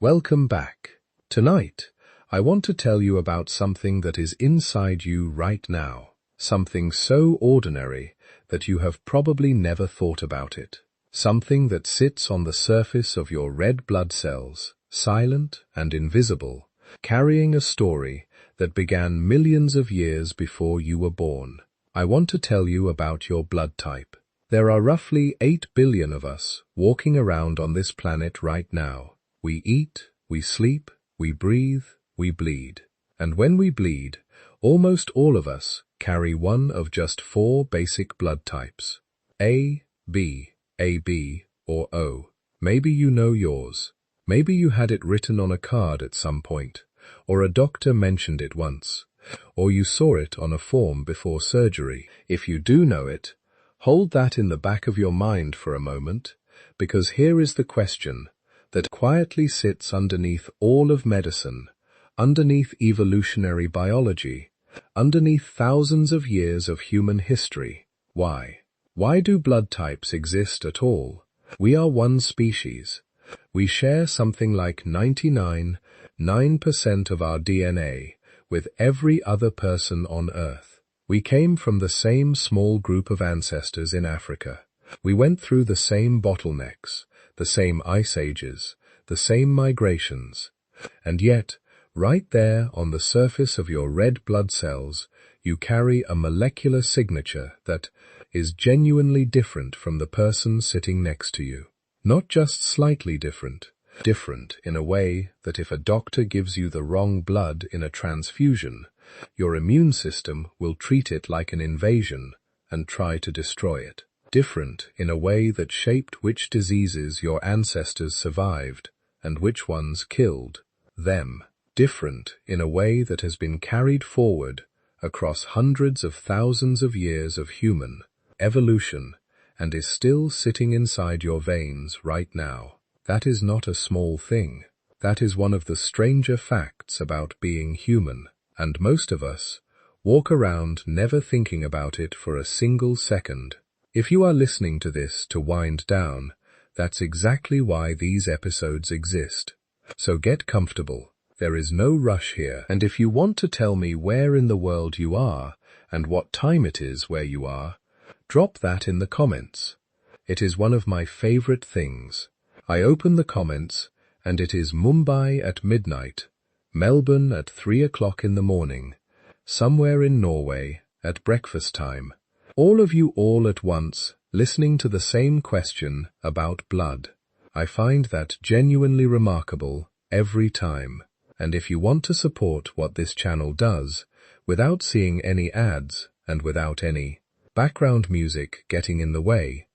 Welcome back. Tonight, I want to tell you about something that is inside you right now. Something so ordinary that you have probably never thought about it. Something that sits on the surface of your red blood cells, silent and invisible, carrying a story that began millions of years before you were born. I want to tell you about your blood type. There are roughly 8 billion of us walking around on this planet right now. We eat, we sleep, we breathe, we bleed. And when we bleed, almost all of us carry one of just 4 basic blood types. A, B, AB, or O. Maybe you know yours. Maybe you had it written on a card at some point, or a doctor mentioned it once, or you saw it on a form before surgery. If you do know it, hold that in the back of your mind for a moment, because here is the question that quietly sits underneath all of medicine, underneath evolutionary biology, underneath thousands of years of human history. Why? Why do blood types exist at all? We are one species. We share something like 99.9% of our DNA with every other person on Earth. We came from the same small group of ancestors in Africa. We went through the same bottlenecks, the same ice ages, the same migrations. And yet, right there on the surface of your red blood cells, you carry a molecular signature that is genuinely different from the person sitting next to you. Not just slightly different. Different in a way that if a doctor gives you the wrong blood in a transfusion, your immune system will treat it like an invasion and try to destroy it. Different in a way that shaped which diseases your ancestors survived and which ones killed them. Different in a way that has been carried forward across hundreds of thousands of years of human evolution and is still sitting inside your veins right now. That is not a small thing. That is one of the stranger facts about being human, and most of us walk around never thinking about it for a single second. If you are listening to this to wind down, that's exactly why these episodes exist. So get comfortable. There is no rush here, and if you want to tell me where in the world you are and what time it is where you are, drop that in the comments. It is one of my favorite things. I open the comments, and it is Mumbai at midnight, Melbourne at 3 o'clock in the morning, somewhere in Norway at breakfast time. All of you all at once, listening to the same question about blood. I find that genuinely remarkable every time. And if you want to support what this channel does, without seeing any ads and without any background music getting in the way,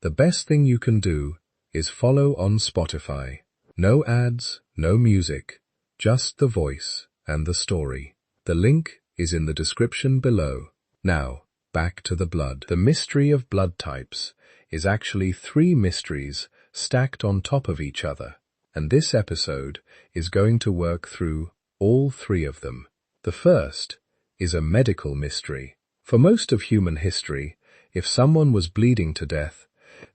the best thing you can do is follow on Spotify. No ads, no music, just the voice and the story. The link is in the description below. Now, back to the blood. The mystery of blood types is actually 3 mysteries stacked on top of each other, and this episode is going to work through all 3 of them. The first is a medical mystery. For most of human history, if someone was bleeding to death,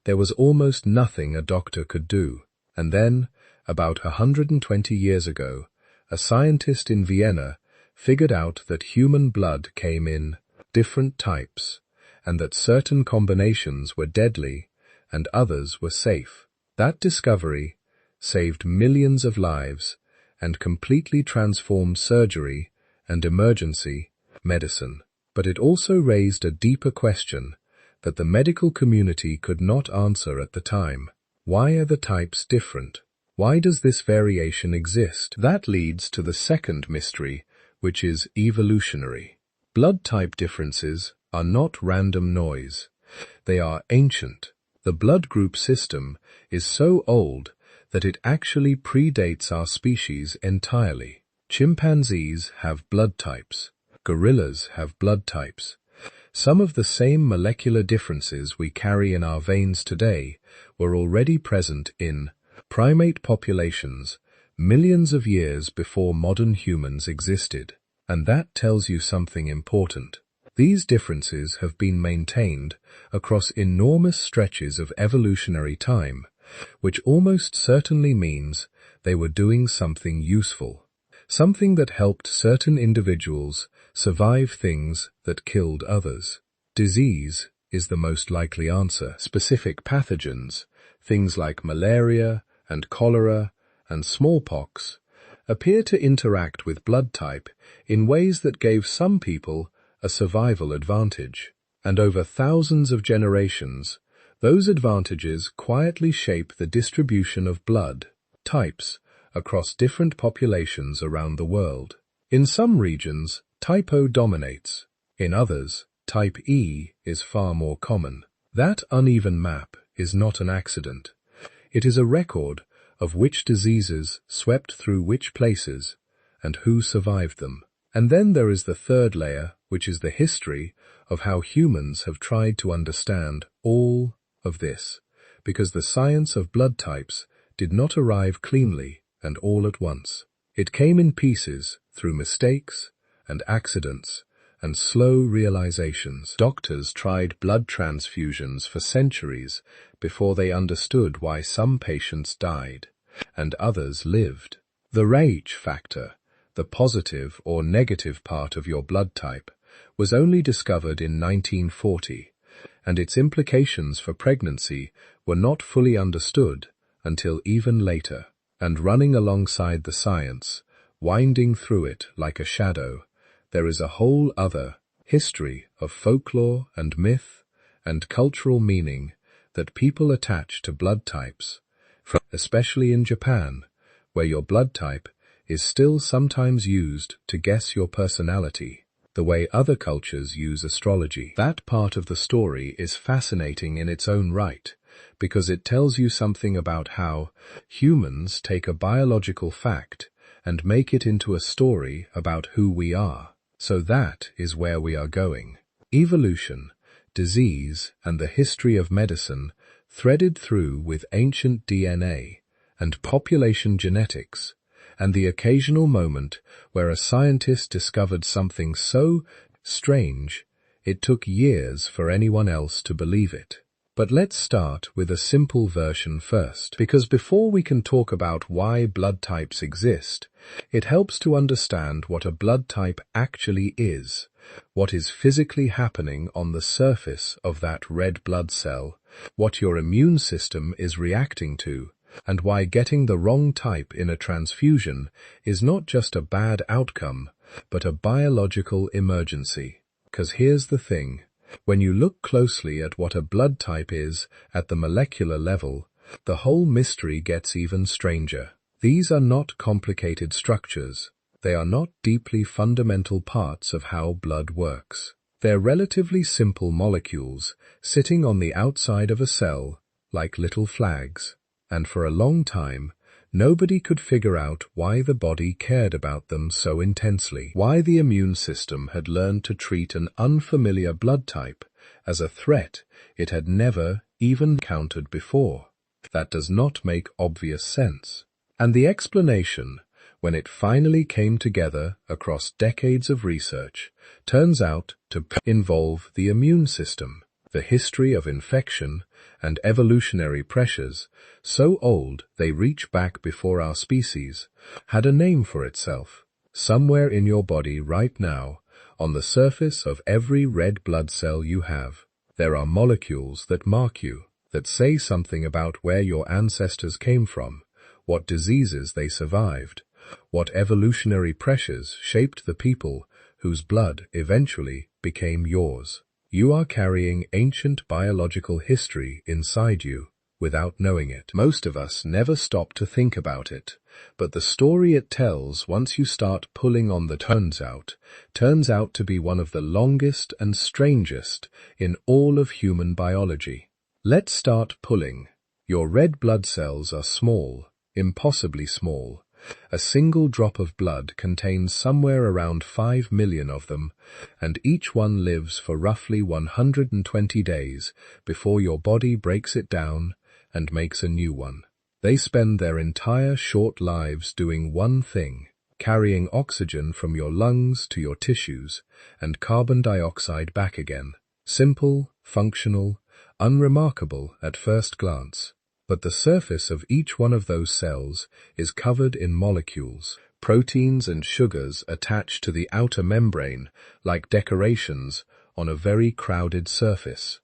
there was almost nothing a doctor could do. And then, about 120 years ago, a scientist in Vienna figured out that human blood came in different types, and that certain combinations were deadly and others were safe. That discovery saved millions of lives and completely transformed surgery and emergency medicine. But it also raised a deeper question that the medical community could not answer at the time. Why are the types different? Why does this variation exist? That leads to the second mystery, which is evolutionary. Blood type differences are not random noise. They are ancient. The blood group system is so old that it actually predates our species entirely. Chimpanzees have blood types. Gorillas have blood types. Some of the same molecular differences we carry in our veins today were already present in primate populations millions of years before modern humans existed. And that tells you something important. These differences have been maintained across enormous stretches of evolutionary time, which almost certainly means They were doing something useful, something that helped certain individuals survive things that killed others. Disease is the most likely answer. Specific pathogens, things like malaria and cholera and smallpox, appear to interact with blood type in ways that gave some people a survival advantage. And over thousands of generations, those advantages quietly shape the distribution of blood types across different populations around the world. In some regions, type O dominates. In others, type E is far more common. That uneven map is not an accident. It is a record of which diseases swept through which places and who survived them. And then there is the third layer, which is the history of how humans have tried to understand all of this, because the science of blood types did not arrive cleanly and all at once. It came in pieces through mistakes and accidents and slow realizations. Doctors tried blood transfusions for centuries before they understood why some patients died and others lived. The Rh factor, the positive or negative part of your blood type, was only discovered in 1940, and its implications for pregnancy were not fully understood until even later. And running alongside the science, winding through it like a shadow, there is a whole other history of folklore and myth and cultural meaning that people attach to blood types, especially in Japan, where your blood type is still sometimes used to guess your personality, the way other cultures use astrology. That part of the story is fascinating in its own right, because it tells you something about how humans take a biological fact and make it into a story about who we are. So that is where we are going. Evolution, disease, and the history of medicine threaded through with ancient DNA and population genetics, and the occasional moment where a scientist discovered something so strange it took years for anyone else to believe it. But let's start with a simple version first, because before we can talk about why blood types exist, it helps to understand what a blood type actually is, what is physically happening on the surface of that red blood cell, what your immune system is reacting to, and why getting the wrong type in a transfusion is not just a bad outcome, but a biological emergency. 'Cause here's the thing. When you look closely at what a blood type is at the molecular level, the whole mystery gets even stranger. These are not complicated structures. They are not deeply fundamental parts of how blood works. They're relatively simple molecules sitting on the outside of a cell, like little flags. And for a long time, nobody could figure out why the body cared about them so intensely, why the immune system had learned to treat an unfamiliar blood type as a threat it had never even encountered before. That does not make obvious sense. And the explanation, when it finally came together across decades of research, turns out to involve the immune system, the history of infection, and evolutionary pressures, so old they reach back before our species, had a name for itself. Somewhere in your body right now, on the surface of every red blood cell you have, there are molecules that mark you, that say something about where your ancestors came from, what diseases they survived, what evolutionary pressures shaped the people whose blood eventually became yours. You are carrying ancient biological history inside you without knowing it. Most of us never stop to think about it, but the story it tells once you start pulling on the turns out to be one of the longest and strangest in all of human biology. Let's start pulling. Your red blood cells are small, impossibly small. A single drop of blood contains somewhere around 5 million of them, and each one lives for roughly 120 days before your body breaks it down and makes a new one. They spend their entire short lives doing one thing, carrying oxygen from your lungs to your tissues and carbon dioxide back again. Simple, functional, unremarkable at first glance. but the surface of each one of those cells is covered in molecules, proteins and sugars attached to the outer membrane like decorations on a very crowded surface.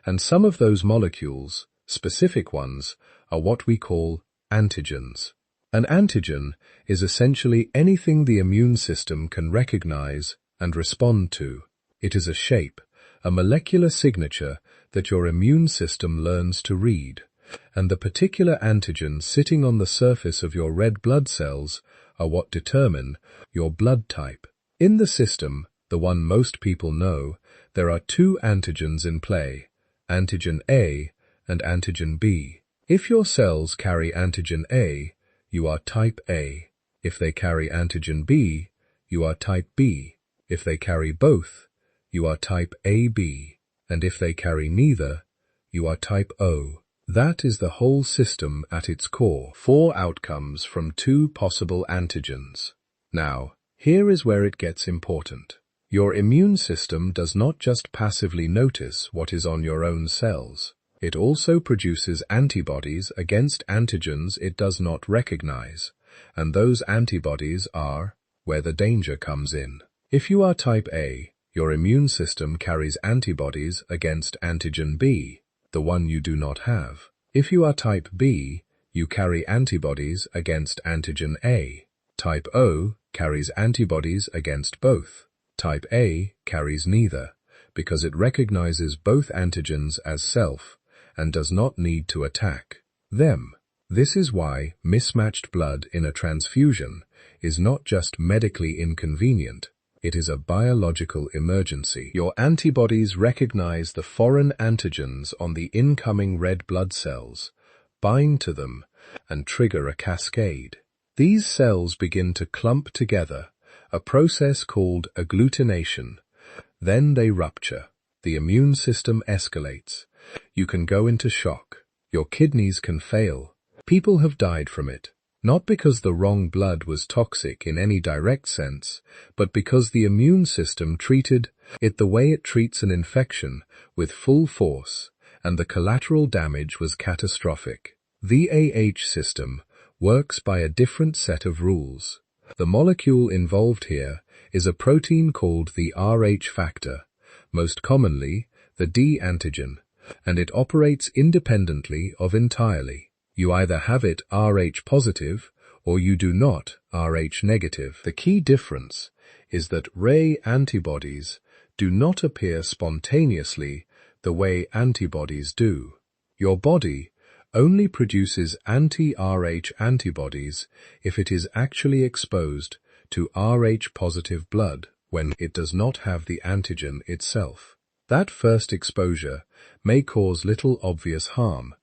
And some of those molecules, specific ones, are what we call antigens. An antigen is essentially anything the immune system can recognize and respond to. It is a shape, a molecular signature that your immune system learns to read, and the particular antigens sitting on the surface of your red blood cells are what determine your blood type. In the system, the one most people know, there are two antigens in play, antigen A and antigen B. If your cells carry antigen A, you are type A. If they carry antigen B, you are type B. If they carry both, you are type AB. And if they carry neither, you are type O. That is the whole system at its core. 4 outcomes from 2 possible antigens. Now, here is where it gets important. Your immune system does not just passively notice what is on your own cells. It also produces antibodies against antigens it does not recognize, and those antibodies are where the danger comes in. If you are type A, your immune system carries antibodies against antigen B, the one you do not have. If you are type B, you carry antibodies against antigen A. Type O carries antibodies against both. Type A carries neither, because it recognizes both antigens as self and does not need to attack them. This is why mismatched blood in a transfusion is not just medically inconvenient, it is a biological emergency. Your antibodies recognize the foreign antigens on the incoming red blood cells, bind to them, and trigger a cascade. These cells begin to clump together, a process called agglutination. Then they rupture. The immune system escalates. You can go into shock. Your kidneys can fail. People have died from it. Not because the wrong blood was toxic in any direct sense, but because the immune system treated it the way it treats an infection, with full force, and the collateral damage was catastrophic. The AH system works by a different set of rules. The molecule involved here is a protein called the Rh factor, most commonly the D antigen, and it operates independently of entirely. You either have it Rh positive or you do not Rh negative. The key difference is that Rh antibodies do not appear spontaneously the way antibodies do. Your body only produces anti-Rh antibodies if it is actually exposed to Rh positive blood when it does not have the antigen itself. That first exposure may cause little obvious harm,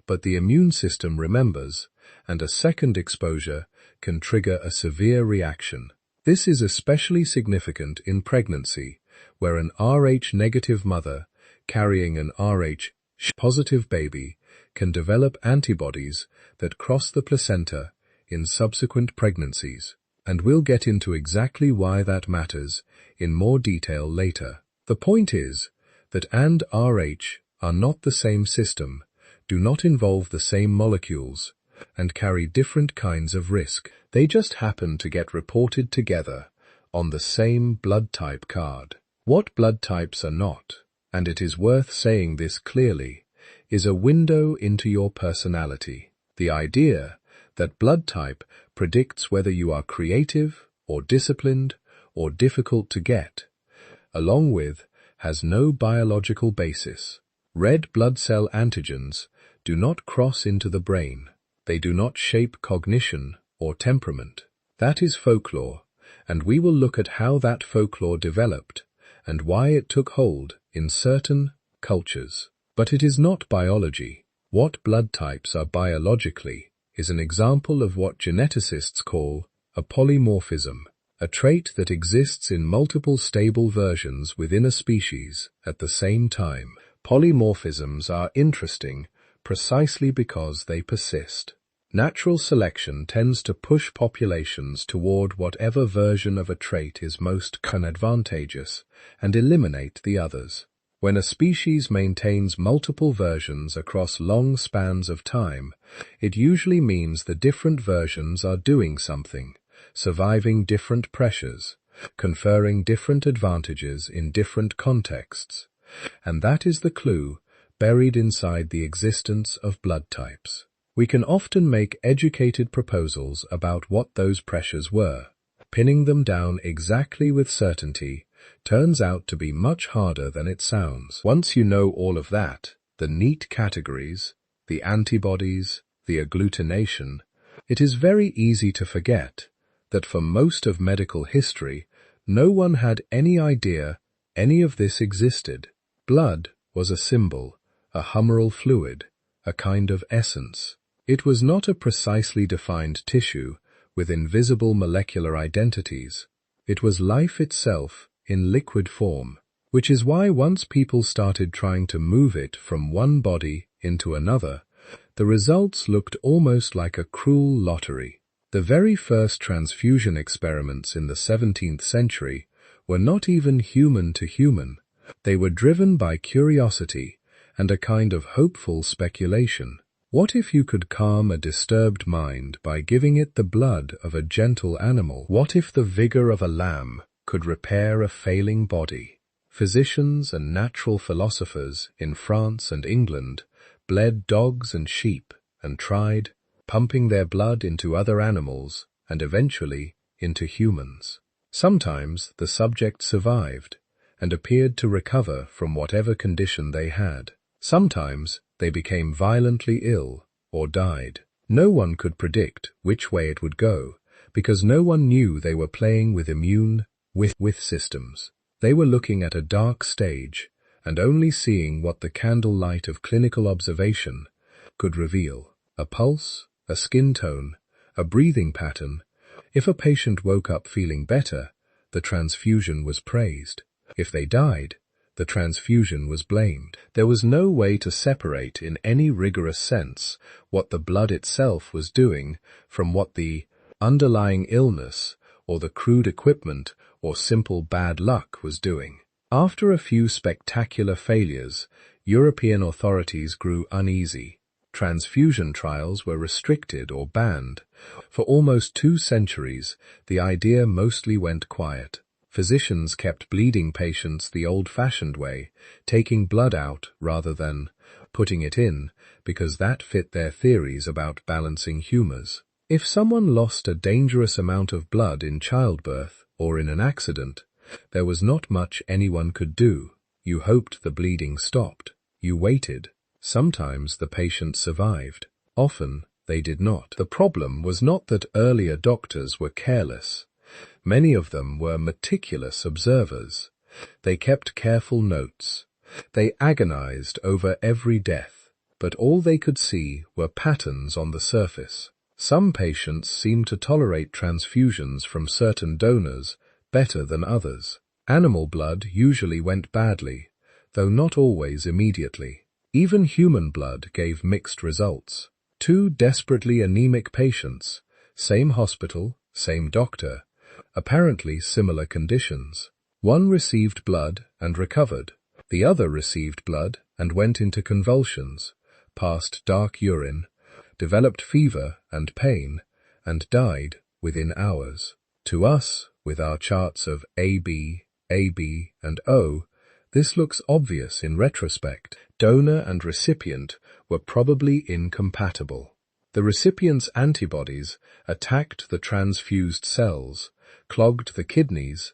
but the immune system remembers, and a second exposure can trigger a severe reaction. This is especially significant in pregnancy, where an Rh negative mother carrying an Rh positive baby can develop antibodies that cross the placenta in subsequent pregnancies, and we'll get into exactly why that matters in more detail later. The point is that and Rh are not the same system, do not involve the same molecules, and carry different kinds of risk. They just happen to get reported together on the same blood type card. What blood types are not, and it is worth saying this clearly, is a window into your personality. The idea that blood type predicts whether you are creative or disciplined or difficult to get, along with, has no biological basis. Red blood cell antigens do not cross into the brain. They do not shape cognition or temperament. That is folklore, and we will look at how that folklore developed and why it took hold in certain cultures. But it is not biology. What blood types are biologically is an example of what geneticists call a polymorphism, a trait that exists in multiple stable versions within a species at the same time. Polymorphisms are interesting precisely because they persist. Natural selection tends to push populations toward whatever version of a trait is most advantageous and eliminate the others. When a species maintains multiple versions across long spans of time, it usually means the different versions are doing something, surviving different pressures, conferring different advantages in different contexts. And that is the clue buried inside the existence of blood types. We can often make educated proposals about what those pressures were. Pinning them down exactly with certainty turns out to be much harder than it sounds. Once you know all of that, the neat categories, the antibodies, the agglutination, it is very easy to forget that for most of medical history, no one had any idea any of this existed. Blood was a symbol, a humoral fluid, a kind of essence. It was not a precisely defined tissue with invisible molecular identities. It was life itself in liquid form, which is why once people started trying to move it from one body into another, the results looked almost like a cruel lottery. The very first transfusion experiments in the 17th century were not even human to human. They were driven by curiosity and a kind of hopeful speculation. What if you could calm a disturbed mind by giving it the blood of a gentle animal? What if the vigor of a lamb could repair a failing body? Physicians and natural philosophers in France and England bled dogs and sheep and tried pumping their blood into other animals and eventually into humans. Sometimes the subject survived and appeared to recover from whatever condition they had. Sometimes they became violently ill or died. No one could predict which way it would go because no one knew they were playing with immune systems. They were looking at a dark stage and only seeing what the candlelight of clinical observation could reveal. A pulse, a skin tone, a breathing pattern. If a patient woke up feeling better, the transfusion was praised. If they died, the transfusion was blamed. There was no way to separate in any rigorous sense what the blood itself was doing from what the underlying illness or the crude equipment or simple bad luck was doing. After a few spectacular failures, European authorities grew uneasy. Transfusion trials were restricted or banned. For almost 2 centuries, the idea mostly went quiet. Physicians kept bleeding patients the old-fashioned way, taking blood out rather than putting it in, because that fit their theories about balancing humors. If someone lost a dangerous amount of blood in childbirth or in an accident, there was not much anyone could do. You hoped the bleeding stopped. You waited. Sometimes the patient survived. Often they did not. The problem was not that earlier doctors were careless. Many of them were meticulous observers. They kept careful notes. They agonized over every death, but all they could see were patterns on the surface. Some patients seemed to tolerate transfusions from certain donors better than others. Animal blood usually went badly, though not always immediately. Even human blood gave mixed results. 2 desperately anemic patients, same hospital, same doctor, apparently similar conditions. One received blood and recovered. The other received blood and went into convulsions, passed dark urine, developed fever and pain, and died within hours. To us, with our charts of AB, and O, this looks obvious in retrospect. Donor and recipient were probably incompatible. The recipient's antibodies attacked the transfused cells, clogged the kidneys,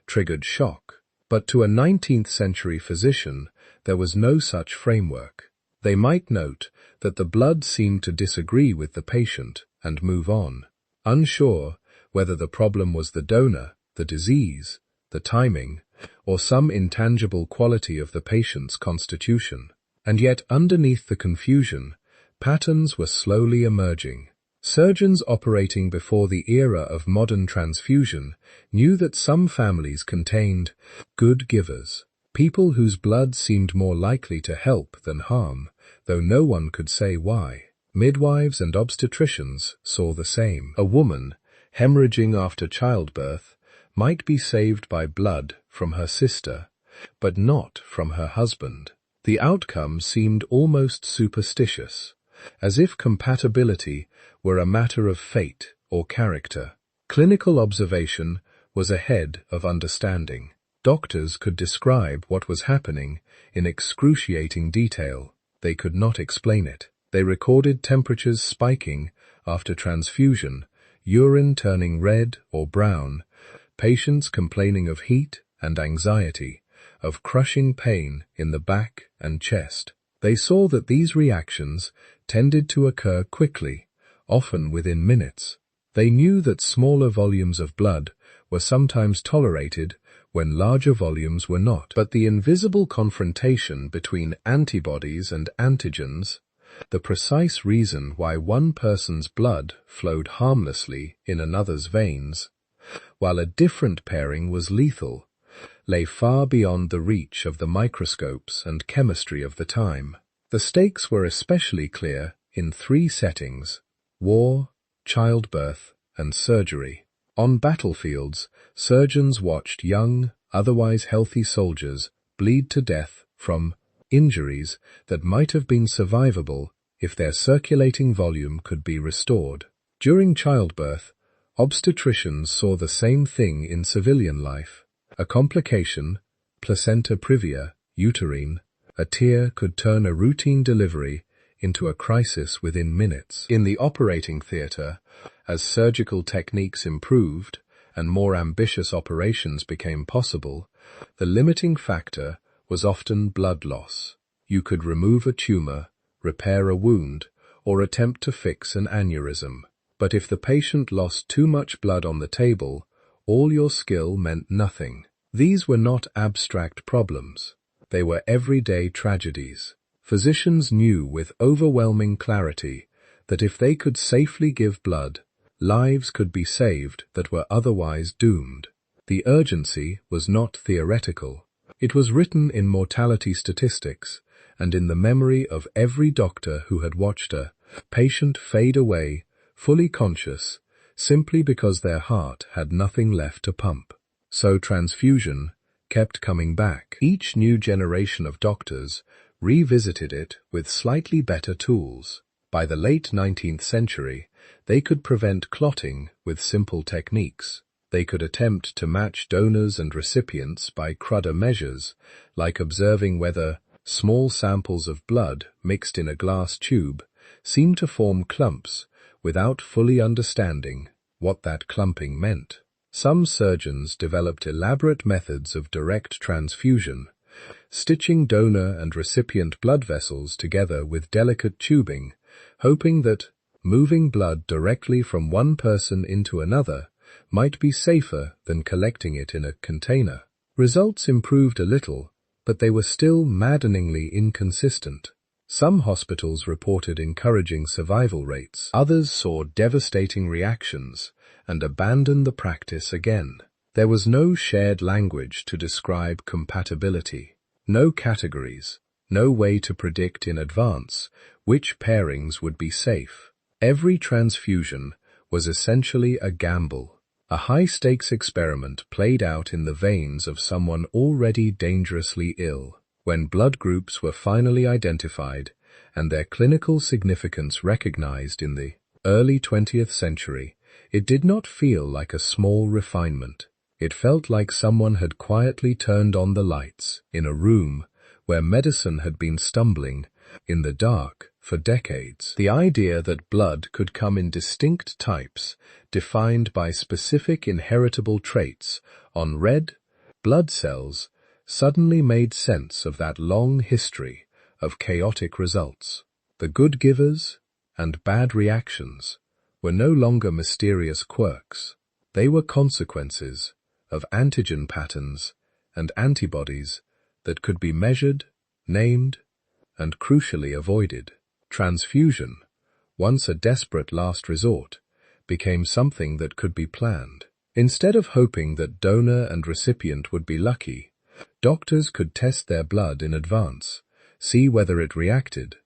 triggered shock. But to a 19th century physician, there was no such framework. They might note that the blood seemed to disagree with the patient and move on, unsure whether the problem was the donor, the disease, the timing, or some intangible quality of the patient's constitution. And yet underneath the confusion, patterns were slowly emerging. Surgeons operating before the era of modern transfusion knew that some families contained good givers, people whose blood seemed more likely to help than harm, though no one could say why. Midwives and obstetricians saw the same. A woman, hemorrhaging after childbirth, might be saved by blood from her sister, but not from her husband. The outcome seemed almost superstitious, as if compatibility were a matter of fate or character. Clinical observation was ahead of understanding. Doctors could describe what was happening in excruciating detail. They could not explain it. They recorded temperatures spiking after transfusion, urine turning red or brown, patients complaining of heat and anxiety, of crushing pain in the back and chest. They saw that these reactions tended to occur quickly, often within minutes. They knew that smaller volumes of blood were sometimes tolerated when larger volumes were not. But the invisible confrontation between antibodies and antigens, the precise reason why one person's blood flowed harmlessly in another's veins, while a different pairing was lethal, lay far beyond the reach of the microscopes and chemistry of the time. The stakes were especially clear in three settings: war, childbirth, and surgery. On battlefields, surgeons watched young, otherwise healthy soldiers bleed to death from injuries that might have been survivable if their circulating volume could be restored. During childbirth, obstetricians saw the same thing in civilian life. A complication, placenta previa, uterine, a tear could turn a routine delivery into a crisis within minutes. In the operating theater, as surgical techniques improved and more ambitious operations became possible, the limiting factor was often blood loss. You could remove a tumor, repair a wound, or attempt to fix an aneurysm. But if the patient lost too much blood on the table, all your skill meant nothing. These were not abstract problems. They were everyday tragedies. Physicians knew with overwhelming clarity that if they could safely give blood, lives could be saved that were otherwise doomed. The urgency was not theoretical. It was written in mortality statistics and in the memory of every doctor who had watched a patient fade away, fully conscious, simply because their heart had nothing left to pump. So transfusion kept coming back. Each new generation of doctors revisited it with slightly better tools. By the late 19th century, they could prevent clotting with simple techniques. They could attempt to match donors and recipients by cruder measures, like observing whether small samples of blood mixed in a glass tube seemed to form clumps without fully understanding what that clumping meant. Some surgeons developed elaborate methods of direct transfusion, stitching donor and recipient blood vessels together with delicate tubing, hoping that moving blood directly from one person into another might be safer than collecting it in a container. Results improved a little, but they were still maddeningly inconsistent. Some hospitals reported encouraging survival rates. Others saw devastating reactions and abandoned the practice again. There was no shared language to describe compatibility, no categories, no way to predict in advance which pairings would be safe. Every transfusion was essentially a gamble, a high-stakes experiment played out in the veins of someone already dangerously ill. When blood groups were finally identified and their clinical significance recognized in the early 20th century, it did not feel like a small refinement. It felt like someone had quietly turned on the lights in a room where medicine had been stumbling in the dark for decades. The idea that blood could come in distinct types, defined by specific inheritable traits on red blood cells, suddenly made sense of that long history of chaotic results. The good givers and bad reactions were no longer mysterious quirks. They were consequences of antigen patterns and antibodies that could be measured, named, and crucially avoided. Transfusion, once a desperate last resort, became something that could be planned. Instead of hoping that donor and recipient would be lucky, doctors could test their blood in advance, see whether it reacted,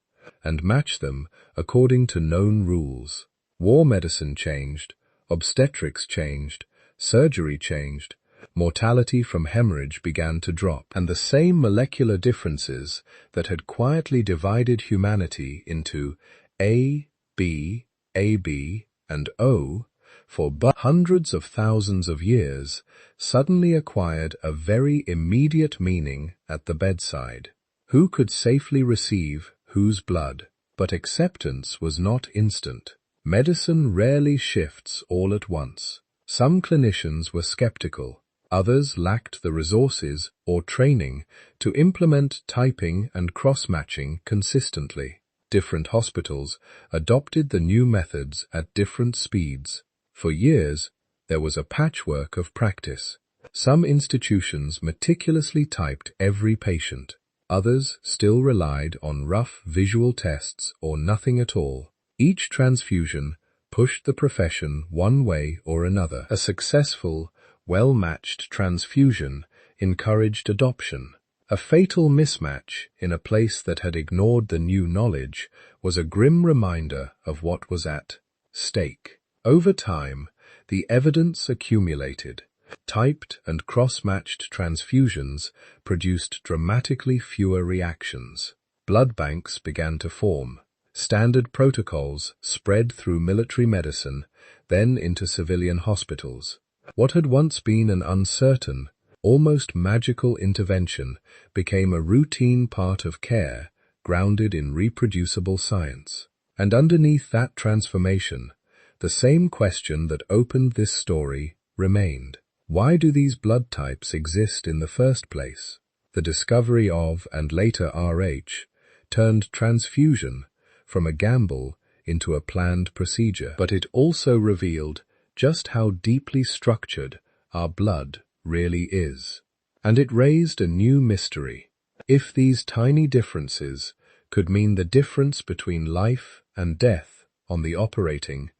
and match them according to known rules. War medicine changed, obstetrics changed, surgery changed, Mortality from hemorrhage began to drop, and the same molecular differences that had quietly divided humanity into A, B, AB, and O for hundreds of thousands of years suddenly acquired a very immediate meaning at the bedside. Who could safely receive whose blood? But acceptance was not instant. Medicine rarely shifts all at once. Some clinicians were skeptical. Others lacked the resources or training to implement typing and cross-matching consistently. Different hospitals adopted the new methods at different speeds. For years, there was a patchwork of practice. Some institutions meticulously typed every patient. Others still relied on rough visual tests or nothing at all. Each transfusion pushed the profession one way or another. A successful, well-matched transfusion encouraged adoption. A fatal mismatch in a place that had ignored the new knowledge was a grim reminder of what was at stake. Over time, the evidence accumulated. Typed and cross-matched transfusions produced dramatically fewer reactions. Blood banks began to form. Standard protocols spread through military medicine, then into civilian hospitals. What had once been an uncertain, almost magical intervention became a routine part of care, grounded in reproducible science. And underneath that transformation, the same question that opened this story remained. Why do these blood types exist in the first place? The discovery of, and later Rh, turned transfusion from a gamble into a planned procedure. But it also revealed just how deeply structured our blood really is. And it raised a new mystery. If these tiny differences could mean the difference between life and death on the operating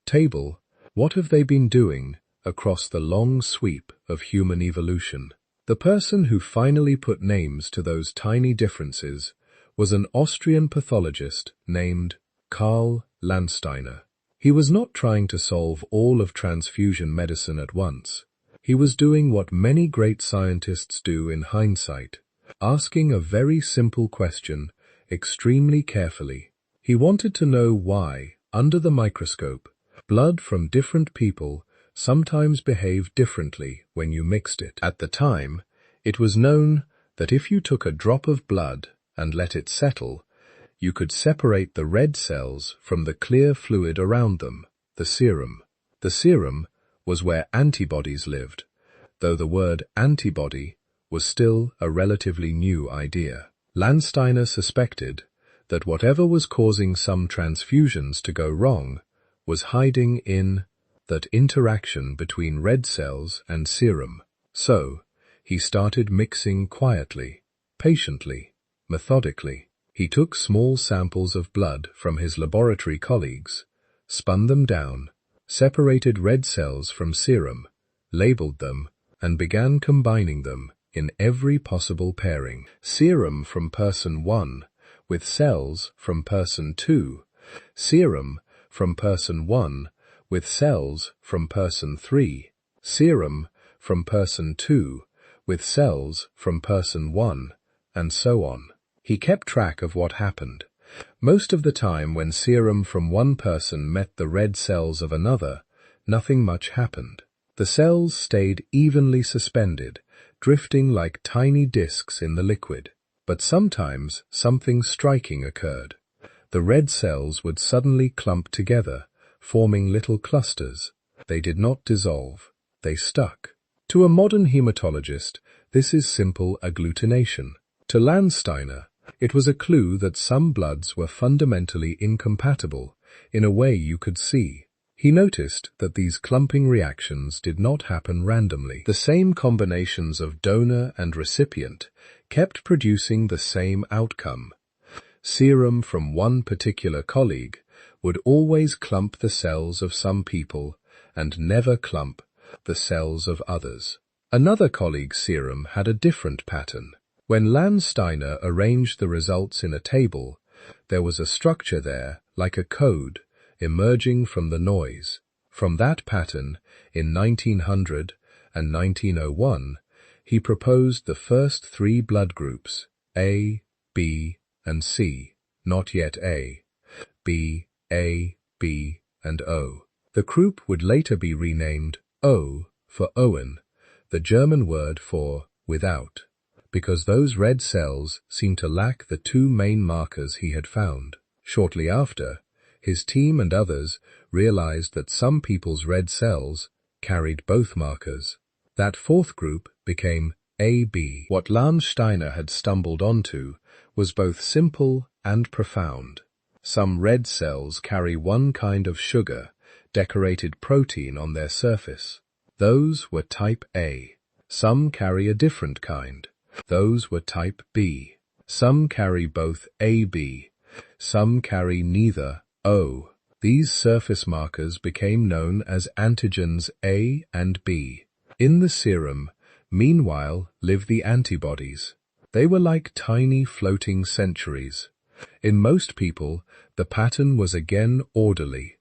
table, what have they been doing across the long sweep of human evolution? The person who finally put names to those tiny differences was an Austrian pathologist named Karl Landsteiner. He was not trying to solve all of transfusion medicine at once. He was doing what many great scientists do in hindsight, asking a very simple question extremely carefully. He wanted to know why, under the microscope, blood from different people sometimes behaved differently when you mixed it. At the time, it was known that if you took a drop of blood and let it settle, you could separate the red cells from the clear fluid around them, the serum. The serum was where antibodies lived, though the word antibody was still a relatively new idea. Landsteiner suspected that whatever was causing some transfusions to go wrong was hiding in that interaction between red cells and serum. So, he started mixing quietly, patiently, methodically. He took small samples of blood from his laboratory colleagues, spun them down, separated red cells from serum, labeled them, and began combining them in every possible pairing. Serum from person 1 with cells from person 2, serum from person 1 with cells from person 3, serum from person 2 with cells from person 1, and so on. He kept track of what happened. Most of the time when serum from one person met the red cells of another, nothing much happened. The cells stayed evenly suspended, drifting like tiny disks in the liquid. But sometimes something striking occurred. The red cells would suddenly clump together, forming little clusters. They did not dissolve. They stuck. To a modern hematologist, this is simple agglutination. To Landsteiner, it was a clue that some bloods were fundamentally incompatible in a way you could see. He noticed that these clumping reactions did not happen randomly. The same combinations of donor and recipient kept producing the same outcome. Serum from one particular colleague would always clump the cells of some people and never clump the cells of others. Another colleague's serum had a different pattern. When Landsteiner arranged the results in a table, there was a structure there, like a code, emerging from the noise. From that pattern, in 1900, and 1901, he proposed the first three blood groups, A, B, and C, not yet A, B, and O. The group would later be renamed O for Owen, the German word for without, because those red cells seemed to lack the two main markers he had found. Shortly after, his team and others realized that some people's red cells carried both markers. That fourth group became AB. What Lance Steiner had stumbled onto was both simple and profound. Some red cells carry one kind of sugar, decorated protein on their surface. Those were type A. Some carry a different kind. Those were type B. Some carry both AB. Some carry neither, O. These surface markers became known as antigens A and B. In the serum, meanwhile, live the antibodies. They were like tiny floating centuries. In most people, the pattern was again orderly.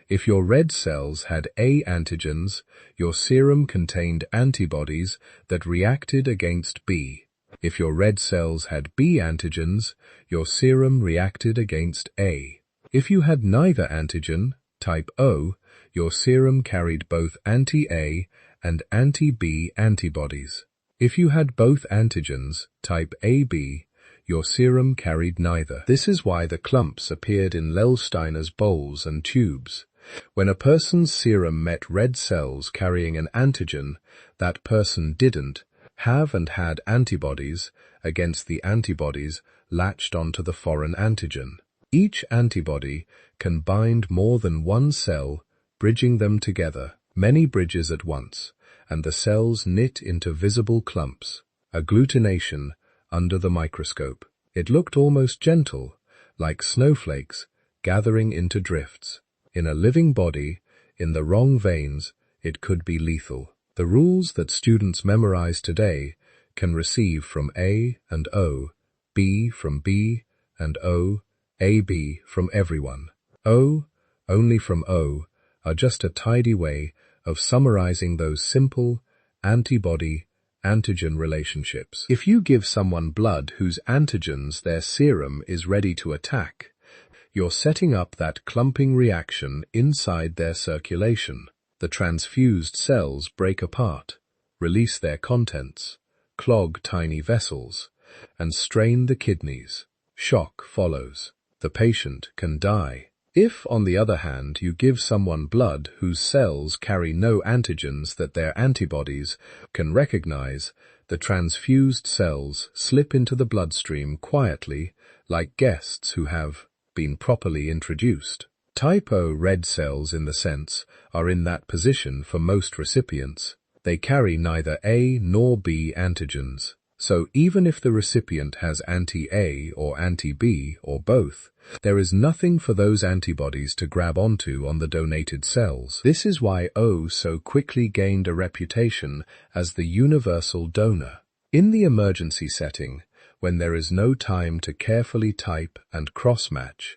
If your red cells had A antigens, your serum contained antibodies that reacted against B. If your red cells had B antigens, your serum reacted against A. If you had neither antigen, type O, your serum carried both anti-A and anti-B antibodies. If you had both antigens, type AB, your serum carried neither. This is why the clumps appeared in Lell-Steiner's bowls and tubes. When a person's serum met red cells carrying an antigen, that person didn't have and had antibodies against the antibodies latched onto the foreign antigen. Each antibody can bind more than one cell, bridging them together, many bridges at once, and the cells knit into visible clumps, agglutination, under the microscope. It looked almost gentle, like snowflakes gathering into drifts. In a living body, in the wrong veins, it could be lethal. The rules that students memorize today can receive from A and O, B from B, and O, AB from everyone. O, only from O, are just a tidy way of summarizing those simple antibody-antigen relationships. If you give someone blood whose antigens their serum is ready to attack, you're setting up that clumping reaction inside their circulation. The transfused cells break apart, release their contents, clog tiny vessels, and strain the kidneys. Shock follows. The patient can die. If, on the other hand, you give someone blood whose cells carry no antigens that their antibodies can recognize, the transfused cells slip into the bloodstream quietly, like guests who have been properly introduced. Type O red cells, in the sense, are in that position for most recipients. They carry neither A nor B antigens. So even if the recipient has anti-A or anti-B or both, there is nothing for those antibodies to grab onto on the donated cells. This is why O so quickly gained a reputation as the universal donor. In the emergency setting, when there is no time to carefully type and cross-match,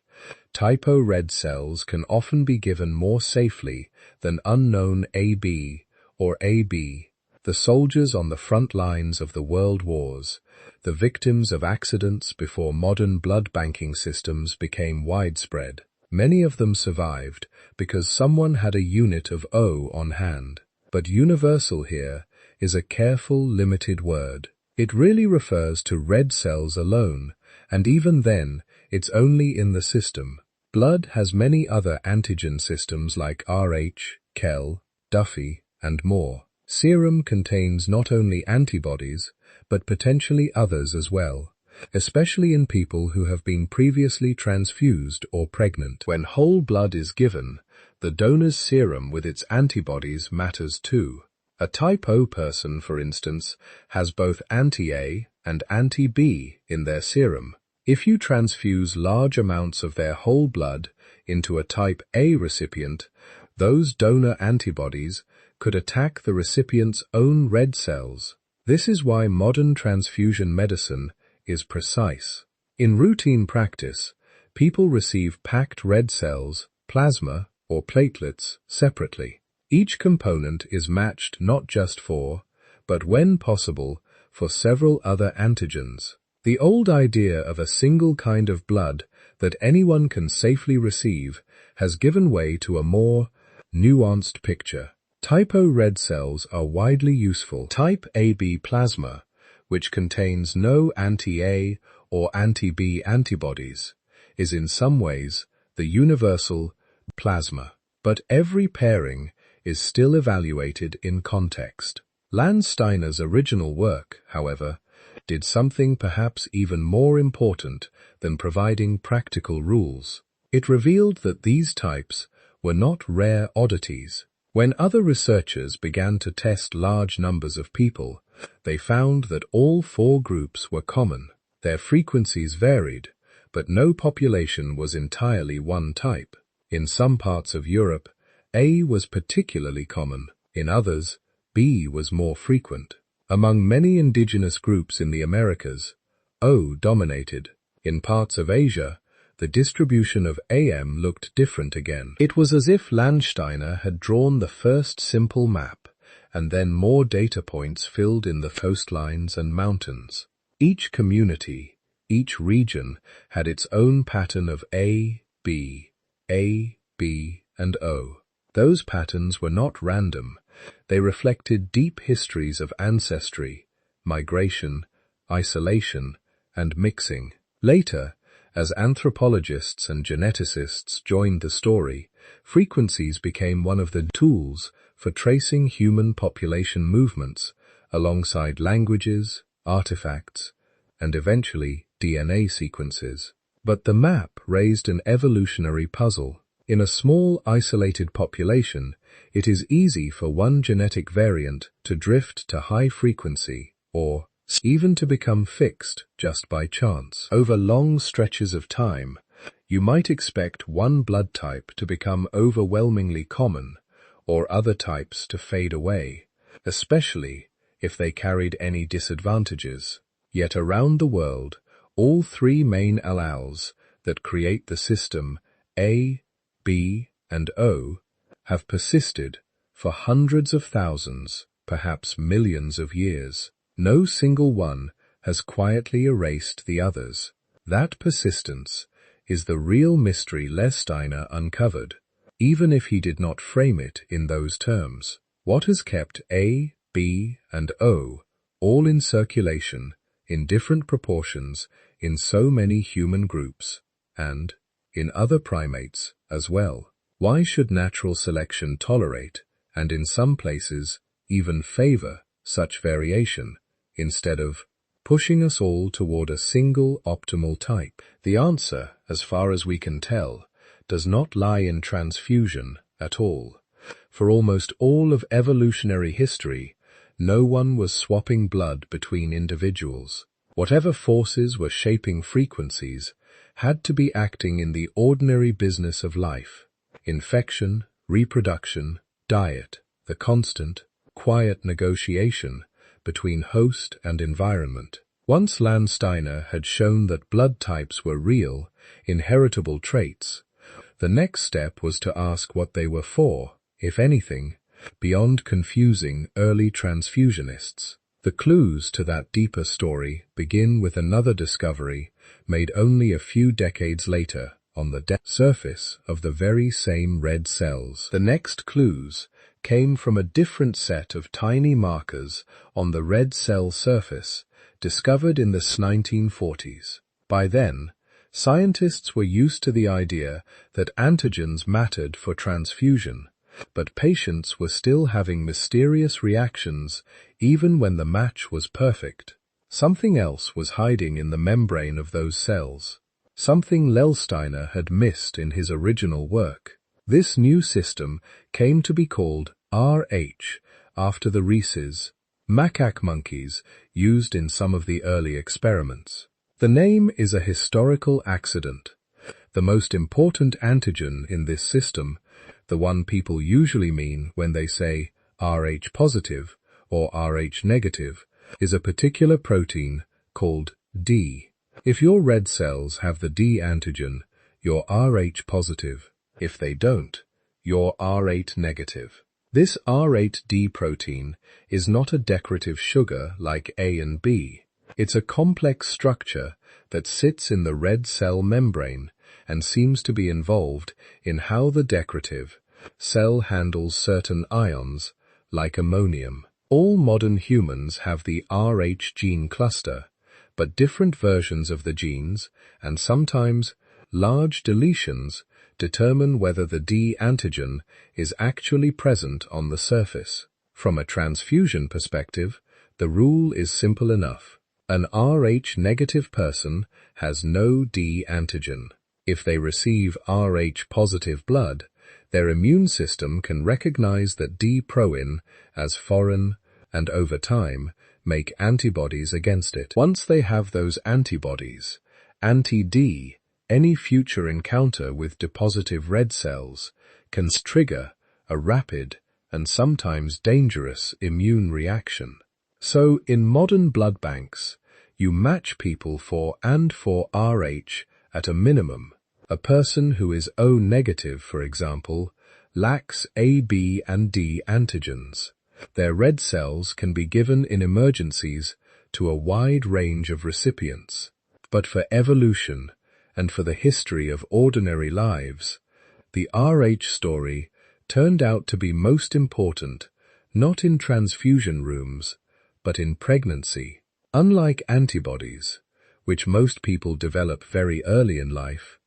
type O red cells can often be given more safely than unknown AB or AB. The soldiers on the front lines of the world wars, the victims of accidents before modern blood banking systems became widespread. Many of them survived because someone had a unit of O on hand. But universal here is a careful, limited word. It really refers to red cells alone, and even then, it's only in the system. Blood has many other antigen systems like Rh, Kell, Duffy, and more. Serum contains not only antibodies, but potentially others as well, especially in people who have been previously transfused or pregnant. When whole blood is given, the donor's serum with its antibodies matters too. A type O person, for instance, has both anti-A and anti-B in their serum. If you transfuse large amounts of their whole blood into a type A recipient, those donor antibodies could attack the recipient's own red cells. This is why modern transfusion medicine is precise. In routine practice, people receive packed red cells, plasma, or platelets separately. Each component is matched not just for, but when possible, for several other antigens. The old idea of a single kind of blood that anyone can safely receive has given way to a more nuanced picture. Type O red cells are widely useful. Type AB plasma, which contains no anti-A or anti-B antibodies, is in some ways the universal plasma. But every pairing is still evaluated in context. Landsteiner's original work, however, did something perhaps even more important than providing practical rules. It revealed that these types were not rare oddities. When other researchers began to test large numbers of people, they found that all 4 groups were common. Their frequencies varied, but no population was entirely one type. In some parts of Europe, A was particularly common. In others, B was more frequent. Among many indigenous groups in the Americas, O dominated. In parts of Asia, the distribution of AM looked different again. It was as if Landsteiner had drawn the first simple map, and then more data points filled in the coastlines and mountains. Each community, each region had its own pattern of A, B, and O. Those patterns were not random. They reflected deep histories of ancestry, migration, isolation, and mixing. Later, as anthropologists and geneticists joined the story, frequencies became one of the tools for tracing human population movements alongside languages, artifacts, and eventually DNA sequences. But the map raised an evolutionary puzzle. In a small, isolated population, it is easy for one genetic variant to drift to high frequency, or even to become fixed just by chance. Over long stretches of time, you might expect one blood type to become overwhelmingly common, or other types to fade away, especially if they carried any disadvantages. Yet around the world, all 3 main alleles that create the system A, B, and O have persisted for hundreds of thousands, perhaps millions of years. No single one has quietly erased the others. That persistence is the real mystery Landsteiner uncovered, even if he did not frame it in those terms. What has kept A, B, and O all in circulation in different proportions in so many human groups, and in other primates as well? Why should natural selection tolerate, and in some places even favor, such variation, instead of pushing us all toward a single optimal type? The answer, as far as we can tell, does not lie in transfusion at all. For almost all of evolutionary history, no one was swapping blood between individuals. Whatever forces were shaping frequencies had to be acting in the ordinary business of life: infection, reproduction, diet, the constant, quiet negotiation between host and environment. Once Landsteiner had shown that blood types were real, inheritable traits, the next step was to ask what they were for, if anything, beyond confusing early transfusionists. The clues to that deeper story begin with another discovery made only a few decades later on the surface of the very same red cells. The next clues came from a different set of tiny markers on the red cell surface discovered in the 1940s. By then, scientists were used to the idea that antigens mattered for transfusion, but patients were still having mysterious reactions even when the match was perfect. Something else was hiding in the membrane of those cells, something Landsteiner had missed in his original work. This new system came to be called Rh after the rhesus, macaque monkeys used in some of the early experiments. The name is a historical accident. The most important antigen in this system, the one people usually mean when they say Rh positive or Rh negative, is a particular protein called D. If your red cells have the D antigen, you're Rh positive. If they don't, you're Rh negative. This R8D protein is not a decorative sugar like A and B. It's a complex structure that sits in the red cell membrane and seems to be involved in how the decorative cell handles certain ions, like ammonium. All modern humans have the Rh gene cluster, but different versions of the genes, and sometimes large deletions, determine whether the D antigen is actually present on the surface. From a transfusion perspective, the rule is simple enough. An Rh negative person has no D antigen. If they receive Rh positive blood, their immune system can recognize that D protein as foreign and over time make antibodies against it. Once they have those antibodies, anti-D, any future encounter with depositive red cells can trigger a rapid and sometimes dangerous immune reaction. So, in modern blood banks, you match people for Rh at a minimum. A person who is O negative, for example, lacks AB and D antigens. Their red cells can be given in emergencies to a wide range of recipients. But for evolution and for the history of ordinary lives, the Rh story turned out to be most important, not in transfusion rooms, but in pregnancy. Unlike antibodies, which most people develop very early in life,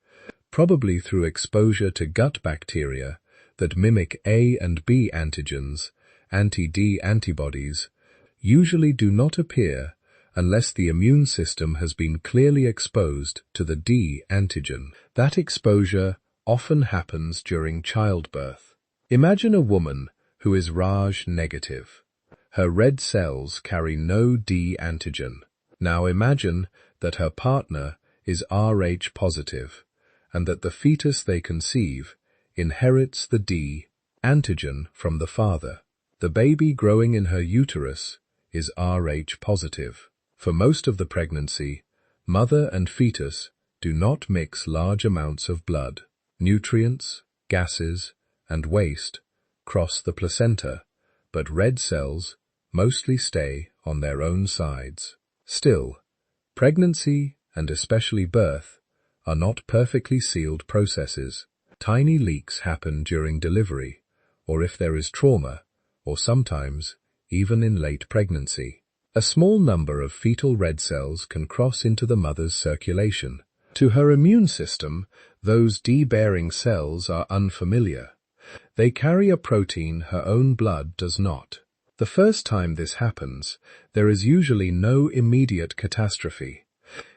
probably through exposure to gut bacteria that mimic A and B antigens, anti-D antibodies usually do not appear unless the immune system has been clearly exposed to the D antigen. That exposure often happens during childbirth. Imagine a woman who is Rh negative. Her red cells carry no D antigen. Now imagine that her partner is Rh positive, and that the fetus they conceive inherits the D antigen from the father. The baby growing in her uterus is Rh positive. For most of the pregnancy, mother and fetus do not mix large amounts of blood. Nutrients, gases, and waste cross the placenta, but red cells mostly stay on their own sides. Still, pregnancy, and especially birth, are not perfectly sealed processes. Tiny leaks happen during delivery, or if there is trauma, or sometimes even in late pregnancy. A small number of fetal red cells can cross into the mother's circulation. To her immune system, those D-bearing cells are unfamiliar. They carry a protein her own blood does not. The first time this happens, there is usually no immediate catastrophe.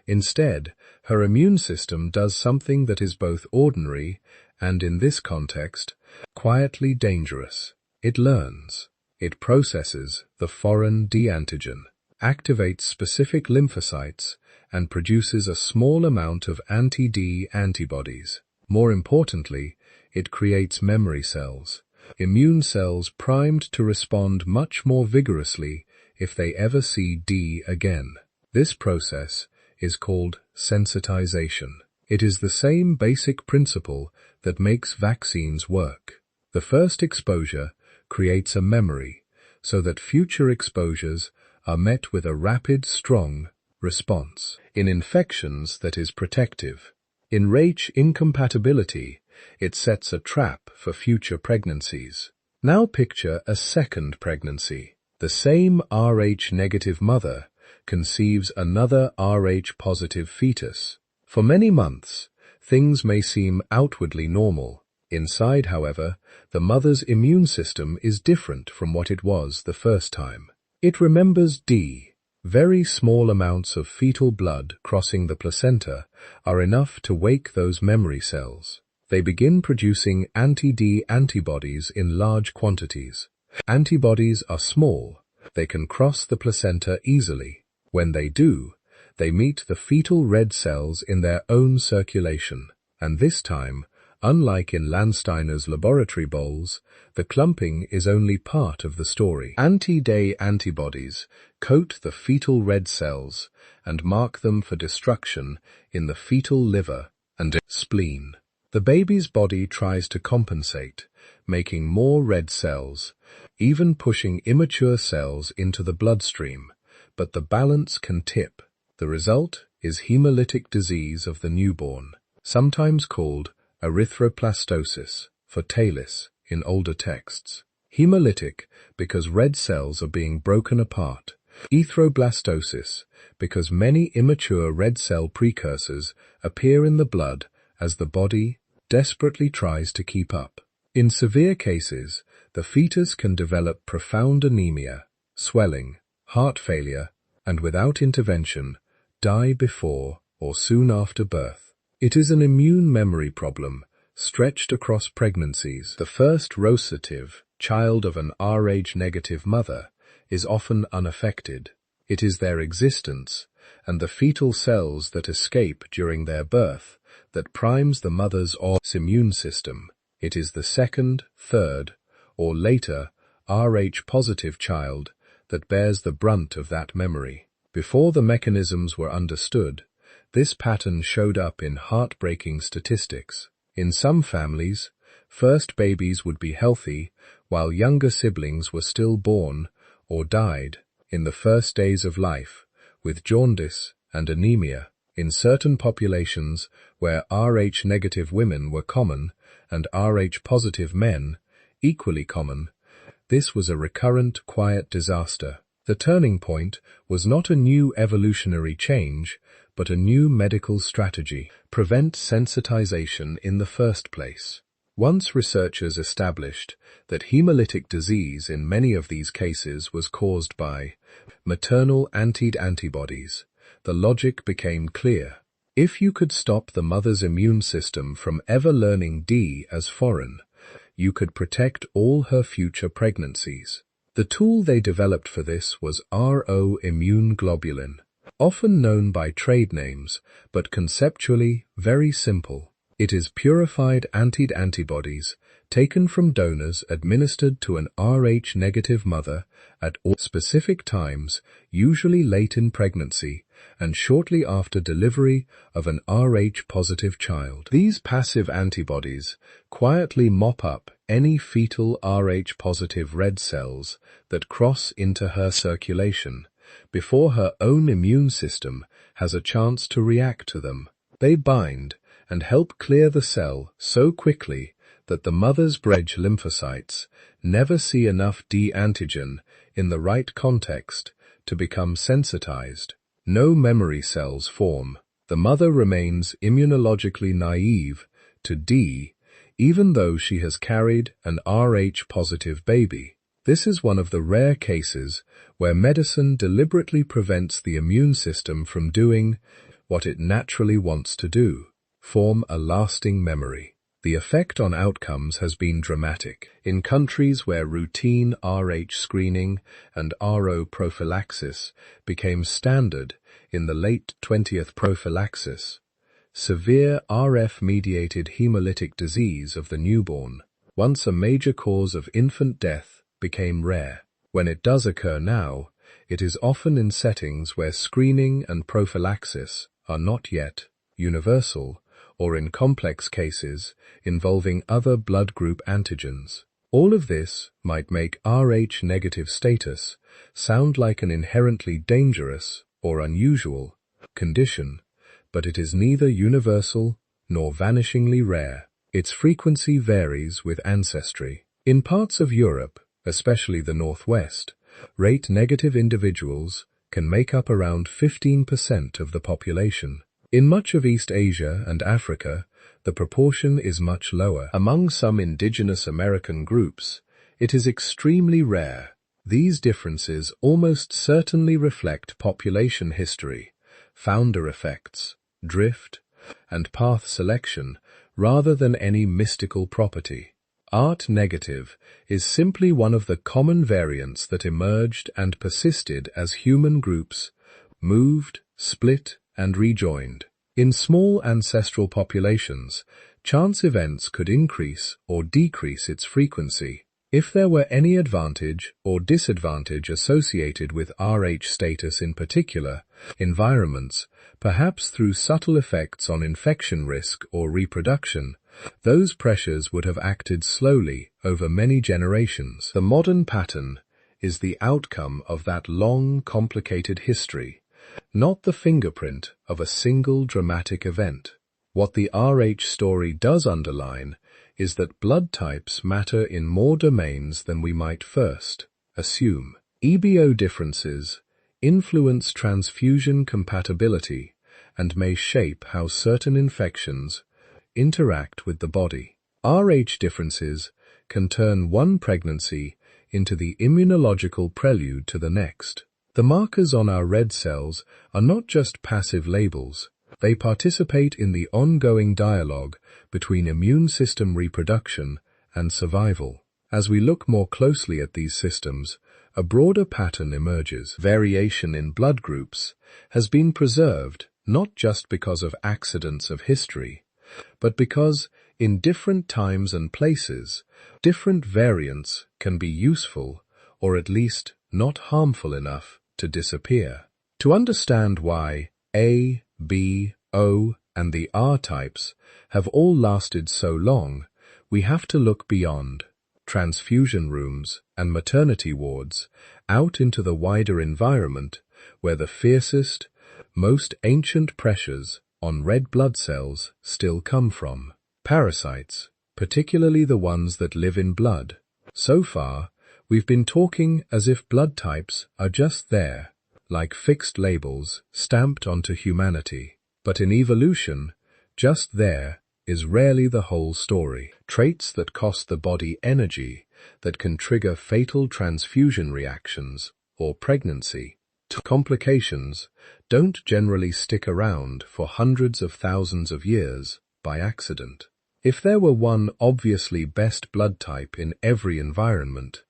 Instead, her immune system does something that is both ordinary and, in this context, quietly dangerous. It learns. It processes the foreign D antigen, activates specific lymphocytes, and produces a small amount of anti-D antibodies. More importantly, it creates memory cells, immune cells primed to respond much more vigorously if they ever see D again. This process is called sensitization. It is the same basic principle that makes vaccines work. The first exposure creates a memory, so that future exposures are met with a rapid, strong response. In infections, that is protective. In Rh incompatibility, it sets a trap for future pregnancies. Now picture a second pregnancy. The same Rh negative mother conceives another Rh positive fetus. For many months, things may seem outwardly normal. Inside, however, the mother's immune system is different from what it was the first time. It remembers D. Very small amounts of fetal blood crossing the placenta are enough to wake those memory cells. They begin producing anti-D antibodies in large quantities. Antibodies are small. They can cross the placenta easily. When they do, they meet the fetal red cells in their own circulation. And this time, unlike in Landsteiner's laboratory bowls, the clumping is only part of the story. Anti-D antibodies coat the fetal red cells and mark them for destruction in the fetal liver and spleen. The baby's body tries to compensate, making more red cells, even pushing immature cells into the bloodstream, but the balance can tip. The result is hemolytic disease of the newborn, sometimes called erythroplastosis for Talis in older texts. Hemolytic because red cells are being broken apart. Erythroblastosis because many immature red cell precursors appear in the blood as the body desperately tries to keep up. In severe cases, the fetus can develop profound anemia, swelling, heart failure, and without intervention, die before or soon after birth. It is an immune memory problem stretched across pregnancies. The first rosative child of an Rh-negative mother is often unaffected. It is their existence and the fetal cells that escape during their birth that primes the mother's immune system. It is the second, third, or later Rh-positive child that bears the brunt of that memory. Before the mechanisms were understood, this pattern showed up in heartbreaking statistics. In some families, first babies would be healthy while younger siblings were still born or died in the first days of life with jaundice and anemia. In certain populations where Rh-negative women were common and Rh-positive men equally common, this was a recurrent, quiet disaster. The turning point was not a new evolutionary change, but a new medical strategy: prevent sensitization in the first place. Once researchers established that hemolytic disease in many of these cases was caused by maternal antibodies, the logic became clear. If you could stop the mother's immune system from ever learning D as foreign, you could protect all her future pregnancies. The tool they developed for this was Rho immune globulin, often known by trade names, but conceptually very simple. It is purified antibodies taken from donors administered to an Rh-negative mother at specific times, usually late in pregnancy, and shortly after delivery of an Rh-positive child. These passive antibodies quietly mop up any fetal Rh-positive red cells that cross into her circulation before her own immune system has a chance to react to them. They bind and help clear the cell so quickly that the mother's bridge lymphocytes never see enough D antigen in the right context to become sensitized. No memory cells form. The mother remains immunologically naive to D, even though she has carried an Rh-positive baby. This is one of the rare cases where medicine deliberately prevents the immune system from doing what it naturally wants to do: form a lasting memory. The effect on outcomes has been dramatic. In countries where routine Rh screening and RO prophylaxis became standard in the late 20th prophylaxis, severe RF-mediated hemolytic disease of the newborn, once a major cause of infant death, became rare. When it does occur now, it is often in settings where screening and prophylaxis are not yet universal, or in complex cases involving other blood group antigens. All of this might make Rh-negative status sound like an inherently dangerous or unusual condition, but it is neither universal nor vanishingly rare. Its frequency varies with ancestry. In parts of Europe, especially the Northwest, Rh-negative individuals can make up around 15% of the population. In much of East Asia and Africa, the proportion is much lower. Among some indigenous American groups, it is extremely rare. These differences almost certainly reflect population history, founder effects, drift, and path selection rather than any mystical property. Rh-negative is simply one of the common variants that emerged and persisted as human groups moved, split, and rejoined. In small ancestral populations, chance events could increase or decrease its frequency. If there were any advantage or disadvantage associated with Rh status in particular environments, perhaps through subtle effects on infection risk or reproduction, Those pressures would have acted slowly over many generations. The modern pattern is the outcome of that long, complicated history, not the fingerprint of a single dramatic event. What the Rh story does underline is that blood types matter in more domains than we might first assume. ABO differences influence transfusion compatibility and may shape how certain infections interact with the body. Rh differences can turn one pregnancy into the immunological prelude to the next. The markers on our red cells are not just passive labels. They participate in the ongoing dialogue between immune system reproduction and survival. As we look more closely at these systems, a broader pattern emerges. Variation in blood groups has been preserved not just because of accidents of history, but because in different times and places, different variants can be useful or at least not harmful enough to disappear. To understand why A, B, O, and the R types have all lasted so long, we have to look beyond transfusion rooms and maternity wards out into the wider environment where the fiercest, most ancient pressures on red blood cells still come from. Parasites, particularly the ones that live in blood. So far, we've been talking as if blood types are just there, like fixed labels stamped onto humanity. But in evolution, just there is rarely the whole story. Traits that cost the body energy, that can trigger fatal transfusion reactions or pregnancy. Complications don't generally stick around for hundreds of thousands of years by accident. If there were one obviously best blood type in every environment,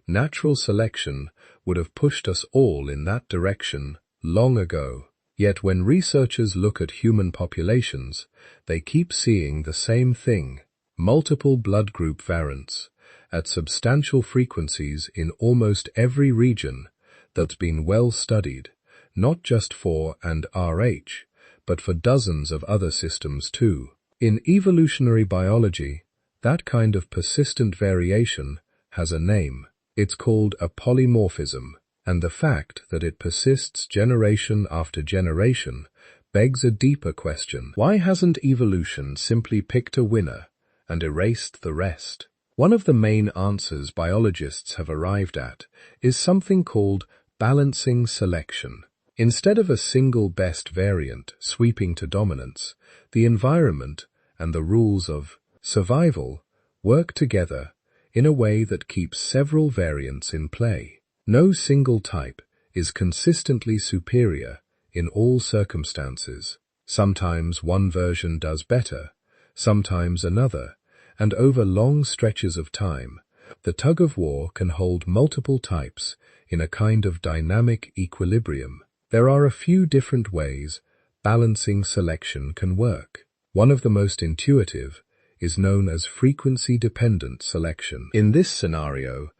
natural selection would have pushed us all in that direction long ago. Yet when researchers look at human populations, they keep seeing the same thing: multiple blood group variants at substantial frequencies in almost every region that's been well studied, not just for and Rh, but for dozens of other systems too. In evolutionary biology, that kind of persistent variation has a name. It's called a polymorphism, and the fact that it persists generation after generation begs a deeper question. Why hasn't evolution simply picked a winner and erased the rest? One of the main answers biologists have arrived at is something called balancing selection. Instead of a single best variant sweeping to dominance, the environment and the rules of survival work together in a way that keeps several variants in play. No single type is consistently superior in all circumstances. Sometimes one version does better, sometimes another, and over long stretches of time, the tug-of-war can hold multiple types in a kind of dynamic equilibrium. There are a few different ways balancing selection can work. One of the most intuitive is known as frequency-dependent selection. In this scenario,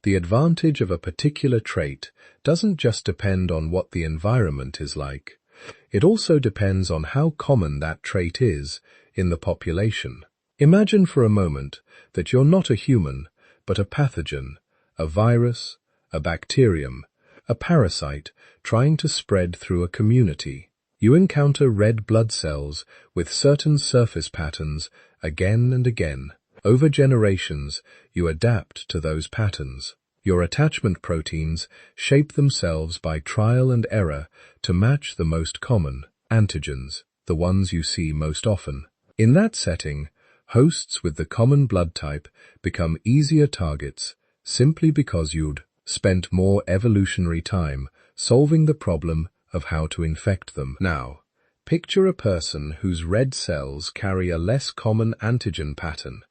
the advantage of a particular trait doesn't just depend on what the environment is like. It also depends on how common that trait is in the population. Imagine for a moment that you're not a human, but a pathogen, a virus, a bacterium, a parasite trying to spread through a community. You encounter red blood cells with certain surface patterns again and again. Over generations, you adapt to those patterns. Your attachment proteins shape themselves by trial and error to match the most common antigens, the ones you see most often. In that setting, hosts with the common blood type become easier targets simply because you'd spent more evolutionary time solving the problem of how to infect them. Now, picture a person whose red cells carry a less common antigen pattern,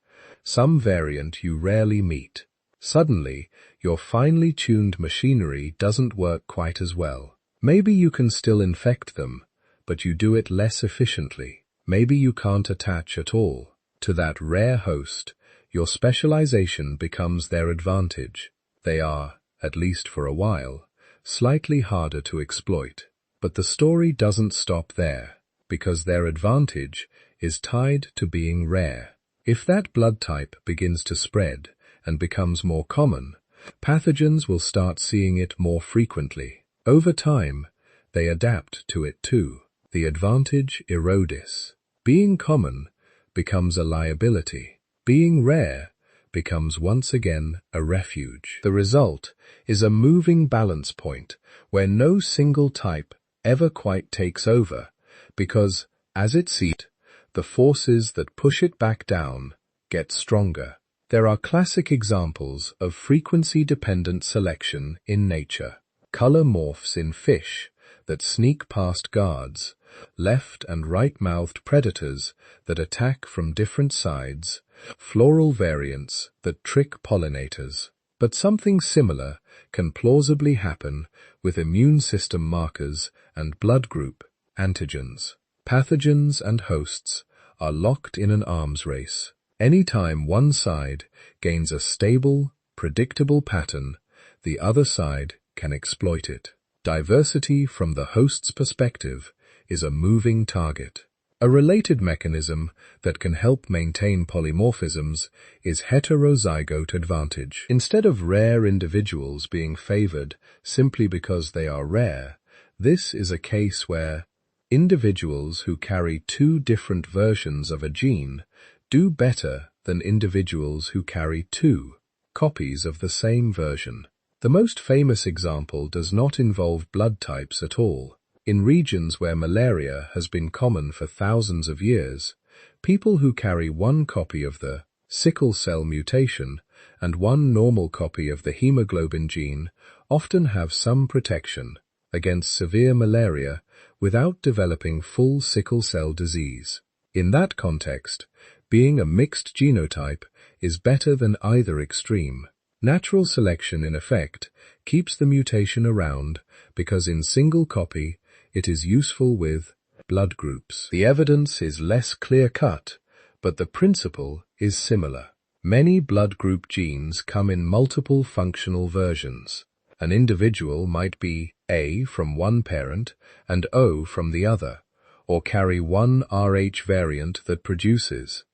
some variant you rarely meet. Suddenly, your finely tuned machinery doesn't work quite as well. Maybe you can still infect them, but you do it less efficiently. Maybe you can't attach at all. To that rare host, your specialization becomes their advantage. They are, at least for a while, slightly harder to exploit. But the story doesn't stop there, because their advantage is tied to being rare. If that blood type begins to spread and becomes more common, pathogens will start seeing it more frequently. Over time, they adapt to it too. The advantage erodis. Being common becomes a liability. Being rare becomes once again a refuge. The result is a moving balance point where no single type ever quite takes over, because, as it sees, the forces that push it back down get stronger. There are classic examples of frequency-dependent selection in nature. Color morphs in fish that sneak past guards, left and right-mouthed predators that attack from different sides, floral variants that trick pollinators. But something similar can plausibly happen with immune system markers and blood group antigens. Pathogens and hosts are locked in an arms race. Anytime one side gains a stable, predictable pattern, the other side can exploit it. Diversity from the host's perspective is a moving target. A related mechanism that can help maintain polymorphisms is heterozygote advantage. Instead of rare individuals being favored simply because they are rare, this is a case where individuals who carry two different versions of a gene do better than individuals who carry two copies of the same version. The most famous example does not involve blood types at all. In regions where malaria has been common for thousands of years, people who carry one copy of the sickle cell mutation and one normal copy of the hemoglobin gene often have some protection against severe malaria without developing full sickle cell disease. In that context, being a mixed genotype is better than either extreme. Natural selection, in effect, keeps the mutation around because in single copy it is useful with blood groups. The evidence is less clear-cut, but the principle is similar. Many blood group genes come in multiple functional versions. An individual might be A from one parent and O from the other, or carry one Rh variant that produces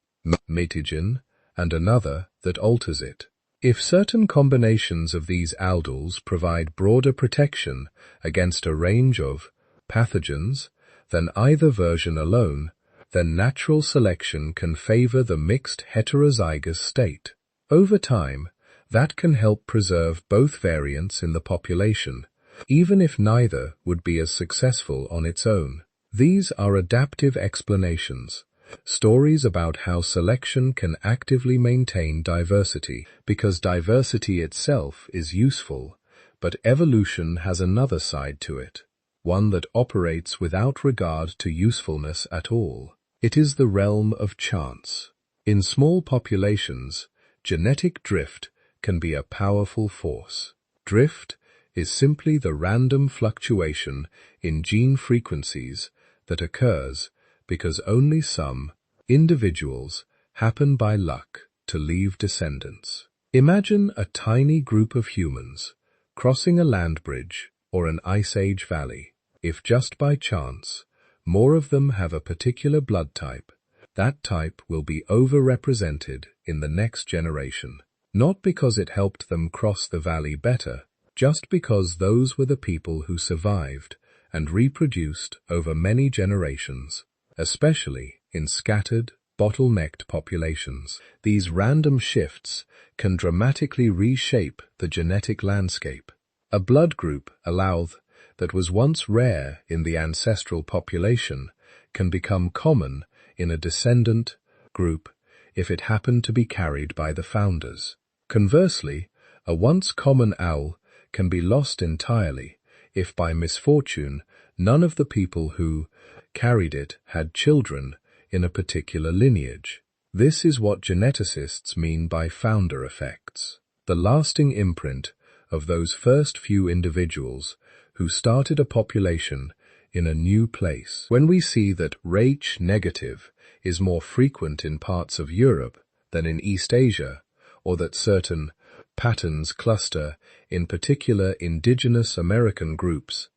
mutagen and another that alters it. If certain combinations of these aldels provide broader protection against a range of pathogens than either version alone, then natural selection can favor the mixed heterozygous state. Over time, that can help preserve both variants in the population, even if neither would be as successful on its own. These are adaptive explanations, stories about how selection can actively maintain diversity, because diversity itself is useful, but evolution has another side to it, one that operates without regard to usefulness at all. It is the realm of chance. In small populations, genetic drift can be a powerful force. Drift is simply the random fluctuation in gene frequencies that occurs because only some individuals happen by luck to leave descendants. Imagine a tiny group of humans crossing a land bridge or an ice age valley. If just by chance more of them have a particular blood type, that type will be overrepresented in the next generation. Not because it helped them cross the valley better, just because those were the people who survived and reproduced over many generations, especially in scattered, bottlenecked populations. These random shifts can dramatically reshape the genetic landscape. A blood group, allowed, that was once rare in the ancestral population can become common in a descendant group if it happened to be carried by the founders. Conversely, a once common owl can be lost entirely if by misfortune none of the people who carried it had children in a particular lineage. This is what geneticists mean by founder effects, the lasting imprint of those first few individuals who started a population in a new place. When we see that Rh negative is more frequent in parts of Europe than in East Asia, or that certain patterns cluster in particular indigenous American groups,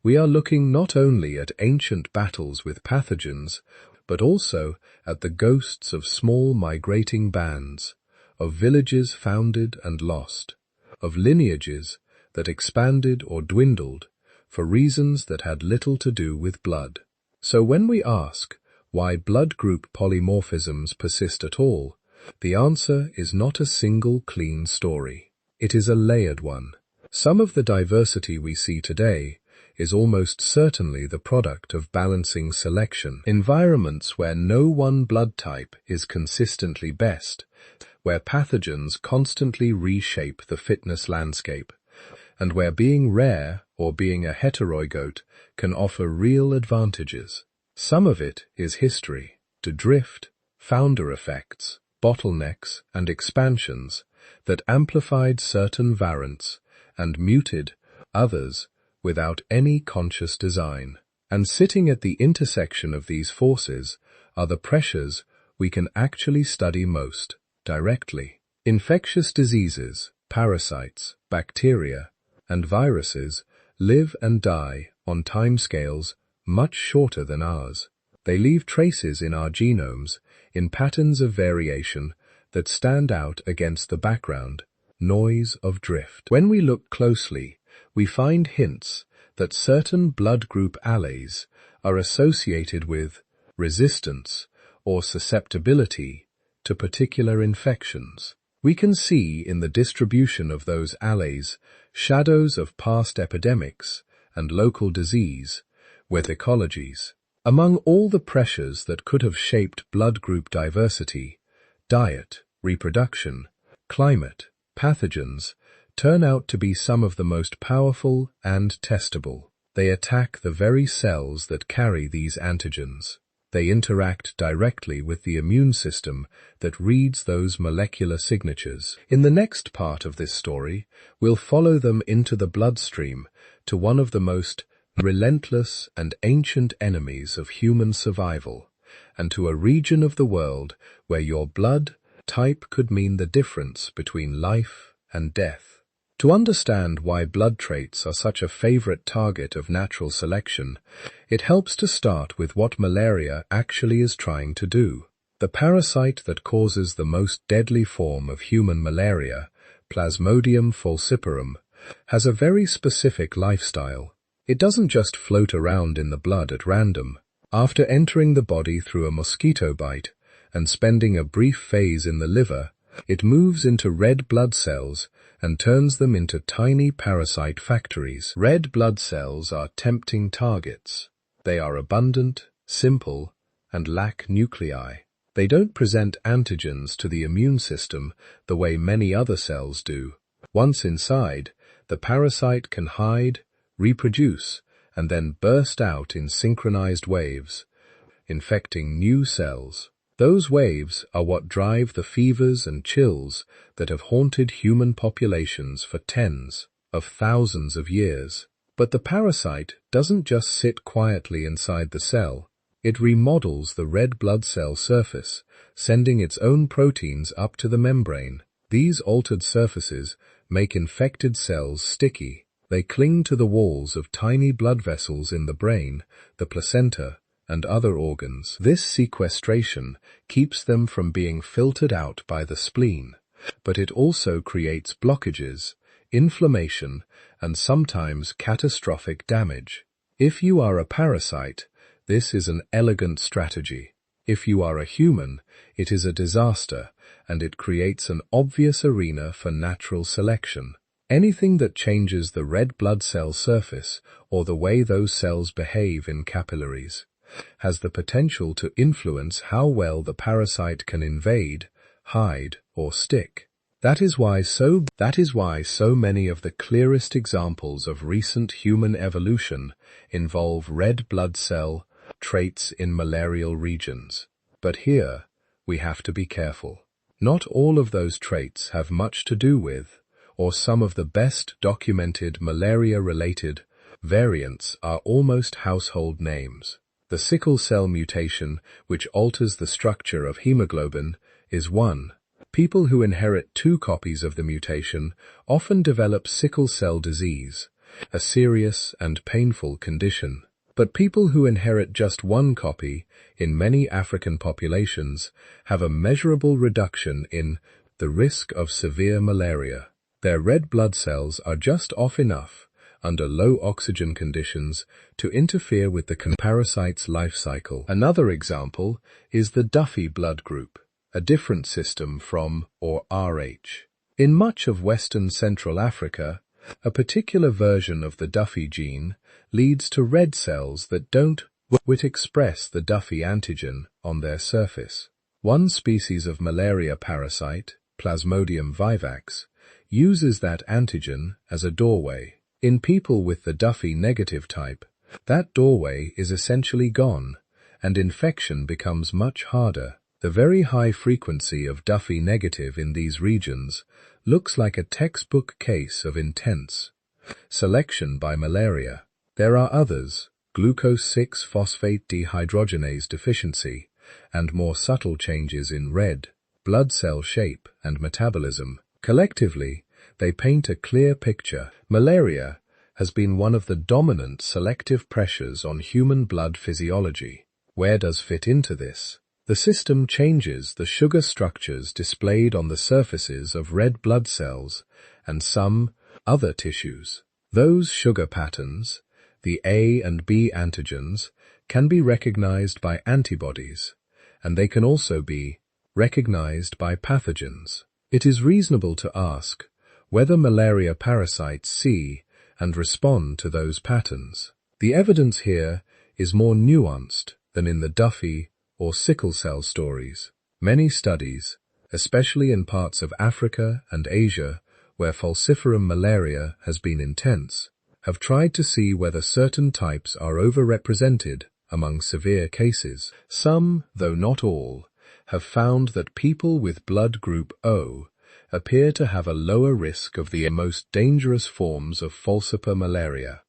we are looking not only at ancient battles with pathogens, but also at the ghosts of small migrating bands, of villages founded and lost, of lineages that expanded or dwindled for reasons that had little to do with blood. So when we ask why blood group polymorphisms persist at all, the answer is not a single clean story. It is a layered one. Some of the diversity we see today is almost certainly the product of balancing selection. Environments where no one blood type is consistently best, where pathogens constantly reshape the fitness landscape, and where being rare or being a heterozygote can offer real advantages. Some of it is history, to drift, founder effects, bottlenecks, and expansions that amplified certain variants and muted others without any conscious design. And sitting at the intersection of these forces are the pressures we can actually study most directly. Infectious diseases, parasites, bacteria, and viruses live and die on timescales much shorter than ours. They leave traces in our genomes in patterns of variation that stand out against the background noise of drift. When we look closely, we find hints that certain blood group alleles are associated with resistance or susceptibility to particular infections. We can see in the distribution of those alleles shadows of past epidemics and local disease with ecologies. Among all the pressures that could have shaped blood group diversity, diet, reproduction, climate, pathogens turn out to be some of the most powerful and testable. They attack the very cells that carry these antigens. They interact directly with the immune system that reads those molecular signatures. In the next part of this story, we'll follow them into the bloodstream to one of the most relentless and ancient enemies of human survival, and to a region of the world where your blood type could mean the difference between life and death. To understand why blood traits are such a favorite target of natural selection, it helps to start with what malaria actually is trying to do. The parasite that causes the most deadly form of human malaria, Plasmodium falciparum, has a very specific lifestyle. It doesn't just float around in the blood at random. After entering the body through a mosquito bite and spending a brief phase in the liver, it moves into red blood cells and turns them into tiny parasite factories. Red blood cells are tempting targets. They are abundant, simple, and lack nuclei. They don't present antigens to the immune system the way many other cells do. Once inside, the parasite can hide, reproduce, and then burst out in synchronized waves, infecting new cells. Those waves are what drive the fevers and chills that have haunted human populations for tens of thousands of years. But the parasite doesn't just sit quietly inside the cell. It remodels the red blood cell surface, sending its own proteins up to the membrane. These altered surfaces make infected cells sticky. They cling to the walls of tiny blood vessels in the brain, the placenta, and other organs. This sequestration keeps them from being filtered out by the spleen, but it also creates blockages, inflammation, and sometimes catastrophic damage. If you are a parasite, this is an elegant strategy. If you are a human, it is a disaster, and it creates an obvious arena for natural selection. Anything that changes the red blood cell surface or the way those cells behave in capillaries has the potential to influence how well the parasite can invade, hide, or stick. That is why so many of the clearest examples of recent human evolution involve red blood cell traits in malarial regions. But here, we have to be careful. Not all of those traits have much to do with, or some of the best documented malaria-related variants are almost household names. The sickle cell mutation, which alters the structure of hemoglobin, is one. People who inherit 2 copies of the mutation often develop sickle cell disease, a serious and painful condition. But people who inherit just one copy in many African populations have a measurable reduction in the risk of severe malaria. Their red blood cells are just off enough under low oxygen conditions to interfere with the parasite's life cycle. Another example is the Duffy blood group, a different system from or Rh. In much of Western Central Africa, a particular version of the Duffy gene leads to red cells that don't express the Duffy antigen on their surface. One species of malaria parasite, Plasmodium vivax, uses that antigen as a doorway. In people with the Duffy negative type, that doorway is essentially gone, and infection becomes much harder. The very high frequency of Duffy negative in these regions looks like a textbook case of intense selection by malaria. There are others, glucose 6-phosphate dehydrogenase deficiency, and more subtle changes in red blood cell shape and metabolism. Collectively, they paint a clear picture. Malaria has been one of the dominant selective pressures on human blood physiology. Where does fit into this? The system changes the sugar structures displayed on the surfaces of red blood cells and some other tissues. Those sugar patterns, the A and B antigens, can be recognized by antibodies, and they can also be recognized by pathogens. It is reasonable to ask whether malaria parasites see and respond to those patterns. The evidence here is more nuanced than in the Duffy or sickle cell stories. Many studies, especially in parts of Africa and Asia where falciparum malaria has been intense, have tried to see whether certain types are overrepresented among severe cases. Some, though not all, have found that people with blood group O appear to have a lower risk of the most dangerous forms of falciparum malaria,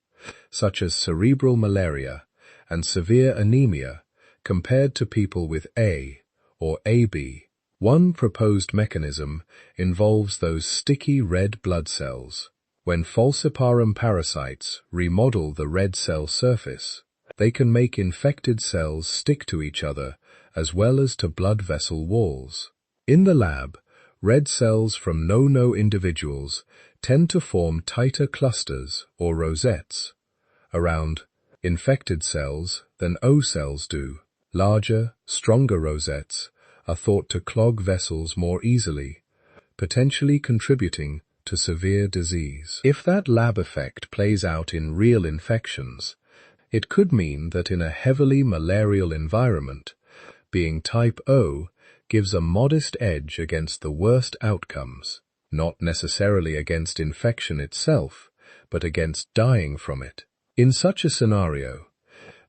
such as cerebral malaria and severe anemia, compared to people with A or AB. One proposed mechanism involves those sticky red blood cells. When falciparum parasites remodel the red cell surface, they can make infected cells stick to each other as well as to blood vessel walls. In the lab, red cells from no individuals tend to form tighter clusters or rosettes around infected cells than O cells do. Larger, stronger rosettes are thought to clog vessels more easily, potentially contributing to severe disease. If that lab effect plays out in real infections, it could mean that in a heavily malarial environment, being type O gives a modest edge against the worst outcomes, not necessarily against infection itself, but against dying from it. In such a scenario,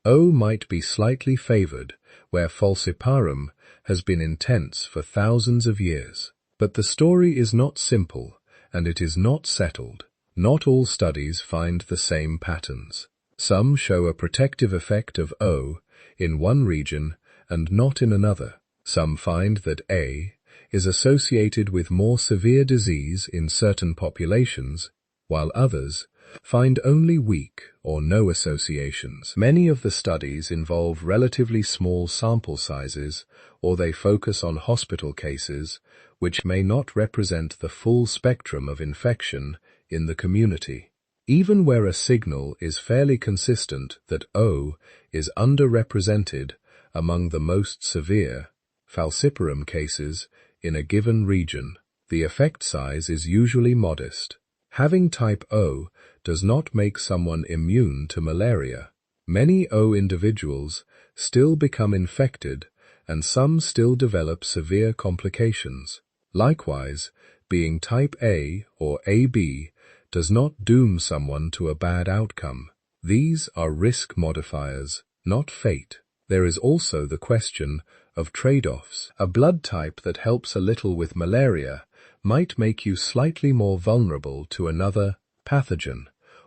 O might be slightly favored where falciparum has been intense for thousands of years. But the story is not simple, and it is not settled. Not all studies find the same patterns. Some show a protective effect of O in one region and not in another. Some find that A is associated with more severe disease in certain populations, while others find only weak or no associations. Many of the studies involve relatively small sample sizes, or they focus on hospital cases, which may not represent the full spectrum of infection in the community. Even where a signal is fairly consistent that O is underrepresented among the most severe falciparum cases in a given region, the effect size is usually modest. Having type O does not make someone immune to malaria. Many O individuals still become infected, and some still develop severe complications. Likewise, being type A or AB does not doom someone to a bad outcome. These are risk modifiers, not fate. There is also the question of trade-offs. A blood type that helps a little with malaria might make you slightly more vulnerable to another pathogen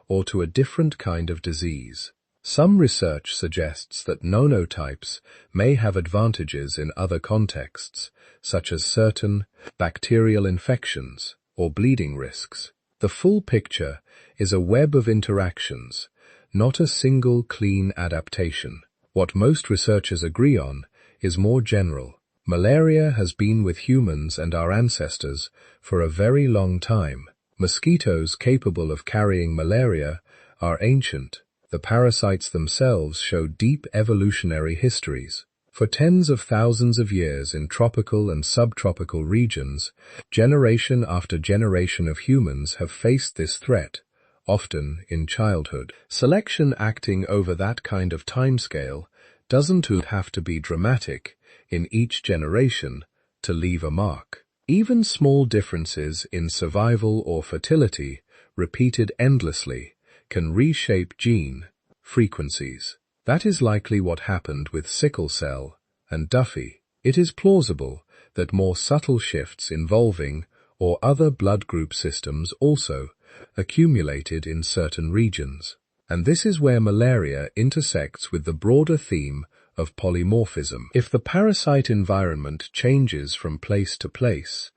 or to a different kind of disease. Some research suggests that nonotypes may have advantages in other contexts, such as certain bacterial infections or bleeding risks. The full picture is a web of interactions, not a single clean adaptation. What most researchers agree on is more general. Malaria has been with humans and our ancestors for a very long time. Mosquitoes capable of carrying malaria are ancient. The parasites themselves show deep evolutionary histories. For tens of thousands of years in tropical and subtropical regions, generation after generation of humans have faced this threat, often in childhood. Selection acting over that kind of timescale doesn't have to be dramatic in each generation to leave a mark. Even small differences in survival or fertility, repeated endlessly, can reshape gene frequencies. That is likely what happened with sickle cell and Duffy. It is plausible that more subtle shifts involving or other blood group systems also accumulated in certain regions. And this is where malaria intersects with the broader theme of polymorphism. If the parasite environment changes from place to place,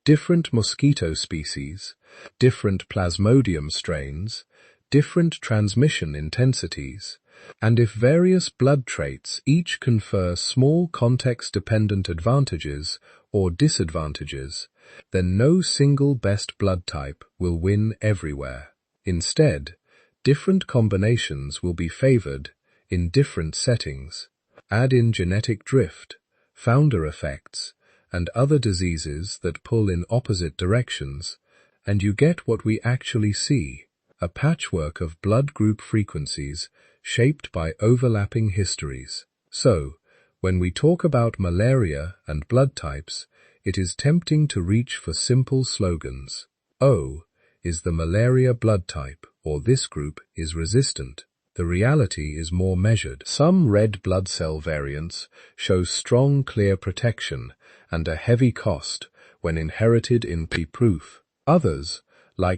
different mosquito species, different plasmodium strains, different transmission intensities, and if various blood traits each confer small context-dependent advantages or disadvantages, then no single best blood type will win everywhere. Instead, different combinations will be favored in different settings. Add in genetic drift, founder effects, and other diseases that pull in opposite directions, and you get what we actually see, a patchwork of blood group frequencies shaped by overlapping histories. So, when we talk about malaria and blood types, it is tempting to reach for simple slogans. O is the malaria blood type, or this group is resistant. The reality is more measured. Some red blood cell variants show strong, clear protection and a heavy cost when inherited in proof. Others,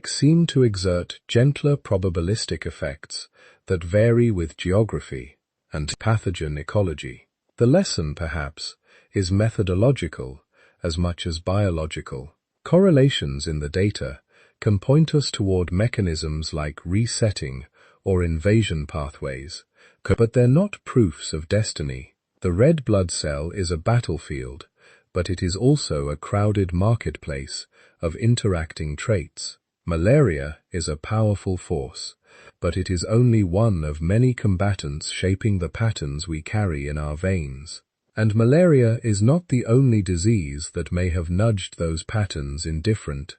seem to exert gentler probabilistic effects that vary with geography and pathogen ecology. The lesson, perhaps, is methodological as much as biological. Correlations in the data can point us toward mechanisms like resetting or invasion pathways, but they're not proofs of destiny. The red blood cell is a battlefield, but it is also a crowded marketplace of interacting traits. Malaria is a powerful force, but it is only one of many combatants shaping the patterns we carry in our veins. And malaria is not the only disease that may have nudged those patterns in different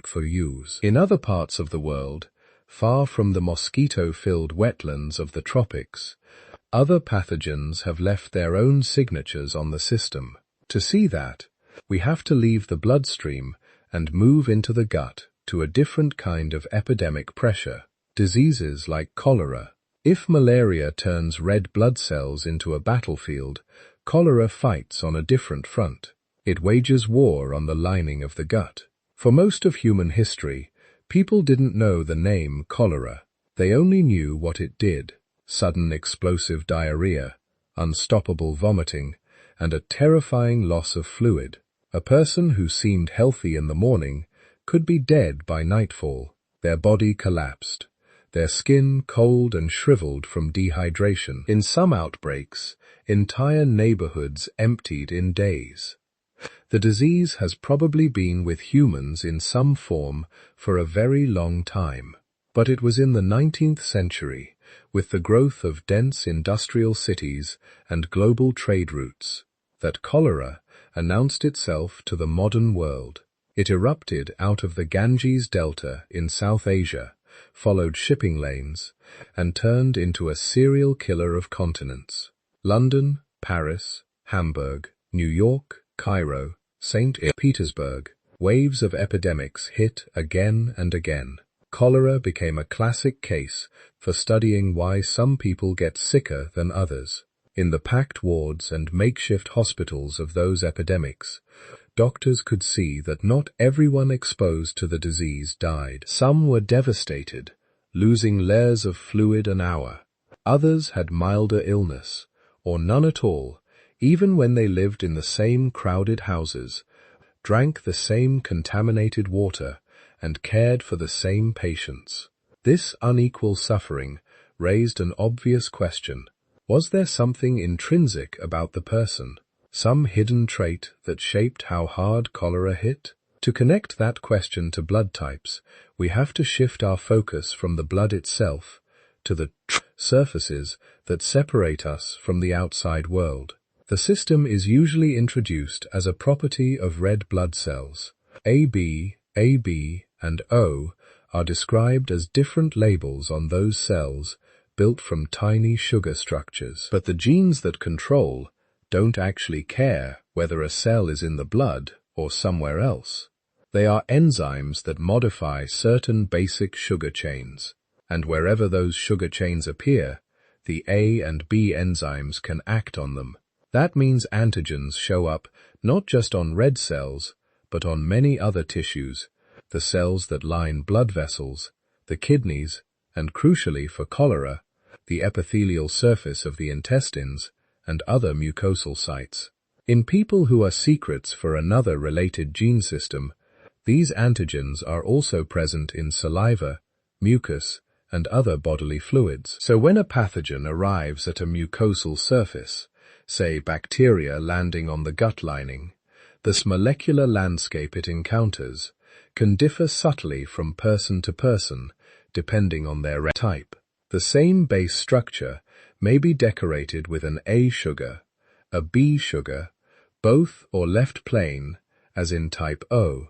for use. In other parts of the world, far from the mosquito-filled wetlands of the tropics, other pathogens have left their own signatures on the system. To see that, we have to leave the bloodstream and move into the gut to a different kind of epidemic pressure. Diseases like cholera. If malaria turns red blood cells into a battlefield, cholera fights on a different front. It wages war on the lining of the gut. For most of human history, people didn't know the name cholera. They only knew what it did: sudden explosive diarrhea, unstoppable vomiting, and a terrifying loss of fluid. A person who seemed healthy in the morning could be dead by nightfall. Their body collapsed, their skin cold and shriveled from dehydration. In some outbreaks, entire neighborhoods emptied in days. The disease has probably been with humans in some form for a very long time. But it was in the 19th century, with the growth of dense industrial cities and global trade routes, that cholera announced itself to the modern world. It erupted out of the Ganges Delta in South Asia, followed shipping lanes, and turned into a serial killer of continents. London, Paris, Hamburg, New York, Cairo, St. Petersburg. Waves of epidemics hit again and again. Cholera became a classic case for studying why some people get sicker than others. In the packed wards and makeshift hospitals of those epidemics, doctors could see that not everyone exposed to the disease died. Some were devastated, losing layers of fluid an hour. Others had milder illness, or none at all, even when they lived in the same crowded houses, drank the same contaminated water, and cared for the same patients. This unequal suffering raised an obvious question. Was there something intrinsic about the person? Some hidden trait that shaped how hard cholera hit? To connect that question to blood types, we have to shift our focus from the blood itself to the surfaces that separate us from the outside world. The system is usually introduced as a property of red blood cells. AB, and O are described as different labels on those cells built from tiny sugar structures. But the genes that control don't actually care whether a cell is in the blood or somewhere else. They are enzymes that modify certain basic sugar chains, and wherever those sugar chains appear, the A and B enzymes can act on them. That means antigens show up not just on red cells, but on many other tissues, the cells that line blood vessels, the kidneys, and crucially for cholera, the epithelial surface of the intestines and other mucosal sites. In people who are secrets for another related gene system, these antigens are also present in saliva, mucus, and other bodily fluids. So when a pathogen arrives at a mucosal surface, say bacteria landing on the gut lining, this molecular landscape it encounters can differ subtly from person to person depending on their type. The same base structure may be decorated with an A sugar, a B sugar, both or left plain, as in type O.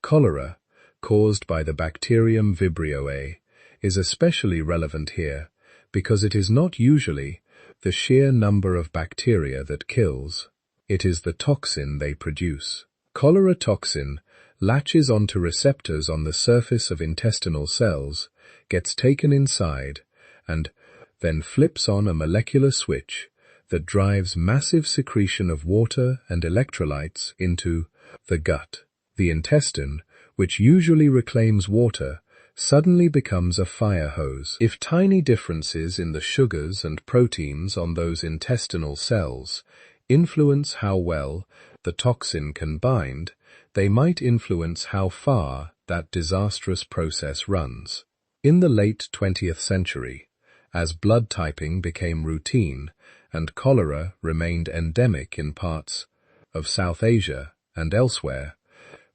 Cholera, caused by the bacterium Vibrio A, is especially relevant here because it is not usually the sheer number of bacteria that kills. It is the toxin they produce. Cholera toxin latches onto receptors on the surface of intestinal cells, gets taken inside, and then flips on a molecular switch that drives massive secretion of water and electrolytes into the gut. The intestine, which usually reclaims water, suddenly becomes a fire hose. If tiny differences in the sugars and proteins on those intestinal cells influence how well the toxin can bind, they might influence how far that disastrous process runs. In the late 20th century, as blood typing became routine and cholera remained endemic in parts of South Asia and elsewhere,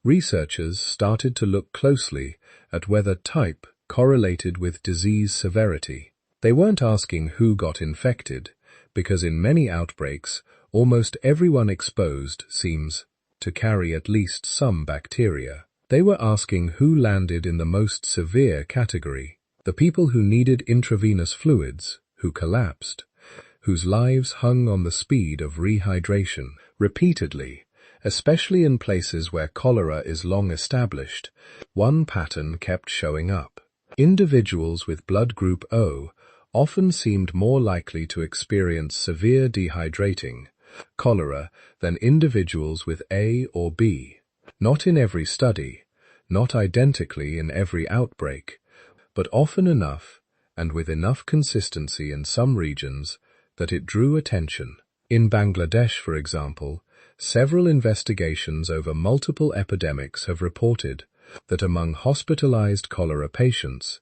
researchers started to look closely at whether type correlated with disease severity. They weren't asking who got infected, because in many outbreaks, almost everyone exposed seems to carry at least some bacteria. They were asking who landed in the most severe category: the people who needed intravenous fluids, who collapsed, whose lives hung on the speed of rehydration. Repeatedly, especially in places where cholera is long established, one pattern kept showing up. Individuals with blood group O often seemed more likely to experience severe dehydrating cholera than individuals with A or B. Not in every study, not identically in every outbreak, but often enough and with enough consistency in some regions that it drew attention. In Bangladesh, for example, several investigations over multiple epidemics have reported that among hospitalized cholera patients,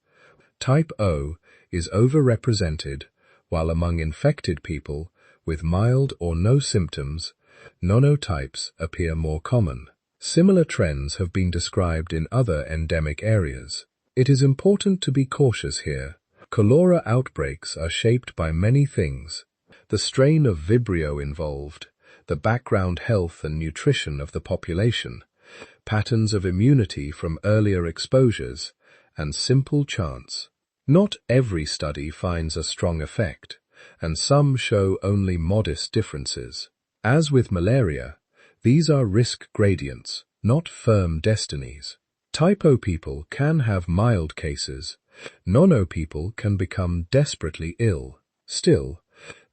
type O is overrepresented, while among infected people with mild or no symptoms, nonotypes appear more common. Similar trends have been described in other endemic areas. It is important to be cautious here. Cholera outbreaks are shaped by many things: the strain of Vibrio involved, the background health and nutrition of the population, patterns of immunity from earlier exposures, and simple chance. Not every study finds a strong effect, and some show only modest differences. As with malaria, these are risk gradients, not firm destinies. Type O people can have mild cases. Non-O people can become desperately ill. Still,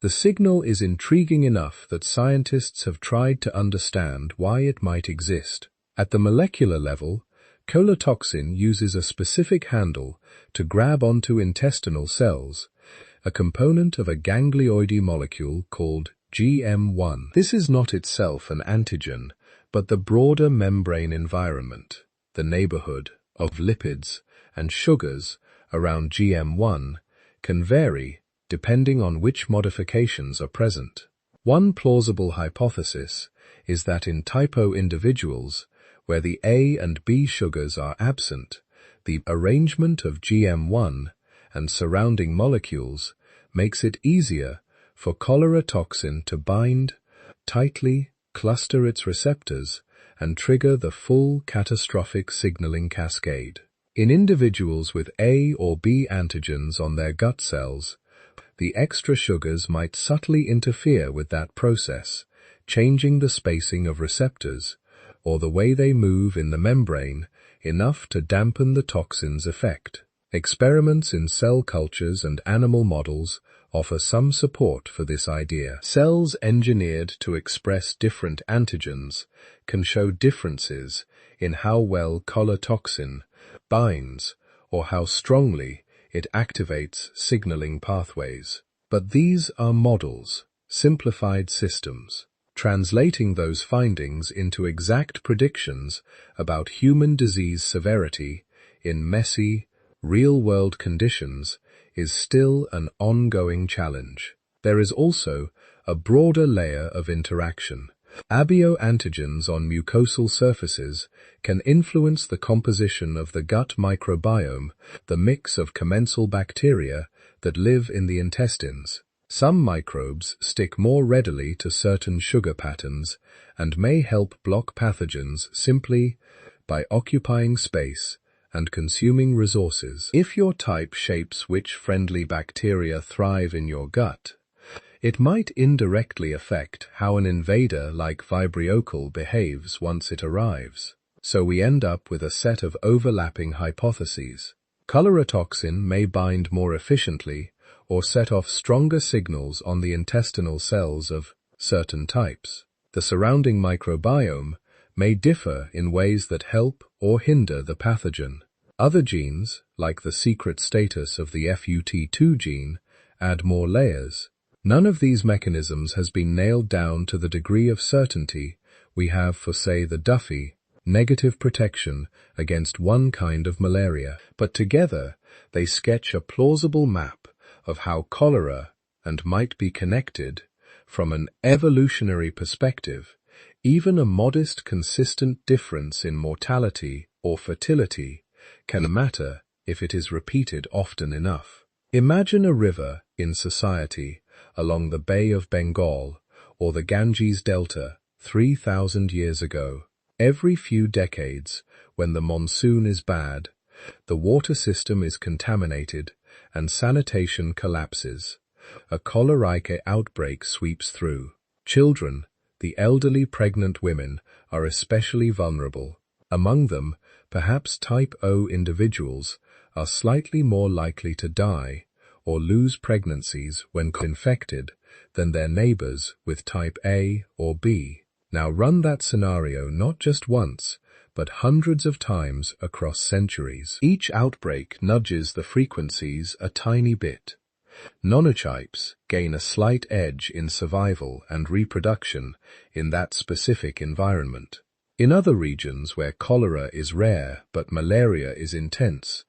the signal is intriguing enough that scientists have tried to understand why it might exist. At the molecular level, choletoxin uses a specific handle to grab onto intestinal cells, a component of a ganglioid molecule called GM1. This is not itself an antigen, but the broader membrane environment, the neighborhood of lipids and sugars around GM1, can vary depending on which modifications are present. One plausible hypothesis is that in type O individuals, where the A and B sugars are absent, the arrangement of GM1 and surrounding molecules makes it easier for cholera toxin to bind, tightly cluster its receptors, and trigger the full catastrophic signaling cascade. In individuals with A or B antigens on their gut cells, the extra sugars might subtly interfere with that process, changing the spacing of receptors or the way they move in the membrane enough to dampen the toxin's effect. Experiments in cell cultures and animal models offer some support for this idea. Cells engineered to express different antigens can show differences in how well cholera toxin binds or how strongly it activates signaling pathways. But these are models, simplified systems. Translating those findings into exact predictions about human disease severity in messy, real-world conditions is still an ongoing challenge. There is also a broader layer of interaction. ABO antigens on mucosal surfaces can influence the composition of the gut microbiome, the mix of commensal bacteria that live in the intestines. Some microbes stick more readily to certain sugar patterns and may help block pathogens simply by occupying space and consuming resources. If your type shapes which friendly bacteria thrive in your gut, it might indirectly affect how an invader like Vibrio behaves once it arrives. So we end up with a set of overlapping hypotheses. Cholera toxin may bind more efficiently or set off stronger signals on the intestinal cells of certain types. The surrounding microbiome may differ in ways that help or hinder the pathogen. Other genes, like the secret status of the FUT2 gene, add more layers. None of these mechanisms has been nailed down to the degree of certainty we have for, say, the Duffy, negative protection against one kind of malaria. But together, they sketch a plausible map of how cholera and might be connected. From an evolutionary perspective, even a modest consistent difference in mortality or fertility can matter if it is repeated often enough. Imagine a river in society along the Bay of Bengal or the Ganges Delta 3,000 years ago. Every few decades, when the monsoon is bad, the water system is contaminated and sanitation collapses. A cholera outbreak sweeps through. Children, the elderly, pregnant women are especially vulnerable. Among them, perhaps type O individuals are slightly more likely to die or lose pregnancies when infected than their neighbors with type A or B. Now run that scenario not just once, but hundreds of times across centuries. Each outbreak nudges the frequencies a tiny bit. Nonotypes gain a slight edge in survival and reproduction in that specific environment. In other regions where cholera is rare but malaria is intense,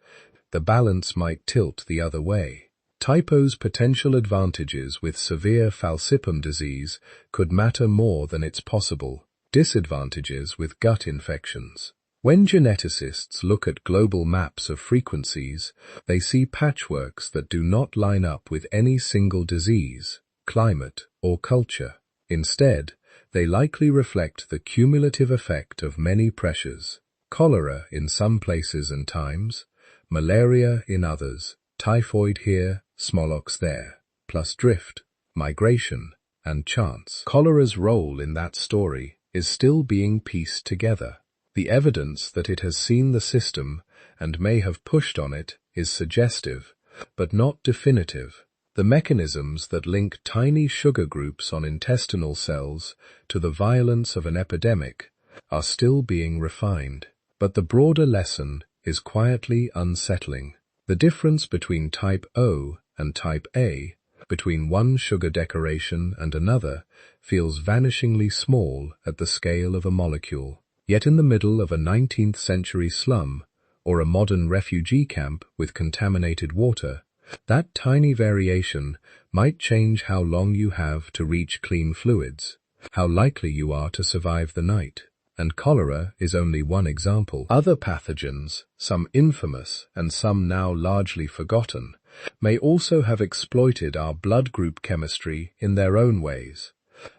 the balance might tilt the other way. Type O's potential advantages with severe falciparum disease could matter more than its possible disadvantages with gut infections. When geneticists look at global maps of frequencies, they see patchworks that do not line up with any single disease, climate, or culture. Instead, they likely reflect the cumulative effect of many pressures: cholera in some places and times, malaria in others, typhoid here, smallpox there, plus drift, migration, and chance. Cholera's role in that story is still being pieced together. The evidence that it has seen the system and may have pushed on it is suggestive, but not definitive. The mechanisms that link tiny sugar groups on intestinal cells to the violence of an epidemic are still being refined. But the broader lesson is quietly unsettling. The difference between type O and type A, between one sugar decoration and another, feels vanishingly small at the scale of a molecule. Yet in the middle of a 19th century slum or a modern refugee camp with contaminated water, That tiny variation might change how long you have to reach clean fluids, how likely you are to survive the night. And cholera is only one example. Other pathogens, some infamous and some now largely forgotten, may also have exploited our blood group chemistry in their own ways,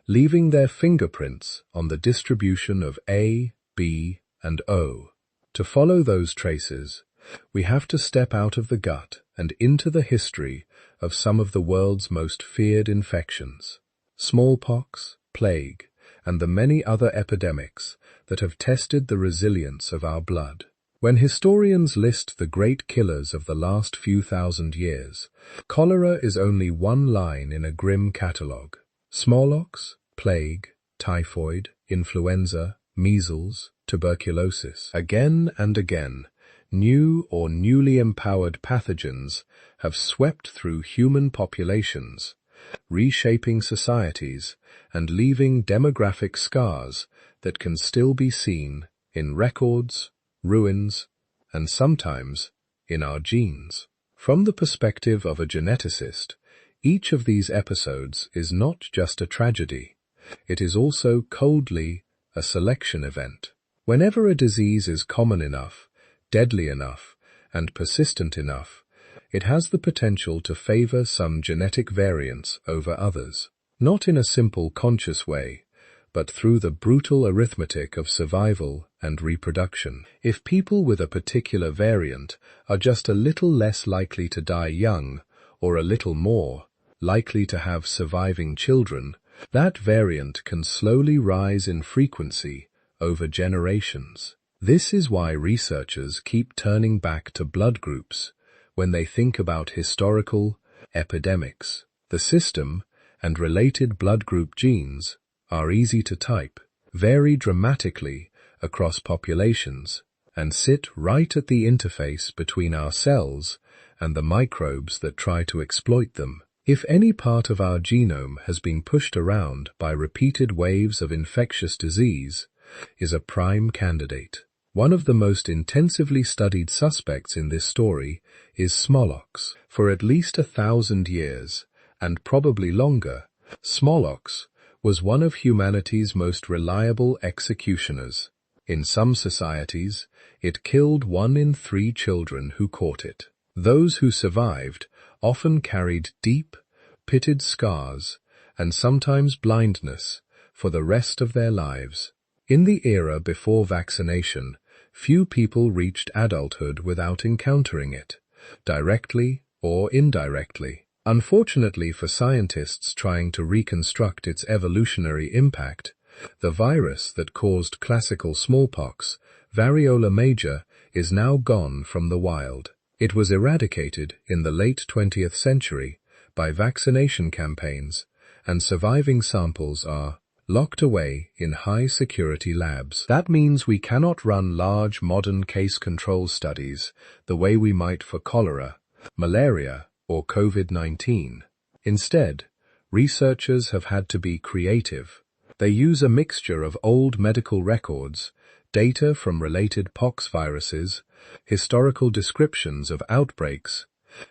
leaving their fingerprints on the distribution of A, B, and O. To follow those traces, we have to step out of the gut and into the history of some of the world's most feared infections: smallpox, plague, and the many other epidemics that have tested the resilience of our blood. When historians list the great killers of the last few thousand years, cholera is only one line in a grim catalogue. Smallpox, plague, typhoid, influenza, measles, tuberculosis. Again and again, new or newly empowered pathogens have swept through human populations, reshaping societies and leaving demographic scars that can still be seen in records, ruins, and sometimes in our genes. From the perspective of a geneticist, each of these episodes is not just a tragedy, it is also coldly a selection event. Whenever a disease is common enough, deadly enough, and persistent enough, it has the potential to favor some genetic variants over others. Not in a simple conscious way, but through the brutal arithmetic of survival and reproduction. If people with a particular variant are just a little less likely to die young, or a little more likely to have surviving children, that variant can slowly rise in frequency over generations. This is why researchers keep turning back to blood groups when they think about historical epidemics. The system and related blood group genes are easy to type, vary dramatically across populations, and sit right at the interface between our cells and the microbes that try to exploit them. If any part of our genome has been pushed around by repeated waves of infectious disease, is a prime candidate. One of the most intensively studied suspects in this story is smallpox. For at least 1,000 years, and probably longer, smallpox was one of humanity's most reliable executioners. In some societies, it killed 1 in 3 children who caught it. Those who survived often carried deep, pitted scars and sometimes blindness for the rest of their lives. In the era before vaccination, few people reached adulthood without encountering it, directly or indirectly. Unfortunately for scientists trying to reconstruct its evolutionary impact, the virus that caused classical smallpox, variola major, is now gone from the wild. It was eradicated in the late 20th century by vaccination campaigns, and surviving samples are locked away in high-security labs. That means we cannot run large modern case control studies the way we might for cholera, malaria, or COVID-19. Instead, researchers have had to be creative. They use a mixture of old medical records, data from related pox viruses, historical descriptions of outbreaks,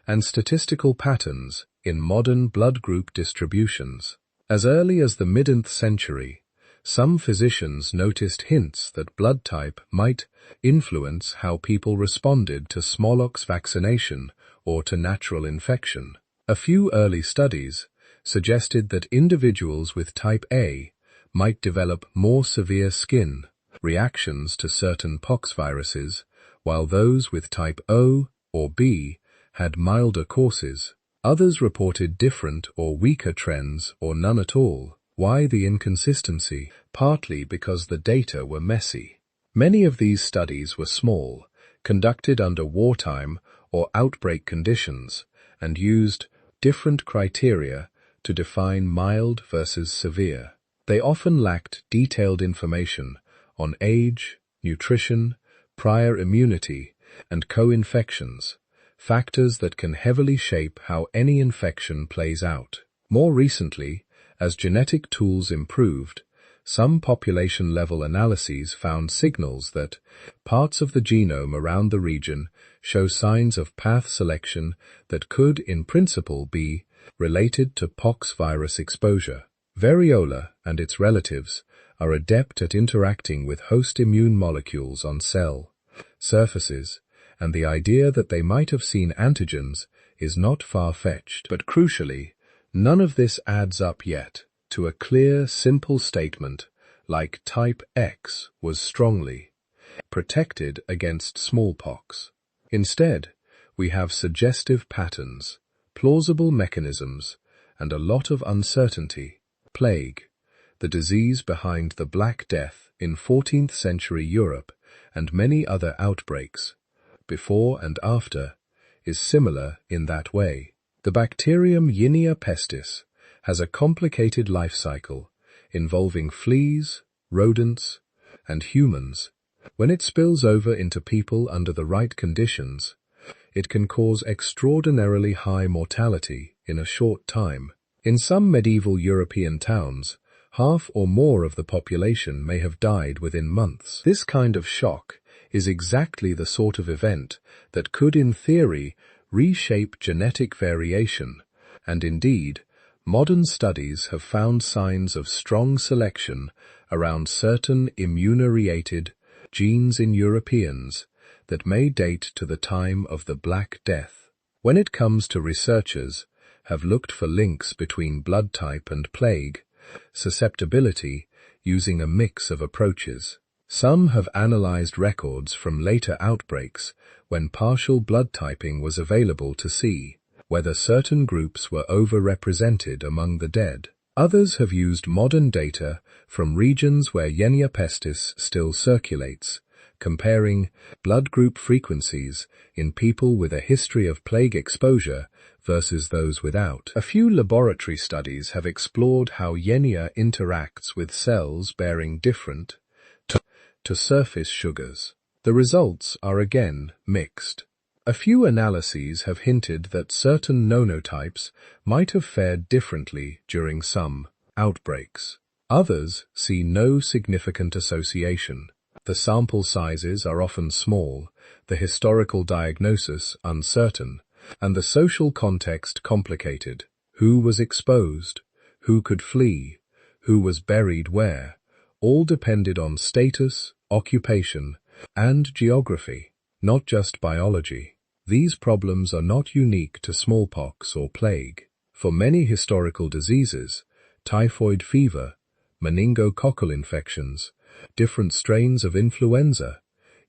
and statistical patterns in modern blood group distributions. As early as the mid-9th century, some physicians noticed hints that blood type might influence how people responded to smallpox vaccination or to natural infection. A few early studies suggested that individuals with type A might develop more severe skin reactions to certain pox viruses, while those with type O or B had milder courses. Others reported different or weaker trends or none at all. Why the inconsistency? Partly because the data were messy. Many of these studies were small, conducted under wartime or outbreak conditions, and used different criteria to define mild versus severe. They often lacked detailed information on age, nutrition, prior immunity, and co-infections, factors that can heavily shape how any infection plays out. More recently, as genetic tools improved, some population-level analyses found signals that parts of the genome around the region show signs of path selection that could, in principle, be related to pox virus exposure. Variola and its relatives are adept at interacting with host immune molecules on cell surfaces, and the idea that they might have seen antigens is not far-fetched. But crucially, none of this adds up yet to a clear, simple statement like type X was strongly protected against smallpox. Instead, we have suggestive patterns, plausible mechanisms, and a lot of uncertainty. Plague, the disease behind the Black Death in 14th century Europe and many other outbreaks, before and after, is similar in that way. The bacterium Yersinia pestis has a complicated life cycle involving fleas, rodents, and humans. When it spills over into people under the right conditions, it can cause extraordinarily high mortality in a short time. In some medieval European towns, half or more of the population may have died within months. This kind of shock is exactly the sort of event that could, in theory, reshape genetic variation, and indeed, modern studies have found signs of strong selection around certain immunoreated genes in Europeans that may date to the time of the Black Death. When it comes to researchers have looked for links between blood type and plague susceptibility using a mix of approaches. Some have analyzed records from later outbreaks when partial blood typing was available to see whether certain groups were overrepresented among the dead. Others have used modern data from regions where Yersinia pestis still circulates, comparing blood group frequencies in people with a history of plague exposure versus those without. A few laboratory studies have explored how Yersinia interacts with cells bearing different to surface sugars. The results are again mixed. A few analyses have hinted that certain nonotypes might have fared differently during some outbreaks. Others see no significant association. The sample sizes are often small, the historical diagnosis uncertain, and the social context complicated. Who was exposed? Who could flee? Who was buried where? All depended on status, occupation, and geography, not just biology. These problems are not unique to smallpox or plague. For many historical diseases, typhoid fever, meningococcal infections, different strains of influenza,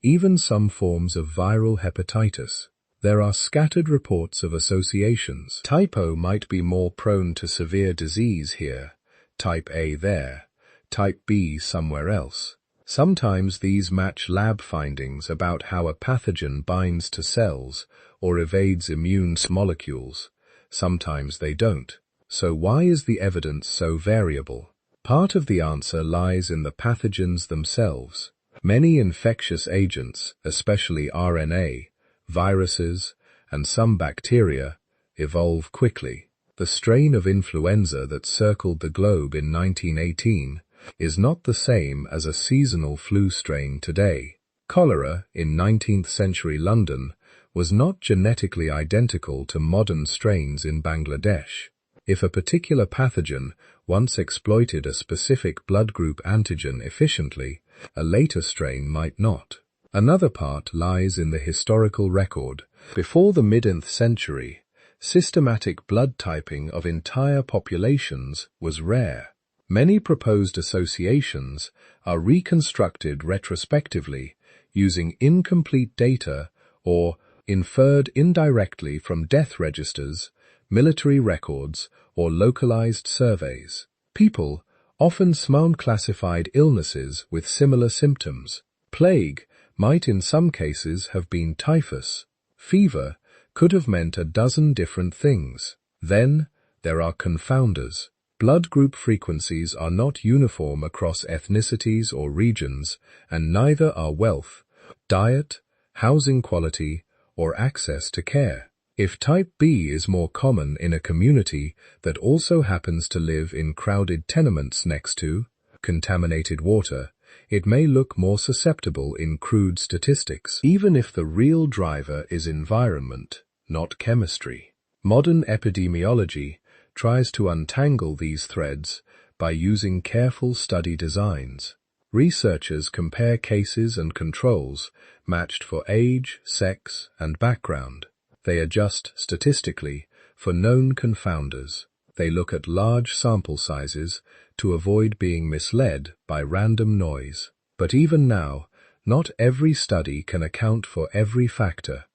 even some forms of viral hepatitis, there are scattered reports of associations. Type O might be more prone to severe disease here, type A there, type B somewhere else. Sometimes these match lab findings about how a pathogen binds to cells or evades immune molecules. Sometimes they don't. So why is the evidence so variable? Part of the answer lies in the pathogens themselves. Many infectious agents, especially RNA, viruses, and some bacteria, evolve quickly. The strain of influenza that circled the globe in 1918 is not the same as a seasonal flu strain today. Cholera in 19th century London was not genetically identical to modern strains in Bangladesh. If a particular pathogen once exploited a specific blood group antigen efficiently, a later strain might not. Another part lies in the historical record. Before the mid-9th century, systematic blood typing of entire populations was rare. Many proposed associations are reconstructed retrospectively using incomplete data or inferred indirectly from death registers, military records, or localized surveys. People often classified illnesses with similar symptoms. Plague might in some cases have been typhus. Fever could have meant a dozen different things. Then there are confounders. Blood group frequencies are not uniform across ethnicities or regions, and neither are wealth, diet, housing quality, or access to care. If type B is more common in a community that also happens to live in crowded tenements next to contaminated water, it may look more susceptible in crude statistics, even if the real driver is environment, not chemistry. Modern epidemiology tries to untangle these threads by using careful study designs. Researchers compare cases and controls matched for age, sex, and background. They adjust statistically for known confounders. They look at large sample sizes to avoid being misled by random noise. But even now, not every study can account for every factor,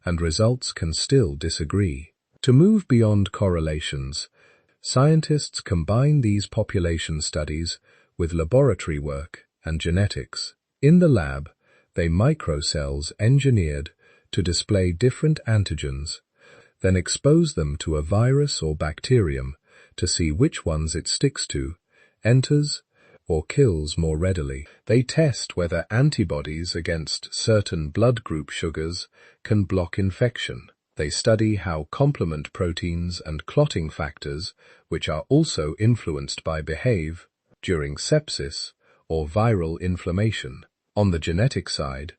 and results can still disagree. To move beyond correlations, scientists combine these population studies with laboratory work and genetics. In the lab, they microcells engineered to display different antigens, then expose them to a virus or bacterium to see which ones it sticks to, enters, or kills more readily. They test whether antibodies against certain blood group sugars can block infection. They study how complement proteins and clotting factors, which are also influenced by behave during sepsis or viral inflammation. On the genetic side,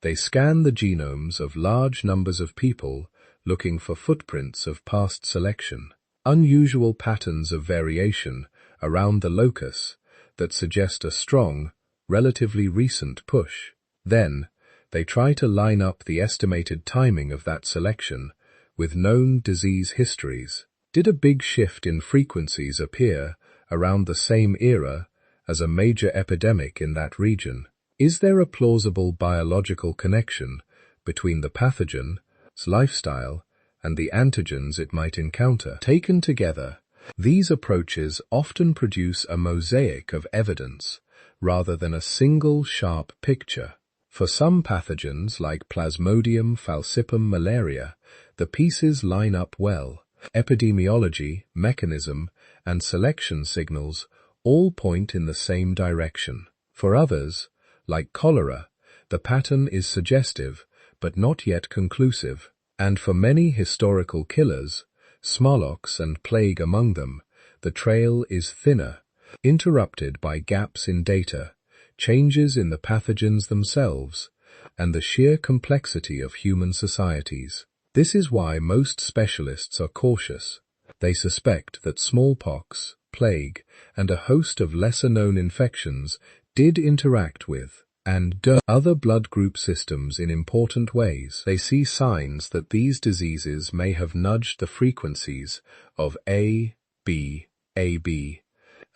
they scan the genomes of large numbers of people looking for footprints of past selection, unusual patterns of variation around the locus that suggest a strong, relatively recent push. Then, they try to line up the estimated timing of that selection with known disease histories. Did a big shift in frequencies appear around the same era as a major epidemic in that region? Is there a plausible biological connection between the pathogen's lifestyle and the antigens it might encounter? Taken together, these approaches often produce a mosaic of evidence rather than a single sharp picture. For some pathogens like Plasmodium falciparum malaria, the pieces line up well. Epidemiology, mechanism, and selection signals all point in the same direction. For others, like cholera, the pattern is suggestive but not yet conclusive. And for many historical killers, smallpox and plague among them, the trail is thinner, interrupted by gaps in data, changes in the pathogens themselves, and the sheer complexity of human societies. This is why most specialists are cautious. They suspect that smallpox, plague, and a host of lesser-known infections did interact with and other blood group systems in important ways. They see signs that these diseases may have nudged the frequencies of A, B, AB,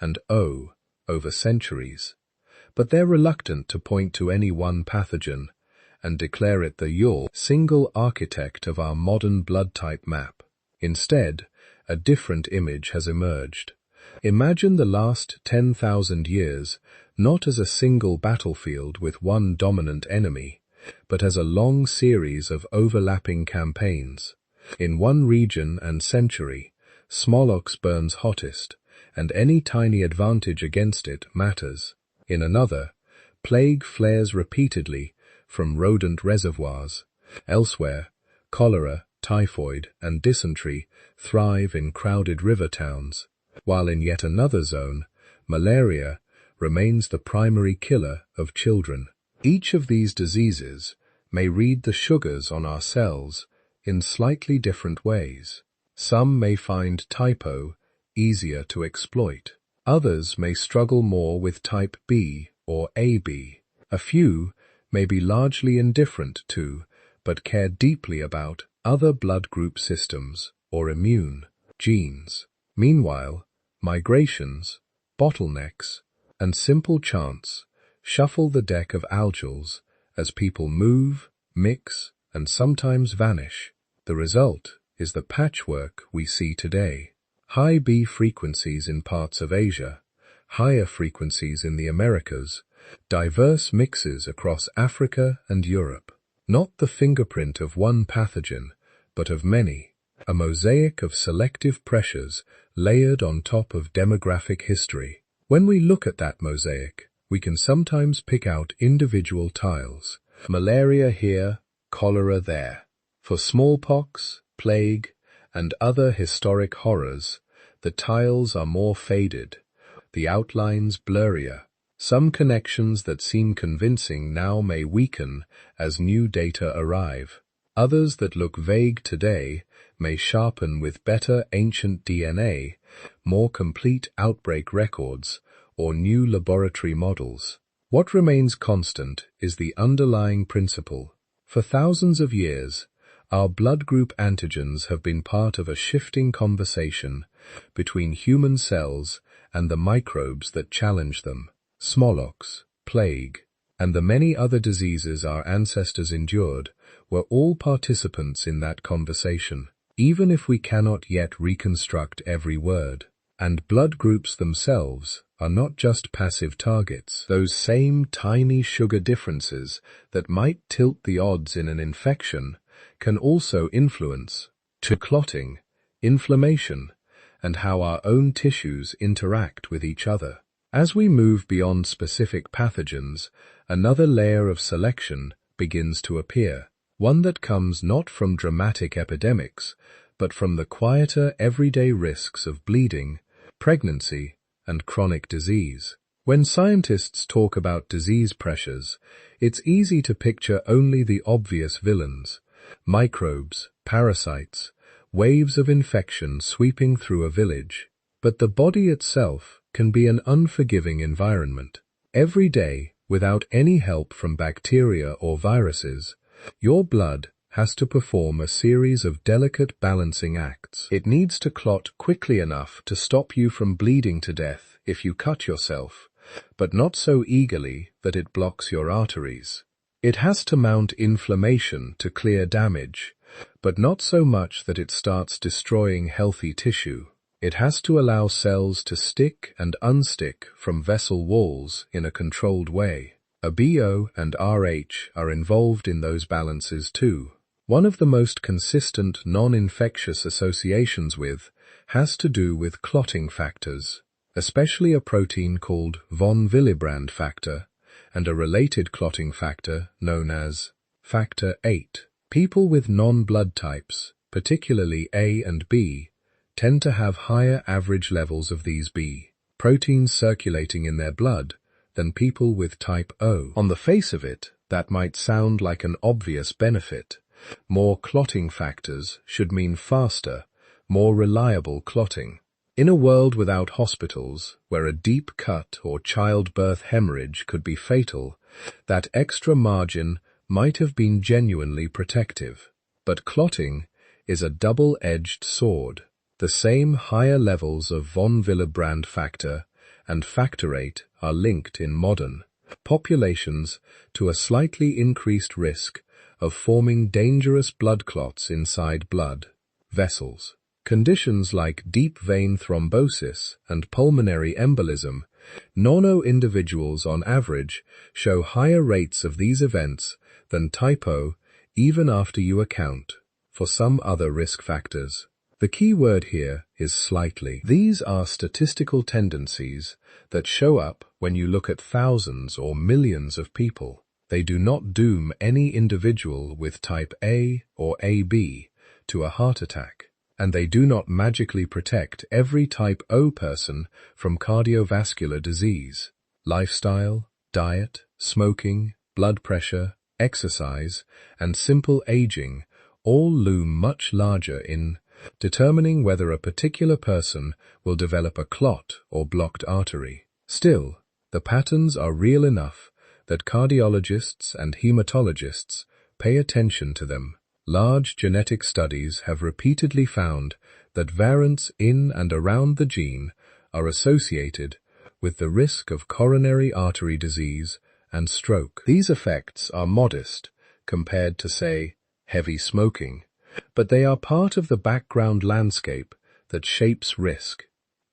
and O over centuries. But they're reluctant to point to any one pathogen and declare it the single architect of our modern blood type map. Instead, a different image has emerged. Imagine the last 10,000 years not as a single battlefield with one dominant enemy, but as a long series of overlapping campaigns. In one region and century, smallpox burns hottest, and any tiny advantage against it matters. In another, plague flares repeatedly from rodent reservoirs. Elsewhere, cholera, typhoid, and dysentery thrive in crowded river towns, while in yet another zone, malaria remains the primary killer of children. Each of these diseases may read the sugars on our cells in slightly different ways. Some may find type O easier to exploit. Others may struggle more with type B or AB. A few may be largely indifferent to, but care deeply about, other blood group systems or immune genes. Meanwhile, migrations, bottlenecks, and simple chance shuffle the deck of algals as people move, mix, and sometimes vanish. The result is the patchwork we see today. High B frequencies in parts of Asia, higher frequencies in the Americas, diverse mixes across Africa and Europe. Not the fingerprint of one pathogen, but of many, a mosaic of selective pressures layered on top of demographic history. When we look at that mosaic, we can sometimes pick out individual tiles. Malaria here, cholera there. For smallpox, plague, and other historic horrors, the tiles are more faded, the outlines blurrier. Some connections that seem convincing now may weaken as new data arrive. Others that look vague today may sharpen with better ancient DNA, more complete outbreak records, or new laboratory models. What remains constant is the underlying principle. For thousands of years, our blood group antigens have been part of a shifting conversation between human cells and the microbes that challenge them. Smallpox, plague, and the many other diseases our ancestors endured were all participants in that conversation, even if we cannot yet reconstruct every word. And blood groups themselves are not just passive targets. Those same tiny sugar differences that might tilt the odds in an infection can also influence clotting, inflammation, and how our own tissues interact with each other. As we move beyond specific pathogens, another layer of selection begins to appear, one that comes not from dramatic epidemics, but from the quieter everyday risks of bleeding, pregnancy, and chronic disease. When scientists talk about disease pressures, it's easy to picture only the obvious villains: microbes, parasites, waves of infection sweeping through a village. But the body itself can be an unforgiving environment. Every day, without any help from bacteria or viruses, your blood has to perform a series of delicate balancing acts. It needs to clot quickly enough to stop you from bleeding to death if you cut yourself, but not so eagerly that it blocks your arteries. It has to mount inflammation to clear damage, but not so much that it starts destroying healthy tissue. It has to allow cells to stick and unstick from vessel walls in a controlled way. ABO and Rh are involved in those balances too. One of the most consistent non-infectious associations has to do with clotting factors, especially a protein called von Willebrand factor and a related clotting factor known as factor VIII. People with non-blood types, particularly A and B, tend to have higher average levels of these B proteins circulating in their blood than people with type O. On the face of it, that might sound like an obvious benefit. More clotting factors should mean faster, more reliable clotting. In a world without hospitals, where a deep cut or childbirth hemorrhage could be fatal, that extra margin might have been genuinely protective. But clotting is a double-edged sword. The same higher levels of von Willebrand factor and factor VIII are linked in modern populations to a slightly increased risk of forming dangerous blood clots inside blood vessels. Conditions like deep vein thrombosis and pulmonary embolism, individuals on average show higher rates of these events than type O, even after you account for some other risk factors. The key word here is slightly. These are statistical tendencies that show up when you look at thousands or millions of people. They do not doom any individual with type A or AB to a heart attack, and they do not magically protect every type O person from cardiovascular disease. Lifestyle, diet, smoking, blood pressure, exercise, and simple aging all loom much larger in determining whether a particular person will develop a clot or blocked artery. Still, the patterns are real enough that cardiologists and hematologists pay attention to them. Large genetic studies have repeatedly found that variants in and around the gene are associated with the risk of coronary artery disease and stroke. These effects are modest compared to, say, heavy smoking, but they are part of the background landscape that shapes risk.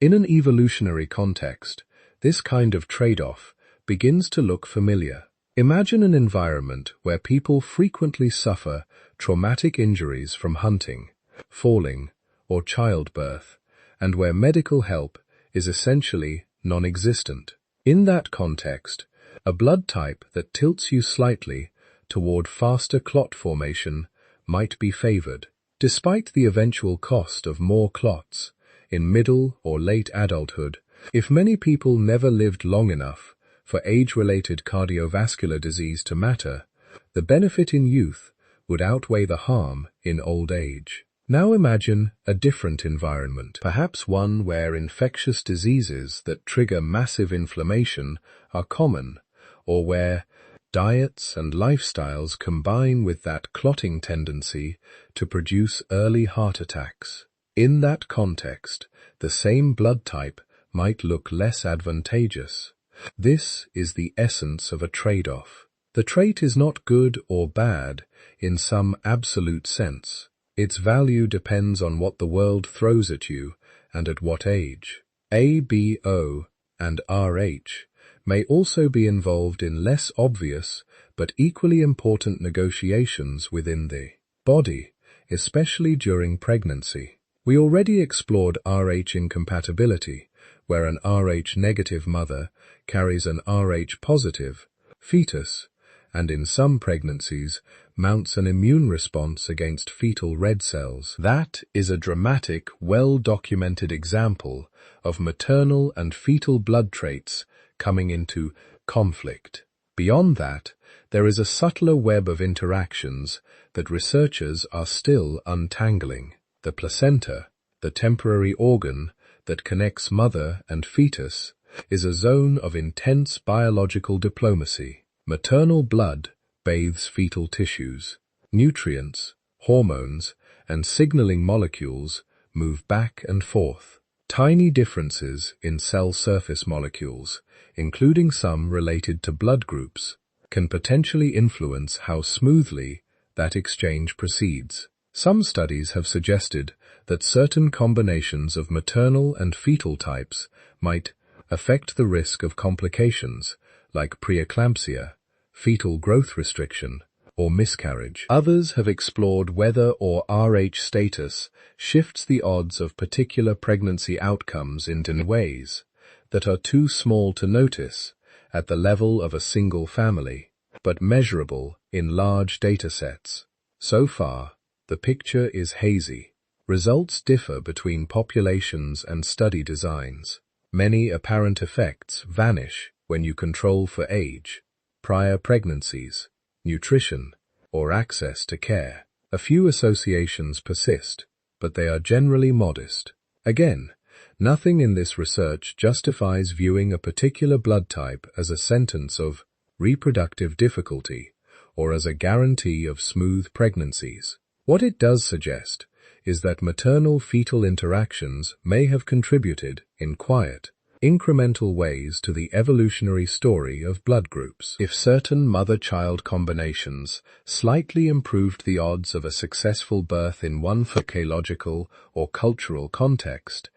In an evolutionary context, this kind of trade-off begins to look familiar. Imagine an environment where people frequently suffer traumatic injuries from hunting, falling, or childbirth, and where medical help is essentially non-existent. In that context, a blood type that tilts you slightly toward faster clot formation might be favored. Despite the eventual cost of more clots in middle or late adulthood, if many people never lived long enough for age-related cardiovascular disease to matter, the benefit in youth would outweigh the harm in old age. Now imagine a different environment, perhaps one where infectious diseases that trigger massive inflammation are common, or where diets and lifestyles combine with that clotting tendency to produce early heart attacks. In that context, the same blood type might look less advantageous. This is the essence of a trade-off. The trait is not good or bad in some absolute sense. Its value depends on what the world throws at you and at what age. ABO and Rh may also be involved in less obvious but equally important negotiations within the body, especially during pregnancy. We already explored Rh incompatibility, where an Rh-negative mother carries an Rh-positive fetus, and in some pregnancies mounts an immune response against fetal red cells. That is a dramatic, well-documented example of maternal and fetal blood traits coming into conflict. Beyond that, there is a subtler web of interactions that researchers are still untangling. The placenta, the temporary organ that connects mother and fetus, is a zone of intense biological diplomacy. Maternal blood bathes fetal tissues. Nutrients, hormones, and signaling molecules move back and forth. Tiny differences in cell surface molecules, including some related to blood groups, can potentially influence how smoothly that exchange proceeds. Some studies have suggested that certain combinations of maternal and fetal types might affect the risk of complications like preeclampsia, fetal growth restriction, or miscarriage. Others have explored whether or Rh status shifts the odds of particular pregnancy outcomes in ways that are too small to notice at the level of a single family, but measurable in large data sets. So far, the picture is hazy. Results differ between populations and study designs. Many apparent effects vanish when you control for age, prior pregnancies, nutrition, or access to care. A few associations persist, but they are generally modest. Again, nothing in this research justifies viewing a particular blood type as a sentence of reproductive difficulty or as a guarantee of smooth pregnancies. What it does suggest is that maternal-fetal interactions may have contributed in quiet, incremental ways to the evolutionary story of blood groups. If certain mother-child combinations slightly improved the odds of a successful birth in one physiological or cultural context,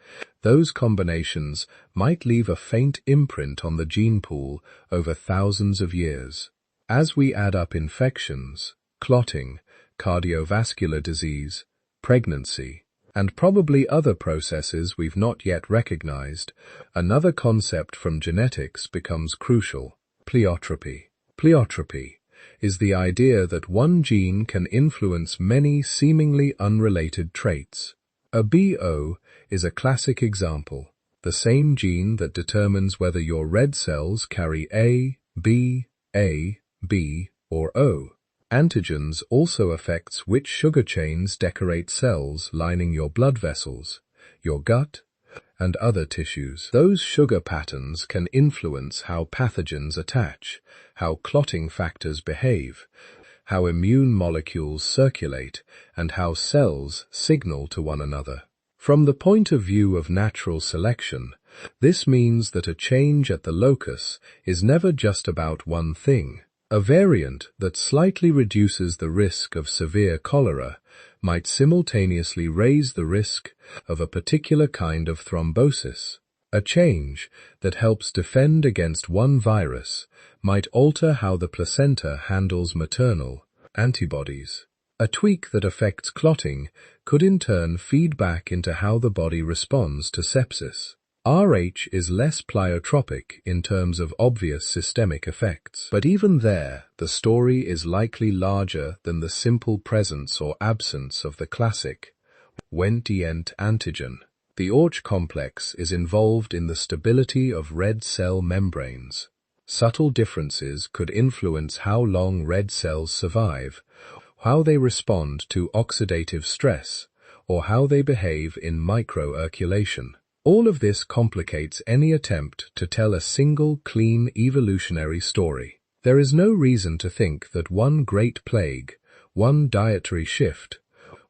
those combinations might leave a faint imprint on the gene pool over thousands of years. As we add up infections, clotting, cardiovascular disease, pregnancy, and probably other processes we've not yet recognized, another concept from genetics becomes crucial: pleiotropy. Pleiotropy is the idea that one gene can influence many seemingly unrelated traits. ABO is a classic example, the same gene that determines whether your red cells carry A, B, or O. Antigens also affects which sugar chains decorate cells lining your blood vessels, your gut, and other tissues. Those sugar patterns can influence how pathogens attach, how clotting factors behave, how immune molecules circulate, and how cells signal to one another. From the point of view of natural selection, this means that a change at the locus is never just about one thing. A variant that slightly reduces the risk of severe cholera might simultaneously raise the risk of a particular kind of thrombosis. A change that helps defend against one virus might alter how the placenta handles maternal antibodies. A tweak that affects clotting could in turn feed back into how the body responds to sepsis. Rh is less pleiotropic in terms of obvious systemic effects. But even there, the story is likely larger than the simple presence or absence of the classic went-dient antigen. The Rh complex is involved in the stability of red cell membranes. Subtle differences could influence how long red cells survive, how they respond to oxidative stress, or how they behave in microcirculation. All of this complicates any attempt to tell a single, clean evolutionary story. There is no reason to think that one great plague, one dietary shift,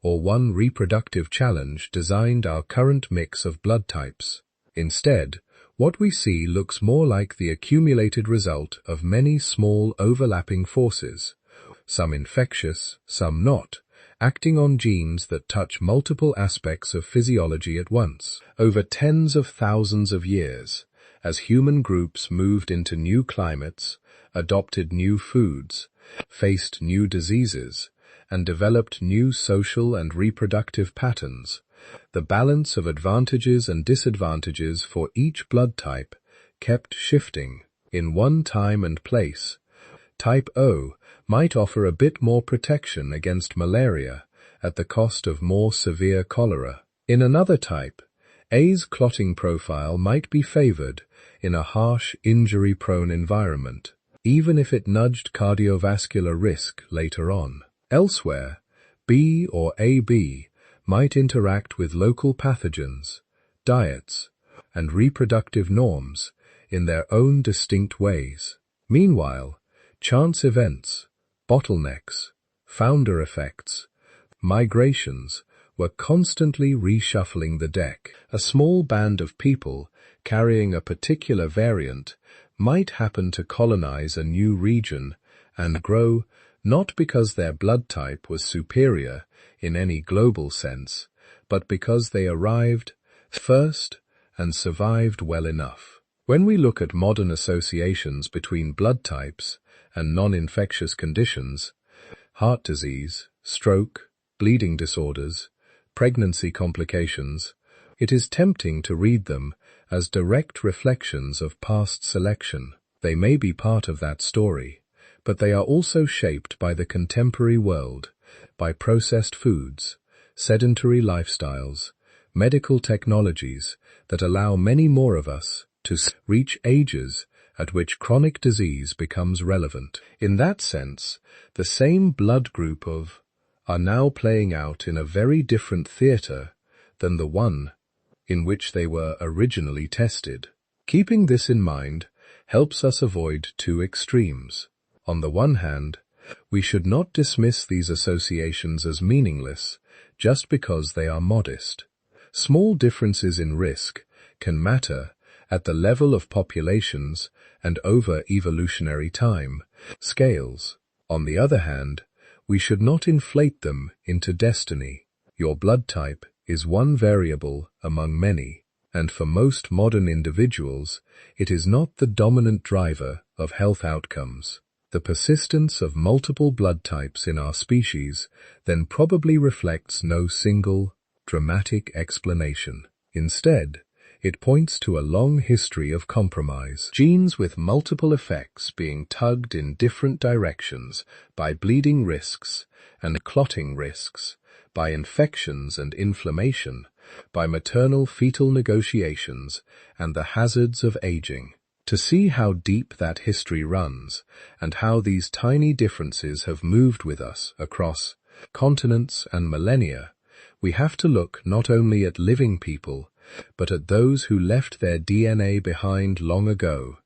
or one reproductive challenge designed our current mix of blood types. Instead, what we see looks more like the accumulated result of many small overlapping forces, some infectious, some not, acting on genes that touch multiple aspects of physiology at once. Over tens of thousands of years, as human groups moved into new climates, adopted new foods, faced new diseases, and developed new social and reproductive patterns, the balance of advantages and disadvantages for each blood type kept shifting. In one time and place, type O might offer a bit more protection against malaria at the cost of more severe cholera. In another type, A's clotting profile might be favored in a harsh, injury-prone environment, even if it nudged cardiovascular risk later on. Elsewhere, B or AB might interact with local pathogens, diets, and reproductive norms in their own distinct ways. Meanwhile, chance events, bottlenecks, founder effects, migrations were constantly reshuffling the deck. A small band of people carrying a particular variant might happen to colonize a new region and grow not because their blood type was superior in any global sense, but because they arrived first and survived well enough. When we look at modern associations between blood types and non-infectious conditions, heart disease, stroke, bleeding disorders, pregnancy complications, it is tempting to read them as direct reflections of past selection. They may be part of that story, but they are also shaped by the contemporary world, by processed foods, sedentary lifestyles, medical technologies that allow many more of us to reach ages at which chronic disease becomes relevant. In that sense, the same blood group of are now playing out in a very different theater than the one in which they were originally tested. Keeping this in mind helps us avoid two extremes. On the one hand, we should not dismiss these associations as meaningless just because they are modest. Small differences in risk can matter at the level of populations and over evolutionary time scales. On the other hand, we should not inflate them into destiny. Your blood type is one variable among many, and for most modern individuals, it is not the dominant driver of health outcomes. The persistence of multiple blood types in our species then probably reflects no single, dramatic explanation. Instead, it points to a long history of compromise. Genes with multiple effects being tugged in different directions by bleeding risks and clotting risks, by infections and inflammation, by maternal-fetal negotiations, and the hazards of aging. To see how deep that history runs, and how these tiny differences have moved with us across continents and millennia, we have to look not only at living people, but at those who left their DNA behind long ago,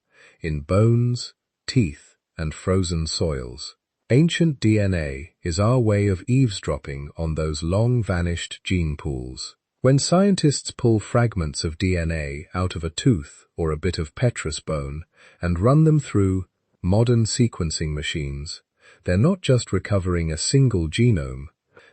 in bones, teeth, and frozen soils. Ancient DNA is our way of eavesdropping on those long-vanished gene pools. When scientists pull fragments of DNA out of a tooth or a bit of petrous bone and run them through modern sequencing machines, they're not just recovering a single genome,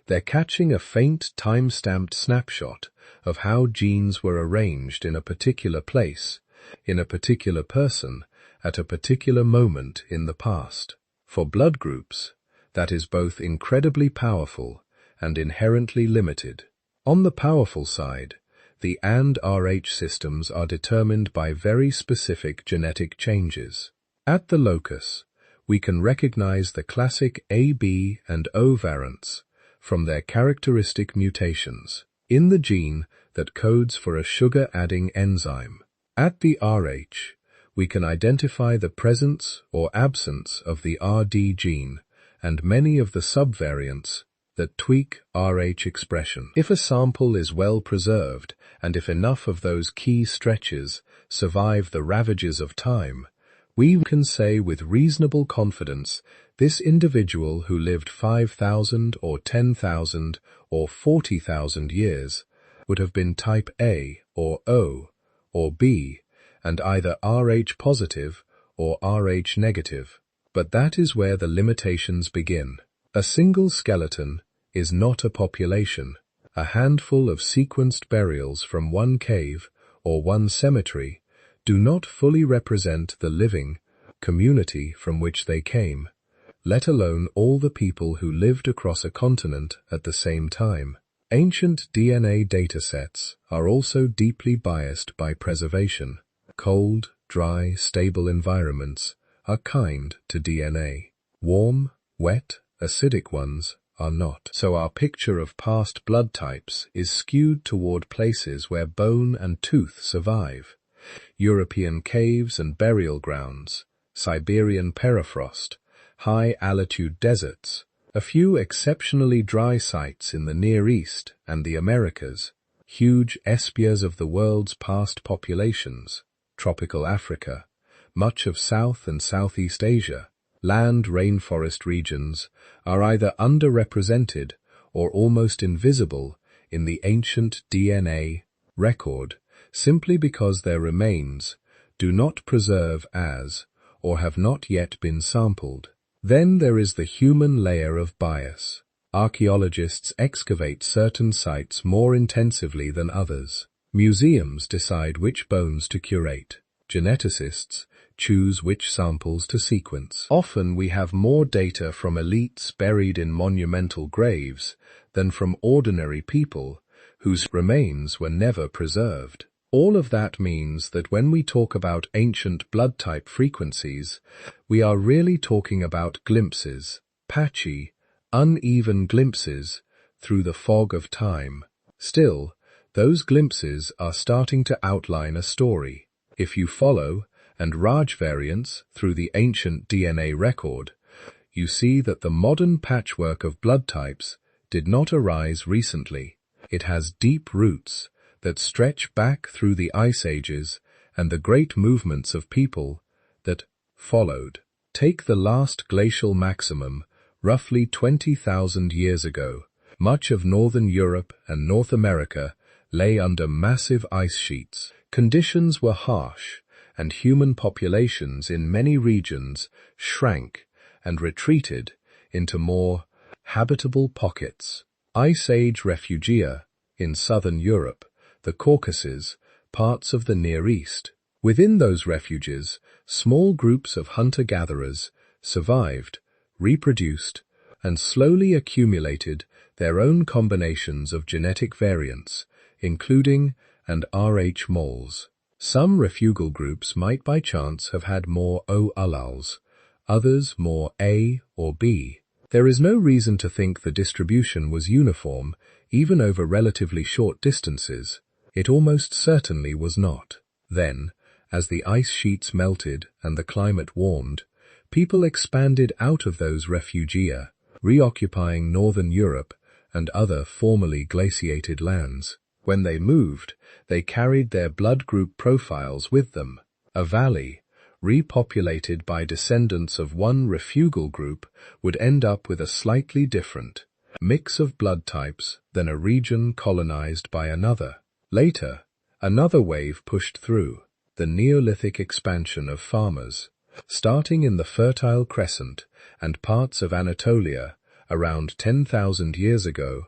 they're catching a faint time-stamped snapshot of how genes were arranged in a particular place, in a particular person, at a particular moment in the past. For blood groups, that is both incredibly powerful and inherently limited. On the powerful side, the ABO and Rh systems are determined by very specific genetic changes. At the locus, we can recognize the classic AB and O variants from their characteristic mutations in the gene that codes for a sugar-adding enzyme. At the Rh, we can identify the presence or absence of the RD gene and many of the subvariants that tweak Rh expression. If a sample is well preserved, and if enough of those key stretches survive the ravages of time, we can say with reasonable confidence this individual who lived 5,000 or 10,000 or 40,000 years would have been type A or O or B and either Rh positive or Rh negative. But that is where the limitations begin. A single skeleton is not a population. A handful of sequenced burials from one cave or one cemetery do not fully represent the living community from which they came, let alone all the people who lived across a continent at the same time. Ancient DNA datasets are also deeply biased by preservation. Cold, dry, stable environments are kind to DNA. Warm, wet, acidic ones are not. So our picture of past blood types is skewed toward places where bone and tooth survive. European caves and burial grounds, Siberian permafrost, high-altitude deserts, a few exceptionally dry sites in the Near East and the Americas, huge espias of the world's past populations, tropical Africa, much of South and Southeast Asia, land rainforest regions are either underrepresented or almost invisible in the ancient DNA record simply because their remains do not preserve as or have not yet been sampled. Then there is the human layer of bias. Archaeologists excavate certain sites more intensively than others. Museums decide which bones to curate. Geneticists choose which samples to sequence. Often we have more data from elites buried in monumental graves than from ordinary people whose remains were never preserved. All of that means that when we talk about ancient blood type frequencies, we are really talking about glimpses, patchy, uneven glimpses through the fog of time. Still, those glimpses are starting to outline a story. If you follow and Rh variants through the ancient DNA record, you see that the modern patchwork of blood types did not arise recently. It has deep roots that stretch back through the ice ages and the great movements of people that followed. Take the last glacial maximum, roughly 20,000 years ago. Much of northern Europe and North America lay under massive ice sheets. Conditions were harsh, and human populations in many regions shrank and retreated into more habitable pockets. Ice Age refugia in southern Europe, the Caucasus, parts of the Near East. Within those refuges, small groups of hunter-gatherers survived, reproduced, and slowly accumulated their own combinations of genetic variants, including and Rh moles. Some refugal groups might by chance have had more O alleles, others more A or B. There is no reason to think the distribution was uniform, even over relatively short distances. It almost certainly was not. Then, as the ice sheets melted and the climate warmed, people expanded out of those refugia, reoccupying northern Europe and other formerly glaciated lands. When they moved, they carried their blood group profiles with them. A valley, repopulated by descendants of one refugal group, would end up with a slightly different mix of blood types than a region colonized by another. Later, another wave pushed through, the Neolithic expansion of farmers. Starting in the Fertile Crescent and parts of Anatolia around 10,000 years ago,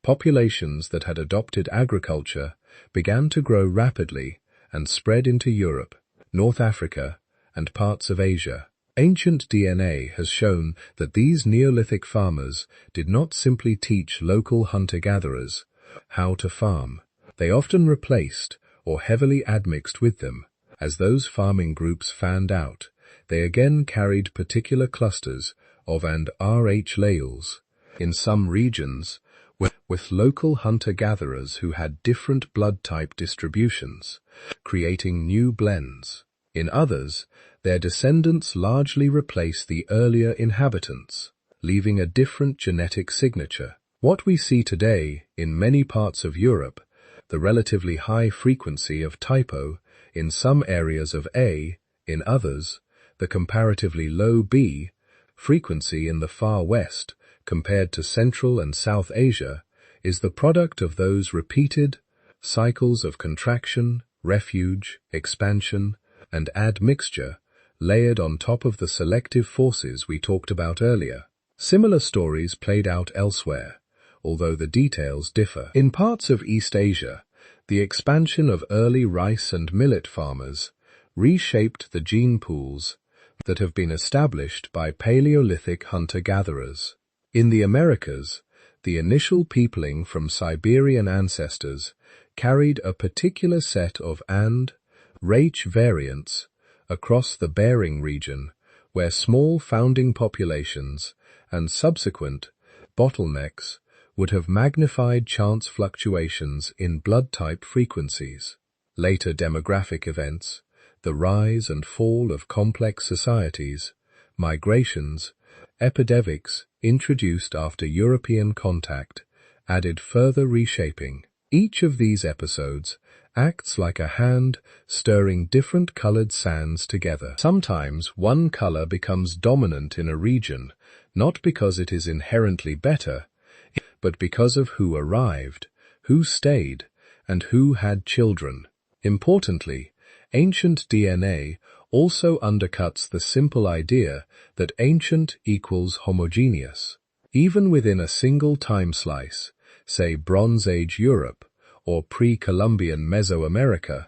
populations that had adopted agriculture began to grow rapidly and spread into Europe, North Africa, and parts of Asia. Ancient DNA has shown that these Neolithic farmers did not simply teach local hunter-gatherers how to farm. They often replaced or heavily admixed with them. As those farming groups fanned out, they again carried particular clusters of and Rh alleles. In some regions, with local hunter-gatherers who had different blood type distributions, creating new blends. In others, their descendants largely replace the earlier inhabitants, leaving a different genetic signature. What we see today in many parts of Europe, the relatively high frequency of type O in some areas of A, in others, the comparatively low B frequency in the far west compared to Central and South Asia, is the product of those repeated cycles of contraction, refuge, expansion, and admixture layered on top of the selective forces we talked about earlier. Similar stories played out elsewhere, although the details differ. In parts of East Asia, the expansion of early rice and millet farmers reshaped the gene pools that have been established by Paleolithic hunter-gatherers. In the Americas, the initial peopling from Siberian ancestors carried a particular set of ABO and Rh variants across the Bering region, where small founding populations and subsequent bottlenecks would have magnified chance fluctuations in blood type frequencies. Later demographic events, the rise and fall of complex societies, migrations, epidemics introduced after European contact, added further reshaping. Each of these episodes acts like a hand stirring different colored sands together. Sometimes one color becomes dominant in a region, not because it is inherently better, but because of who arrived, who stayed, and who had children. Importantly, ancient DNA also undercuts the simple idea that ancient equals homogeneous. Even within a single time slice, say Bronze Age Europe or pre-Columbian Mesoamerica,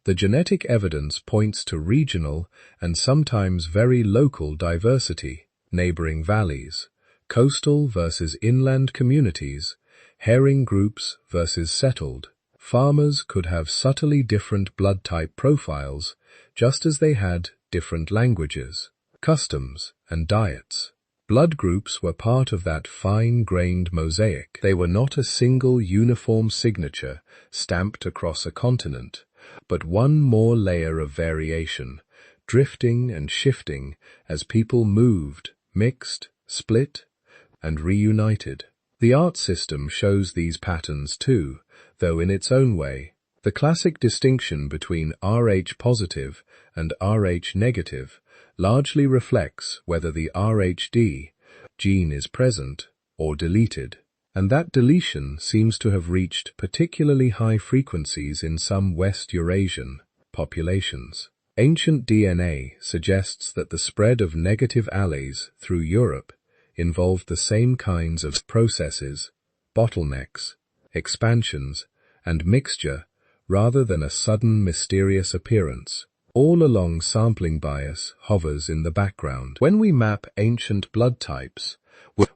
the genetic evidence points to regional and sometimes very local diversity. Neighboring valleys, coastal versus inland communities, herring groups versus settled. Farmers could have subtly different blood type profiles, just as they had different languages, customs, and diets. Blood groups were part of that fine-grained mosaic. They were not a single uniform signature stamped across a continent, but one more layer of variation, drifting and shifting as people moved, mixed, split, and reunited. The art system shows these patterns too, though in its own way. The classic distinction between Rh positive and Rh negative largely reflects whether the Rhd gene is present or deleted, and that deletion seems to have reached particularly high frequencies in some West Eurasian populations. Ancient DNA suggests that the spread of negative alleles through Europe involved the same kinds of processes, bottlenecks, expansions, and mixture rather than a sudden mysterious appearance. All along sampling bias hovers in the background. When we map ancient blood types,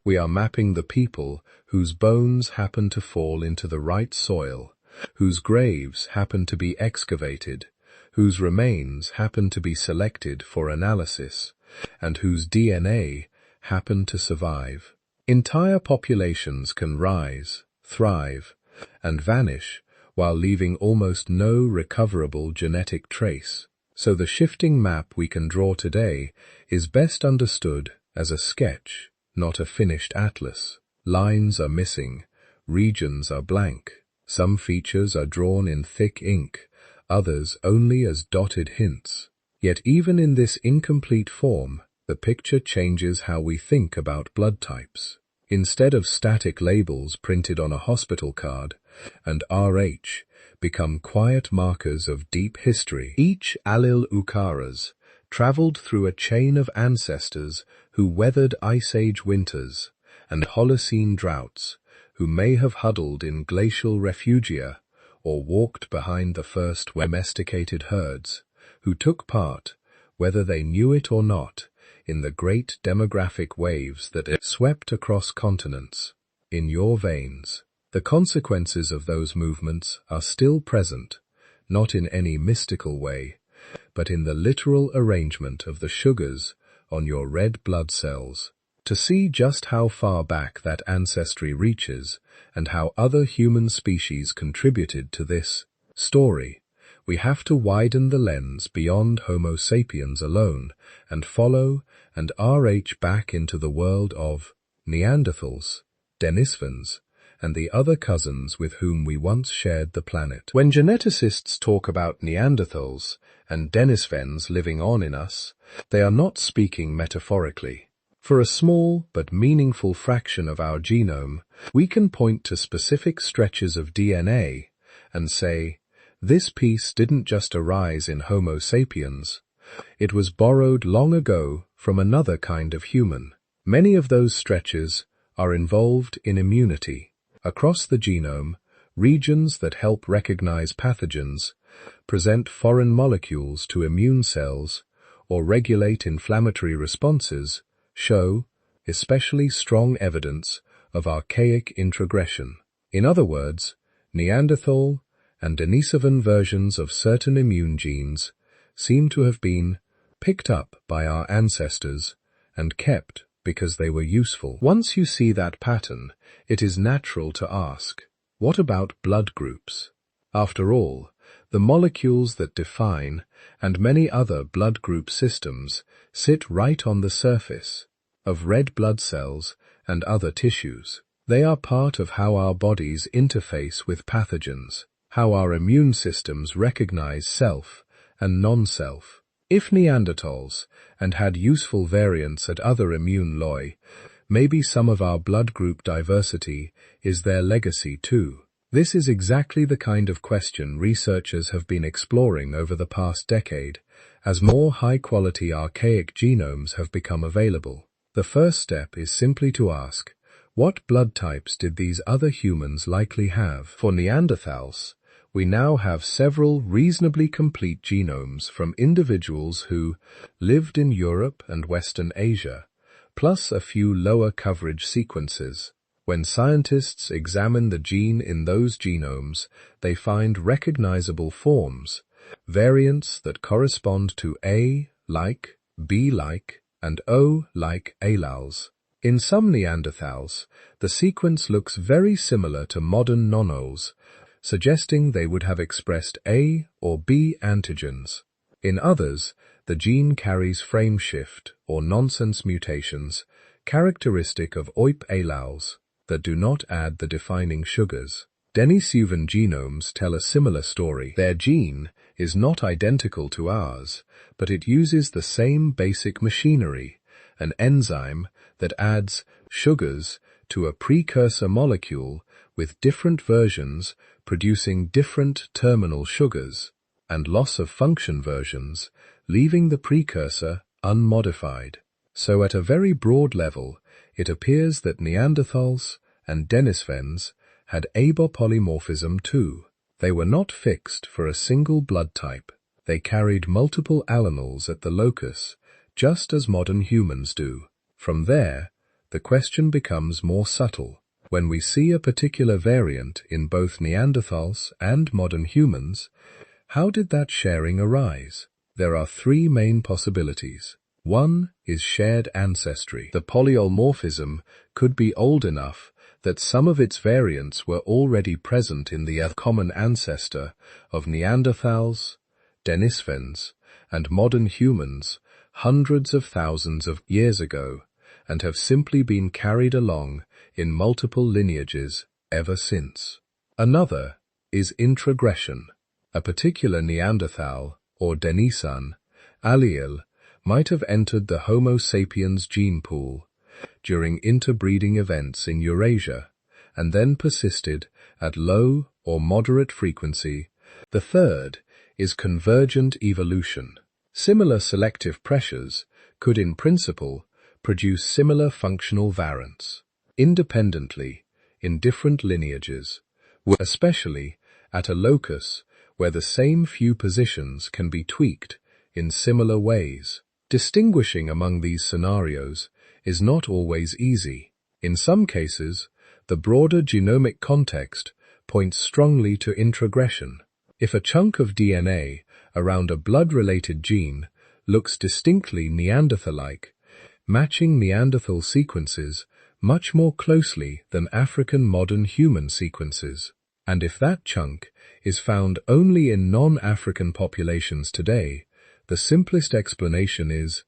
we are mapping the people whose bones happen to fall into the right soil, whose graves happen to be excavated, whose remains happen to be selected for analysis, and whose DNA happen to survive. Entire populations can rise, thrive, and vanish while leaving almost no recoverable genetic trace. So the shifting map we can draw today is best understood as a sketch, not a finished atlas. Lines are missing, regions are blank, some features are drawn in thick ink, others only as dotted hints. Yet even in this incomplete form, the picture changes how we think about blood types. Instead of static labels printed on a hospital card, and Rh become quiet markers of deep history. Each allele ukaras traveled through a chain of ancestors who weathered Ice Age winters and Holocene droughts, who may have huddled in glacial refugia or walked behind the first domesticated herds, who took part, whether they knew it or not, in the great demographic waves that swept across continents. In your veins, the consequences of those movements are still present, not in any mystical way, but in the literal arrangement of the sugars on your red blood cells. To see just how far back that ancestry reaches and how other human species contributed to this story, We have to widen the lens beyond Homo sapiens alone and follow and RH back into the world of Neanderthals, Denisovans, and the other cousins with whom we once shared the planet. When geneticists talk about Neanderthals and Denisovans living on in us, they are not speaking metaphorically. For a small but meaningful fraction of our genome, we can point to specific stretches of DNA and say, this piece didn't just arise in Homo sapiens, it was borrowed long ago from another kind of human. Many of those stretches are involved in immunity. Across the genome, regions that help recognize pathogens, present foreign molecules to immune cells, or regulate inflammatory responses, show especially strong evidence of archaic introgression. In other words, Neanderthal and Denisovan versions of certain immune genes seem to have been picked up by our ancestors and kept because they were useful. Once you see that pattern, it is natural to ask, what about blood groups? After all, the molecules that define and many other blood group systems sit right on the surface of red blood cells and other tissues. They are part of how our bodies interface with pathogens, how our immune systems recognize self and non-self. If Neanderthals and had useful variants at other immune loci, maybe some of our blood group diversity is their legacy too. This is exactly the kind of question researchers have been exploring over the past decade, as more high-quality archaic genomes have become available. The first step is simply to ask, what blood types did these other humans likely have? For Neanderthals, we now have several reasonably complete genomes from individuals who lived in Europe and Western Asia, plus a few lower coverage sequences. When scientists examine the gene in those genomes, they find recognizable forms, variants that correspond to A-like, B-like, and O-like alleles. In some Neanderthals, the sequence looks very similar to modern nonols, suggesting they would have expressed A or B antigens. In others, the gene carries frameshift or nonsense mutations, characteristic of OIP alleles, that do not add the defining sugars. Denisovan genomes tell a similar story. Their gene is not identical to ours, but it uses the same basic machinery, an enzyme that adds sugars to a precursor molecule with different versions producing different terminal sugars, and loss-of-function versions, leaving the precursor unmodified. So at a very broad level, it appears that Neanderthals and Denisovans had ABO polymorphism too. They were not fixed for a single blood type. They carried multiple alleles at the locus, just as modern humans do. From there, the question becomes more subtle. When we see a particular variant in both Neanderthals and modern humans, how did that sharing arise? There are three main possibilities. One is shared ancestry. The polymorphism could be old enough that some of its variants were already present in the common ancestor of Neanderthals, Denisovans, and modern humans hundreds of thousands of years ago, and have simply been carried along in multiple lineages ever since. Another is introgression. A particular Neanderthal, or Denisovan, allele might have entered the Homo sapiens gene pool during interbreeding events in Eurasia, and then persisted at low or moderate frequency. The third is convergent evolution. Similar selective pressures could in principle produce similar functional variants, independently, in different lineages, especially at a locus where the same few positions can be tweaked in similar ways. Distinguishing among these scenarios is not always easy. In some cases, the broader genomic context points strongly to introgression. If a chunk of DNA around a blood-related gene looks distinctly Neanderthal-like, matching Neanderthal sequences much more closely than African modern human sequences, And if that chunk is found only in non-African populations today, the simplest explanation is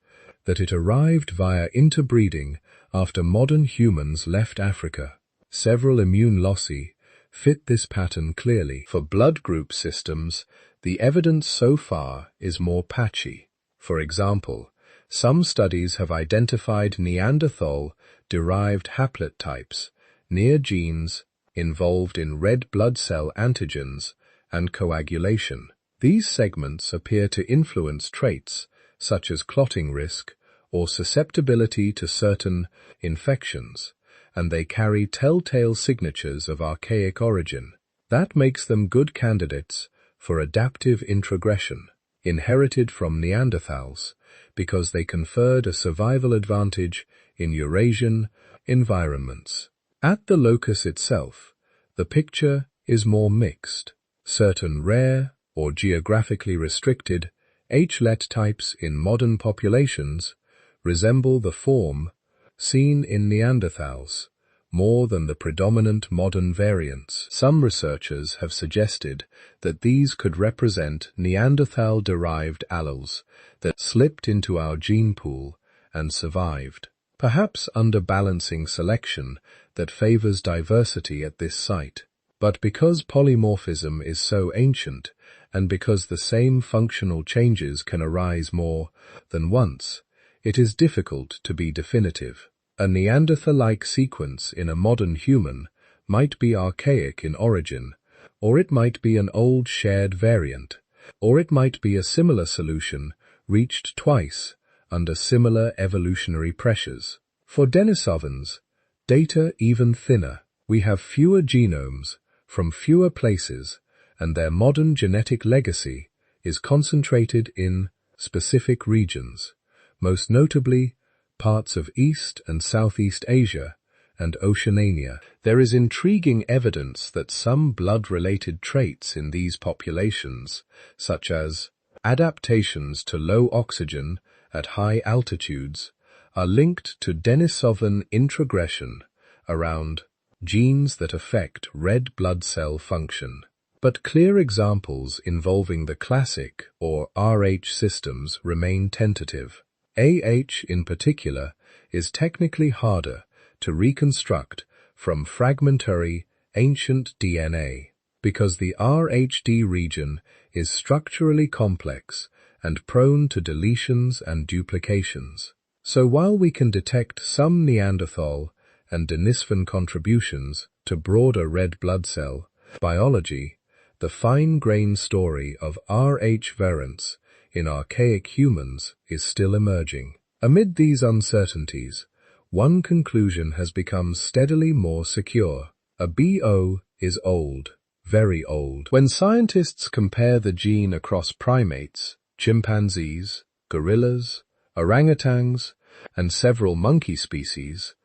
that it arrived via interbreeding after modern humans left Africa. Several immune loci fit this pattern clearly. For blood group systems, the evidence so far is more patchy. For example, some studies have identified Neanderthal-derived haplotypes types near genes involved in red blood cell antigens and coagulation. These segments appear to influence traits such as clotting risk or susceptibility to certain infections, and they carry telltale signatures of archaic origin. That makes them good candidates for adaptive introgression, inherited from Neanderthals, because they conferred a survival advantage in Eurasian environments. At the locus itself, the picture is more mixed. Certain rare or geographically restricted H-let types in modern populations resemble the form seen in Neanderthals more than the predominant modern variants. Some researchers have suggested that these could represent Neanderthal-derived alleles that slipped into our gene pool and survived, perhaps under balancing selection that favors diversity at this site. But because polymorphism is so ancient, and because the same functional changes can arise more than once, it is difficult to be definitive. A Neanderthal-like sequence in a modern human might be archaic in origin, or it might be an old shared variant, or it might be a similar solution reached twice under similar evolutionary pressures. For Denisovans, data even thinner. We have fewer genomes from fewer places, and their modern genetic legacy is concentrated in specific regions, most notably parts of East and Southeast Asia and Oceania. There is intriguing evidence that some blood-related traits in these populations, such as adaptations to low oxygen at high altitudes, are linked to Denisovan introgression around genes that affect red blood cell function. But clear examples involving the classic or Rh systems remain tentative. AH in particular is technically harder to reconstruct from fragmentary ancient DNA because the RHD region is structurally complex and prone to deletions and duplications. So while we can detect some Neanderthal and Denisovan contributions to broader red blood cell biology, the fine-grained story of Rh variants in archaic humans is still emerging. Amid these uncertainties, one conclusion has become steadily more secure. ABO is old, very old. When scientists compare the gene across primates, chimpanzees, gorillas, orangutans, and several monkey species,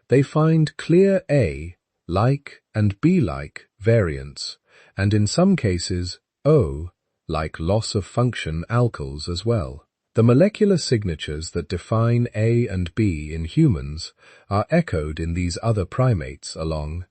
they find clear A-like and B-like variants, and in some cases, O-like loss-of-function alkyls as well. The molecular signatures that define A and B in humans are echoed in these other primates along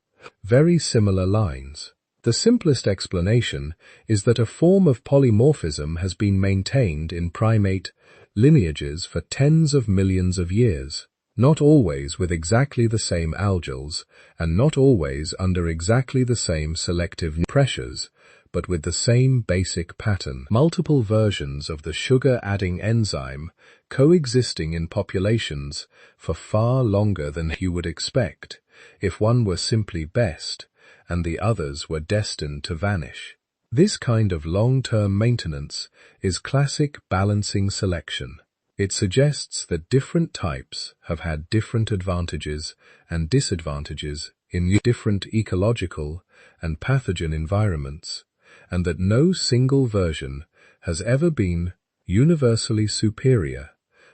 very similar lines. The simplest explanation is that a form of polymorphism has been maintained in primate lineages for tens of millions of years, not always with exactly the same algyls and not always under exactly the same selective pressures, but with the same basic pattern. Multiple versions of the sugar-adding enzyme coexisting in populations for far longer than you would expect if one were simply best and the others were destined to vanish. This kind of long-term maintenance is classic balancing selection. It suggests that different types have had different advantages and disadvantages in different ecological and pathogen environments, and that no single version has ever been universally superior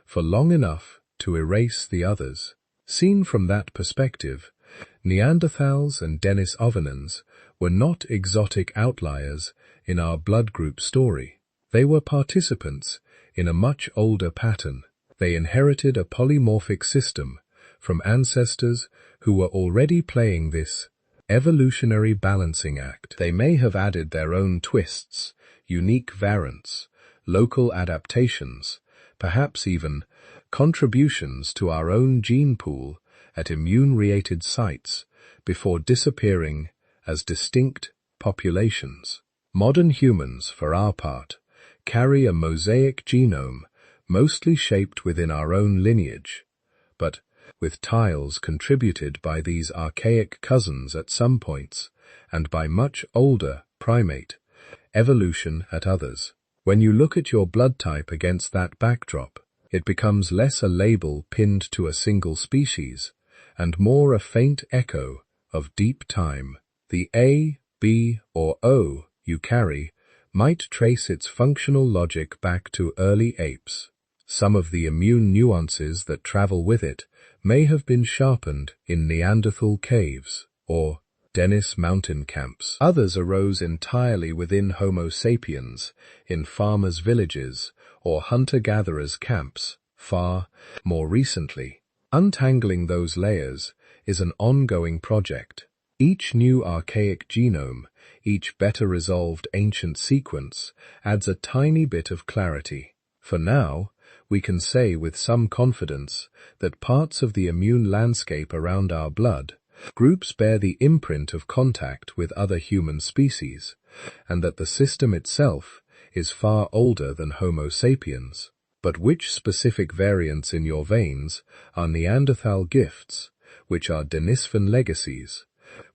for long enough to erase the others. Seen from that perspective, Neanderthals and Denisovanans were not exotic outliers in our blood group story. They were participants in a much older pattern. They inherited a polymorphic system from ancestors who were already playing this evolutionary balancing act. They may have added their own twists, unique variants, local adaptations, perhaps even contributions to our own gene pool at immune-related sites before disappearing as distinct populations. Modern humans, for our part, carry a mosaic genome mostly shaped within our own lineage, but with tiles contributed by these archaic cousins at some points and by much older primate evolution at others. When you look at your blood type against that backdrop, it becomes less a label pinned to a single species and more a faint echo of deep time. The A, B, or O you carry might trace its functional logic back to early apes. Some of the immune nuances that travel with it may have been sharpened in Neanderthal caves or Dennis mountain camps. Others arose entirely within Homo sapiens, in farmers' villages or hunter-gatherers' camps, far more recently. Untangling those layers is an ongoing project. Each new archaic genome, each better-resolved ancient sequence, adds a tiny bit of clarity. For now, we can say with some confidence that parts of the immune landscape around our blood groups bear the imprint of contact with other human species, and that the system itself is far older than Homo sapiens. But which specific variants in your veins are Neanderthal gifts, which are Denisvan legacies,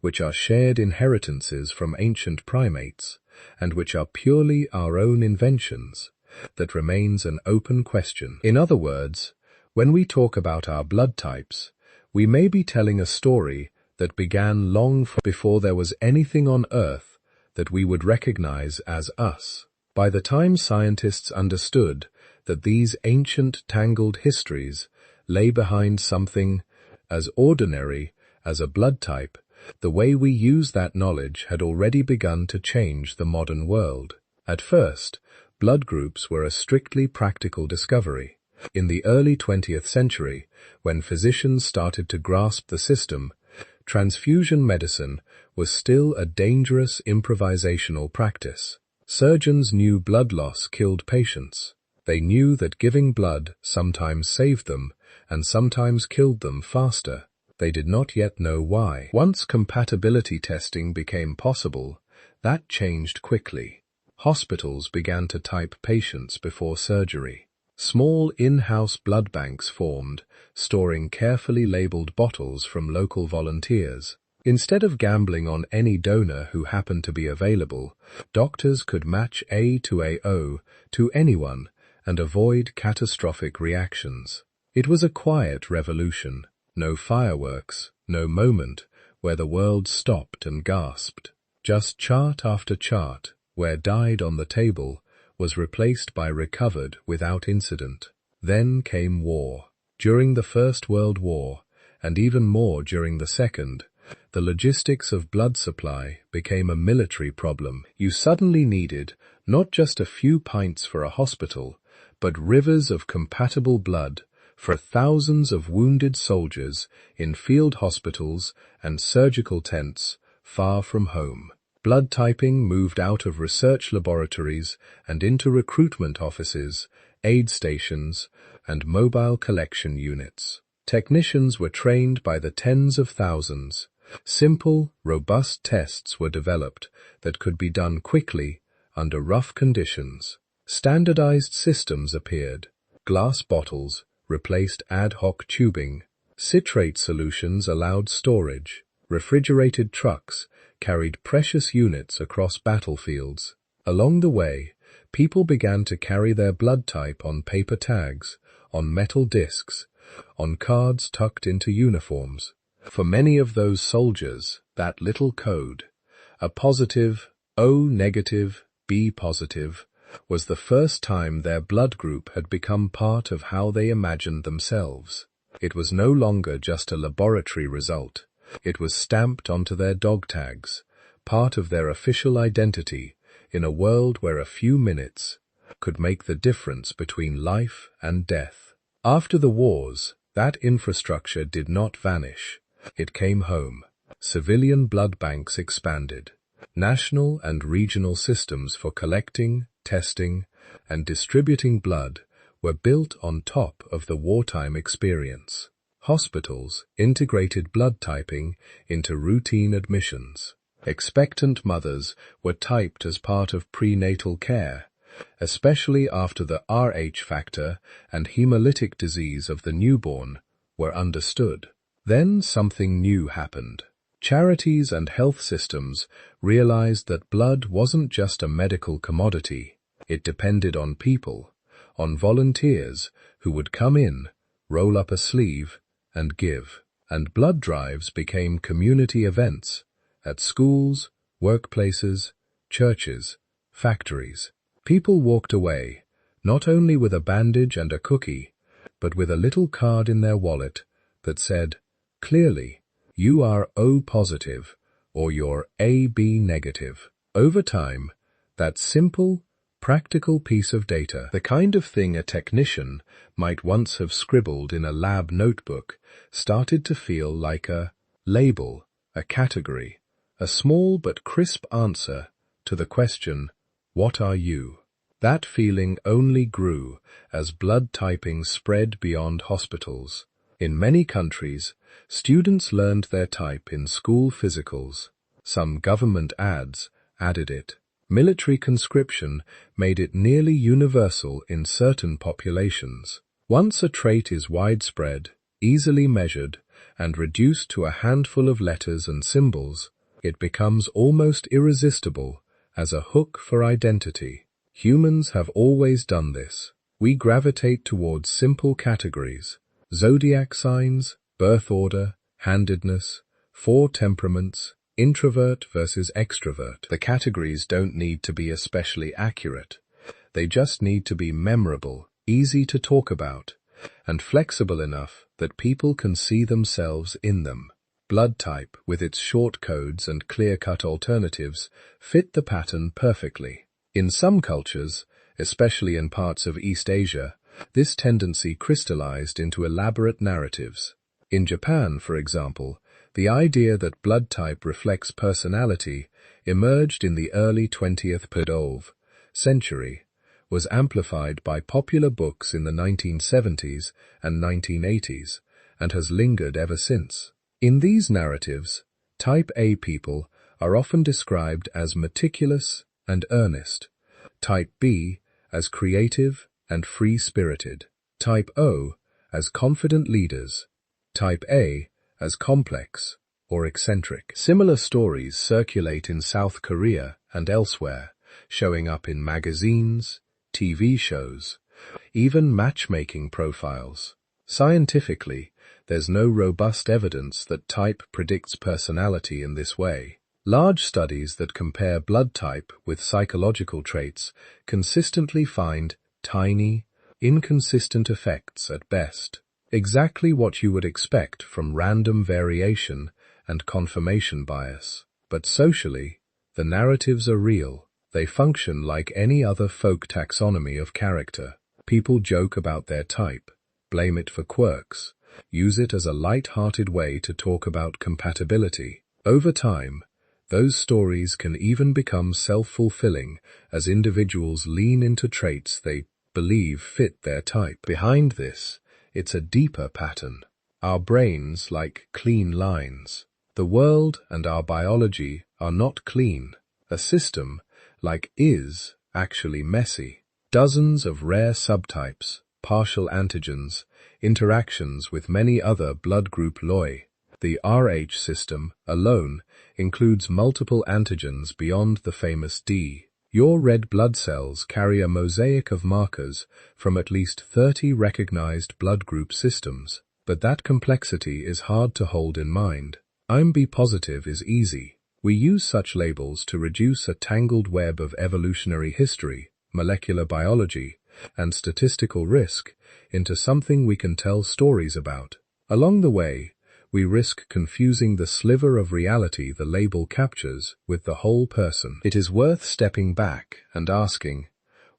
which are shared inheritances from ancient primates, and which are purely our own inventions? That remains an open question. In other words, when we talk about our blood types, we may be telling a story that began long before there was anything on Earth that we would recognize as us. By the time scientists understood that these ancient tangled histories lay behind something as ordinary as a blood type, the way we use that knowledge had already begun to change the modern world. At first, blood groups were a strictly practical discovery. In the early 20th century, when physicians started to grasp the system, transfusion medicine was still a dangerous improvisational practice. Surgeons knew blood loss killed patients. They knew that giving blood sometimes saved them and sometimes killed them faster. They did not yet know why. Once compatibility testing became possible, that changed quickly. Hospitals began to type patients before surgery. Small in-house blood banks formed, storing carefully labeled bottles from local volunteers. Instead of gambling on any donor who happened to be available, doctors could match A to AO to anyone and avoid catastrophic reactions. It was a quiet revolution, no fireworks, no moment where the world stopped and gasped. Just chart after chart, where died on the table, was replaced by recovered without incident. Then came war. During the First World War, and even more during the Second, the logistics of blood supply became a military problem. You suddenly needed not just a few pints for a hospital, but rivers of compatible blood for thousands of wounded soldiers in field hospitals and surgical tents far from home. Blood typing moved out of research laboratories and into recruitment offices, aid stations, and mobile collection units. Technicians were trained by the tens of thousands. Simple, robust tests were developed that could be done quickly under rough conditions. Standardized systems appeared. Glass bottles replaced ad hoc tubing. Citrate solutions allowed storage. Refrigerated trucks carried precious units across battlefields. Along the way, people began to carry their blood type on paper tags, on metal discs, on cards tucked into uniforms. For many of those soldiers, that little code, a positive, O negative, B positive, was the first time their blood group had become part of how they imagined themselves. It was no longer just a laboratory result. It was stamped onto their dog tags, part of their official identity in a world where a few minutes could make the difference between life and death. After the wars, that infrastructure did not vanish. It came home. Civilian blood banks expanded. National and regional systems for collecting, testing, and distributing blood were built on top of the wartime experience. Hospitals integrated blood typing into routine admissions. Expectant mothers were typed as part of prenatal care, especially after the Rh factor and hemolytic disease of the newborn were understood. Then something new happened. Charities and health systems realized that blood wasn't just a medical commodity. It depended on people, on volunteers who would come in, roll up a sleeve, and give. And blood drives became community events at schools, workplaces, churches, factories. People walked away, not only with a bandage and a cookie, but with a little card in their wallet that said, clearly, you are O positive or you're AB negative. Over time, that simple, practical piece of data, the kind of thing a technician might once have scribbled in a lab notebook, started to feel like a label, a category, a small but crisp answer to the question, what are you? That feeling only grew as blood typing spread beyond hospitals. In many countries, students learned their type in school physicals. Some government ads added it. Military conscription made it nearly universal in certain populations. Once a trait is widespread, easily measured, and reduced to a handful of letters and symbols, it becomes almost irresistible as a hook for identity. Humans have always done this. We gravitate towards simple categories: zodiac signs, birth order, handedness, 4 temperaments, introvert versus extrovert. The categories don't need to be especially accurate. They just need to be memorable, easy to talk about, and flexible enough that people can see themselves in them. Blood type, with its short codes and clear-cut alternatives, fit the pattern perfectly. In some cultures, especially in parts of East Asia, this tendency crystallized into elaborate narratives. In Japan, for example, the idea that blood type reflects personality emerged in the early 20th century, was amplified by popular books in the 1970s and 1980s, and has lingered ever since. In these narratives, type A people are often described as meticulous and earnest, type B as creative and free-spirited, type O as confident leaders, type A as complex or eccentric. Similar stories circulate in South Korea and elsewhere, showing up in magazines, TV shows, even matchmaking profiles. Scientifically, there's no robust evidence that type predicts personality in this way. Large studies that compare blood type with psychological traits consistently find tiny, inconsistent effects at best. Exactly what you would expect from random variation and confirmation bias. But socially, the narratives are real. They function like any other folk taxonomy of character. People joke about their type, blame it for quirks, use it as a light-hearted way to talk about compatibility. Over time, those stories can even become self-fulfilling as individuals lean into traits they believe fit their type. Behind this, it's a deeper pattern. Our brains like clean lines. The world and our biology are not clean. A system, like is, actually messy. Dozens of rare subtypes, partial antigens, interactions with many other blood group LOI. The Rh system alone includes multiple antigens beyond the famous D. Your red blood cells carry a mosaic of markers from at least 30 recognized blood group systems. But that complexity is hard to hold in mind. I'm B positive is easy. We use such labels to reduce a tangled web of evolutionary history, molecular biology, and statistical risk into something we can tell stories about. Along the way, we risk confusing the sliver of reality the label captures with the whole person. It is worth stepping back and asking,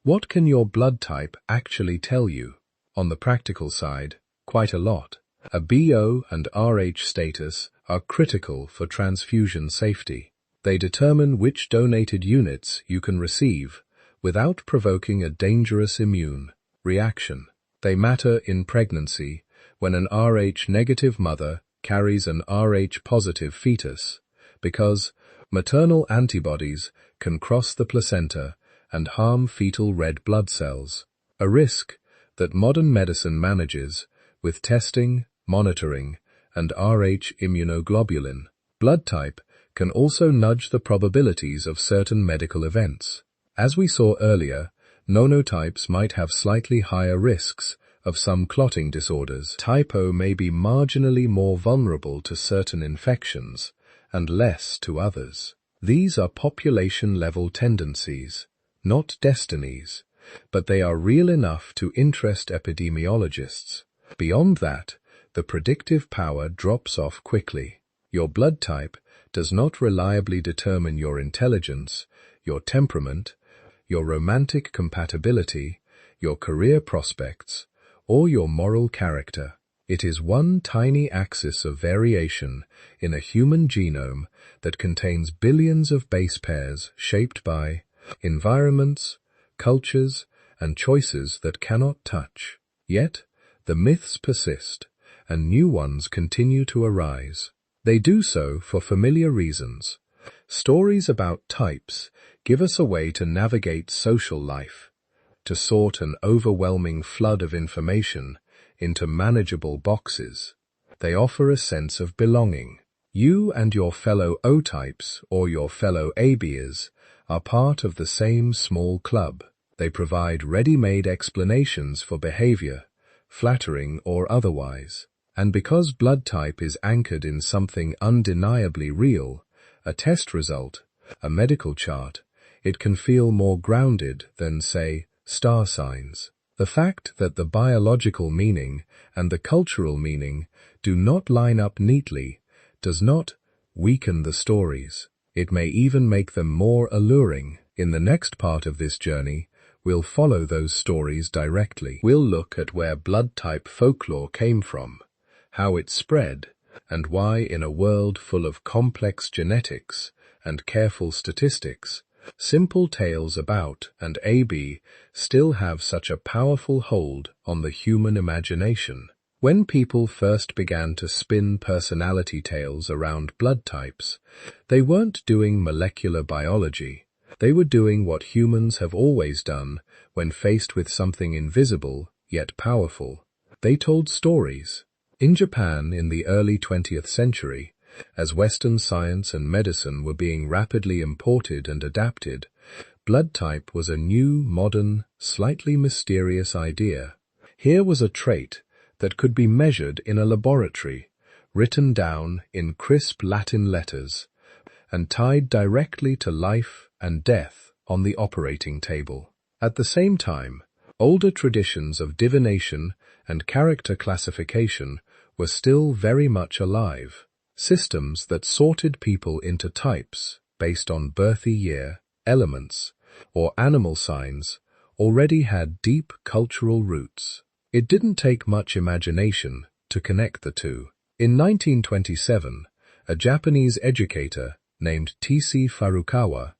what can your blood type actually tell you? On the practical side, quite a lot. A BO and Rh status are critical for transfusion safety. They determine which donated units you can receive without provoking a dangerous immune reaction. They matter in pregnancy when an Rh-negative mother carries an Rh-positive fetus, because maternal antibodies can cross the placenta and harm fetal red blood cells, a risk that modern medicine manages with testing, monitoring, and Rh immunoglobulin. Blood type can also nudge the probabilities of certain medical events. As we saw earlier, nonotypes might have slightly higher risks of some clotting disorders. Type O may be marginally more vulnerable to certain infections and less to others. These are population-level tendencies, not destinies, but they are real enough to interest epidemiologists. Beyond that, the predictive power drops off quickly. Your blood type does not reliably determine your intelligence, your temperament, your romantic compatibility, your career prospects, or your moral character. It is one tiny axis of variation in a human genome that contains billions of base pairs shaped by environments, cultures, and choices that cannot touch. Yet, the myths persist, and new ones continue to arise. They do so for familiar reasons. Stories about types give us a way to navigate social life, to sort an overwhelming flood of information into manageable boxes. They offer a sense of belonging. You and your fellow O-types or your fellow ABs are part of the same small club. They provide ready-made explanations for behavior, flattering or otherwise. And because blood type is anchored in something undeniably real, a test result, a medical chart, it can feel more grounded than, say, star signs. The fact that the biological meaning and the cultural meaning do not line up neatly does not weaken the stories. It may even make them more alluring. In the next part of this journey, we'll follow those stories directly. We'll look at where blood type folklore came from, how it spread, and why in a world full of complex genetics and careful statistics, simple tales about and AB still have such a powerful hold on the human imagination. When people first began to spin personality tales around blood types, they weren't doing molecular biology. They were doing what humans have always done when faced with something invisible yet powerful. They told stories. In Japan in the early 20th century, as Western science and medicine were being rapidly imported and adapted, blood type was a new, modern, slightly mysterious idea. Here was a trait that could be measured in a laboratory, written down in crisp Latin letters, and tied directly to life and death on the operating table. At the same time, older traditions of divination and character classification were still very much alive. Systems that sorted people into types based on birth year, elements, or animal signs already had deep cultural roots. It didn't take much imagination to connect the two. In 1927, a Japanese educator named T.C. Furukawa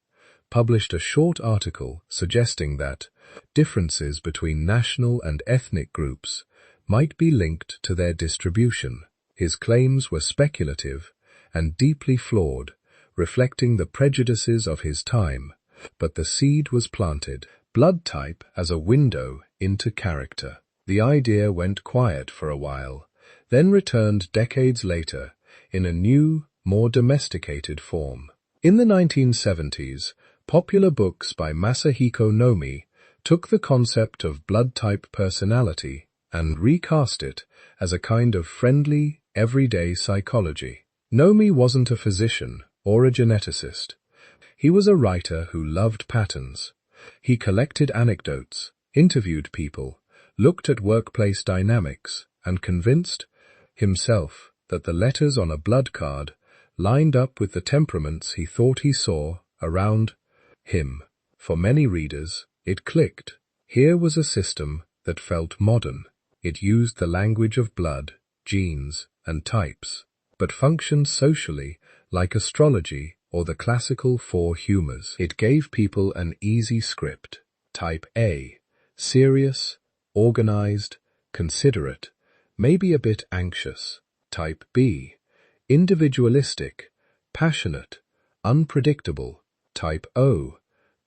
published a short article suggesting that differences between national and ethnic groups might be linked to their distribution. His claims were speculative and deeply flawed, reflecting the prejudices of his time, but the seed was planted. Blood type as a window into character. The idea went quiet for a while, then returned decades later in a new, more domesticated form. In the 1970s, popular books by Masahiko Nomi took the concept of blood type personality and recast it as a kind of friendly, everyday psychology. Nomi wasn't a physician or a geneticist. He was a writer who loved patterns. He collected anecdotes, interviewed people, looked at workplace dynamics, and convinced himself that the letters on a blood card lined up with the temperaments he thought he saw around him. For many readers, it clicked. Here was a system that felt modern. It used the language of blood, genes, and types. but functioned socially, like astrology or the classical four humors. It gave people an easy script. Type A: serious, organized, considerate, maybe a bit anxious. Type B: individualistic, passionate, unpredictable. Type O: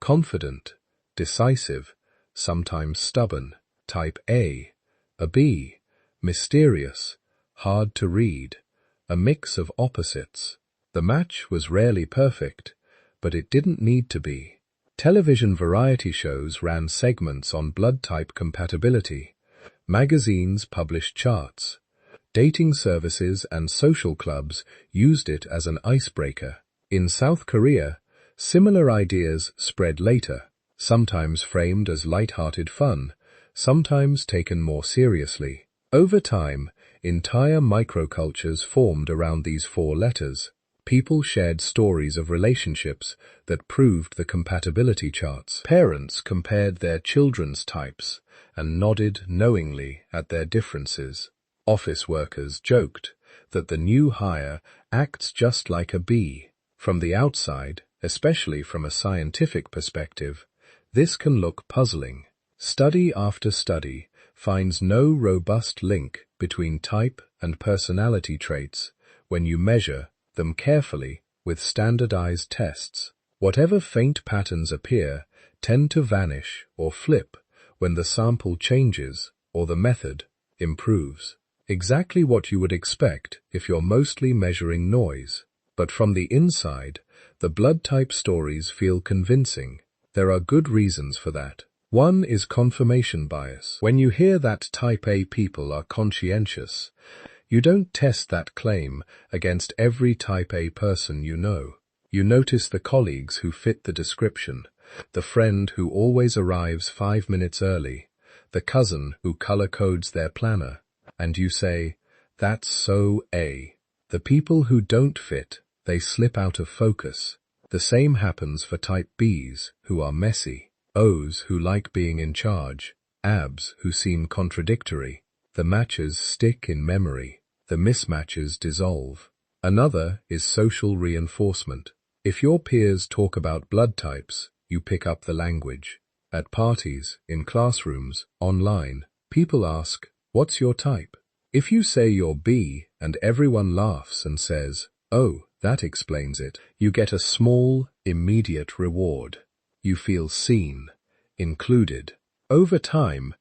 confident, decisive, sometimes stubborn. Type A: a B: mysterious, hard to read, a mix of opposites. The match was rarely perfect, but it didn't need to be. Television variety shows ran segments on blood type compatibility. Magazines published charts. Dating services and social clubs used it as an icebreaker. In South Korea, similar ideas spread later, sometimes framed as light-hearted fun, sometimes taken more seriously. Over time, entire microcultures formed around these four letters. People shared stories of relationships that proved the compatibility charts. Parents compared their children's types and nodded knowingly at their differences. Office workers joked that the new hire acts just like a bee. From the outside, especially from a scientific perspective, this can look puzzling. Study after study finds no robust link between type and personality traits when you measure them carefully with standardized tests. Whatever faint patterns appear tend to vanish or flip when the sample changes or the method improves. Exactly what you would expect if you're mostly measuring noise. But from the inside, the blood type stories feel convincing. There are good reasons for that. One is confirmation bias. When you hear that type A people are conscientious, you don't test that claim against every type A person you know. You notice the colleagues who fit the description, the friend who always arrives 5 minutes early, the cousin who color codes their planner, and you say, "That's so A." The people who don't fit, they slip out of focus. The same happens for type Bs, who are messy, Os who like being in charge, Abs who seem contradictory. The matches stick in memory, the mismatches dissolve. Another is social reinforcement. If your peers talk about blood types, you pick up the language. At parties, in classrooms, online, people ask, "What's your type?" If you say you're B and everyone laughs and says, "Oh, that explains it," you get a small, immediate reward. You feel seen, included. Over time,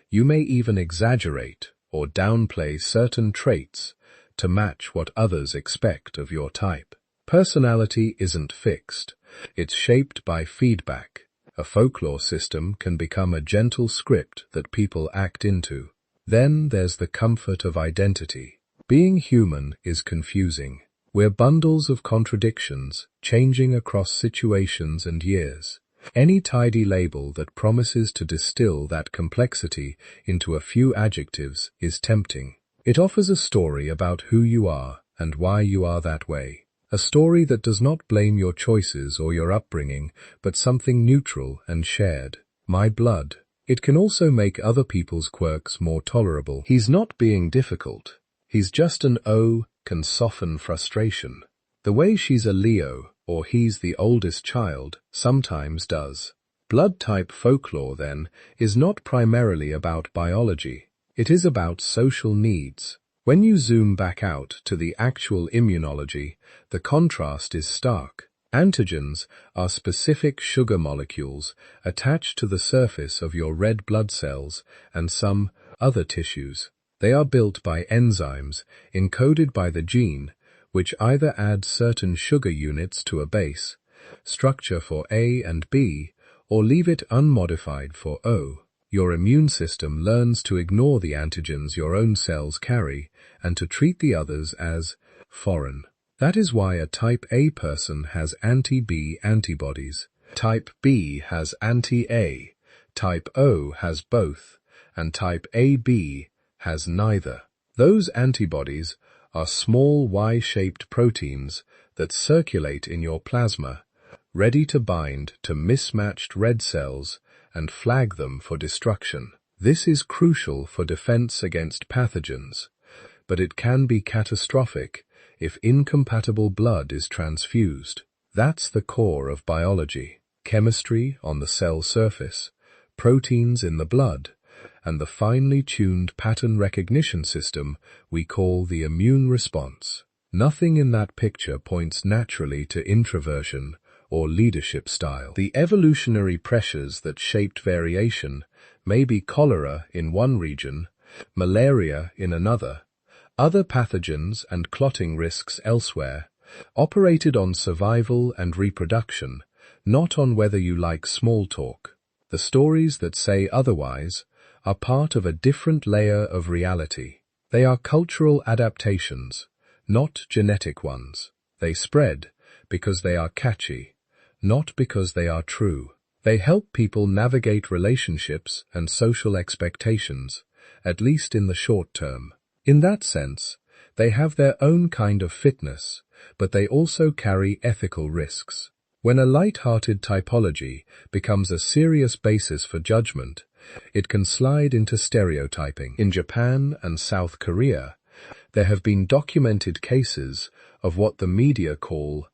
you may even exaggerate or downplay certain traits to match what others expect of your type. Personality isn't fixed. It's shaped by feedback. A folklore system can become a gentle script that people act into. Then there's the comfort of identity. Being human is confusing. We're bundles of contradictions, changing across situations and years. Any tidy label that promises to distill that complexity into a few adjectives is tempting. It offers a story about who you are and why you are that way. A story that does not blame your choices or your upbringing, but something neutral and shared. My blood. It can also make other people's quirks more tolerable. He's not being difficult. He's just an O can soften frustration. The way she's a Leo, or he's the oldest child, sometimes does. Blood type folklore, then, is not primarily about biology. It is about social needs. When you zoom back out to the actual immunology, the contrast is stark. Antigens are specific sugar molecules attached to the surface of your red blood cells and some other tissues. They are built by enzymes encoded by the gene, which either add certain sugar units to a base structure for A and B, or leave it unmodified for O. Your immune system learns to ignore the antigens your own cells carry and to treat the others as foreign. That is why a type A person has anti-B antibodies, type B has anti-A, type O has both, and type AB has neither. Those antibodies are small Y-shaped proteins that circulate in your plasma, ready to bind to mismatched red cells and flag them for destruction. This is crucial for defense against pathogens, but it can be catastrophic if incompatible blood is transfused. That's the core of biology. Chemistry on the cell surface, proteins in the blood, and the finely tuned pattern recognition system we call the immune response. Nothing in that picture points naturally to introversion or leadership style. The evolutionary pressures that shaped variation may be cholera in one region, malaria in another, other pathogens and clotting risks elsewhere, operated on survival and reproduction, not on whether you like small talk. The stories that say otherwise are part of a different layer of reality. They are cultural adaptations, not genetic ones. They spread because they are catchy, not because they are true. They help people navigate relationships and social expectations, at least in the short term. In that sense, they have their own kind of fitness, but they also carry ethical risks. When a light-hearted typology becomes a serious basis for judgment, it can slide into stereotyping. In Japan and South Korea, there have been documented cases of what the media call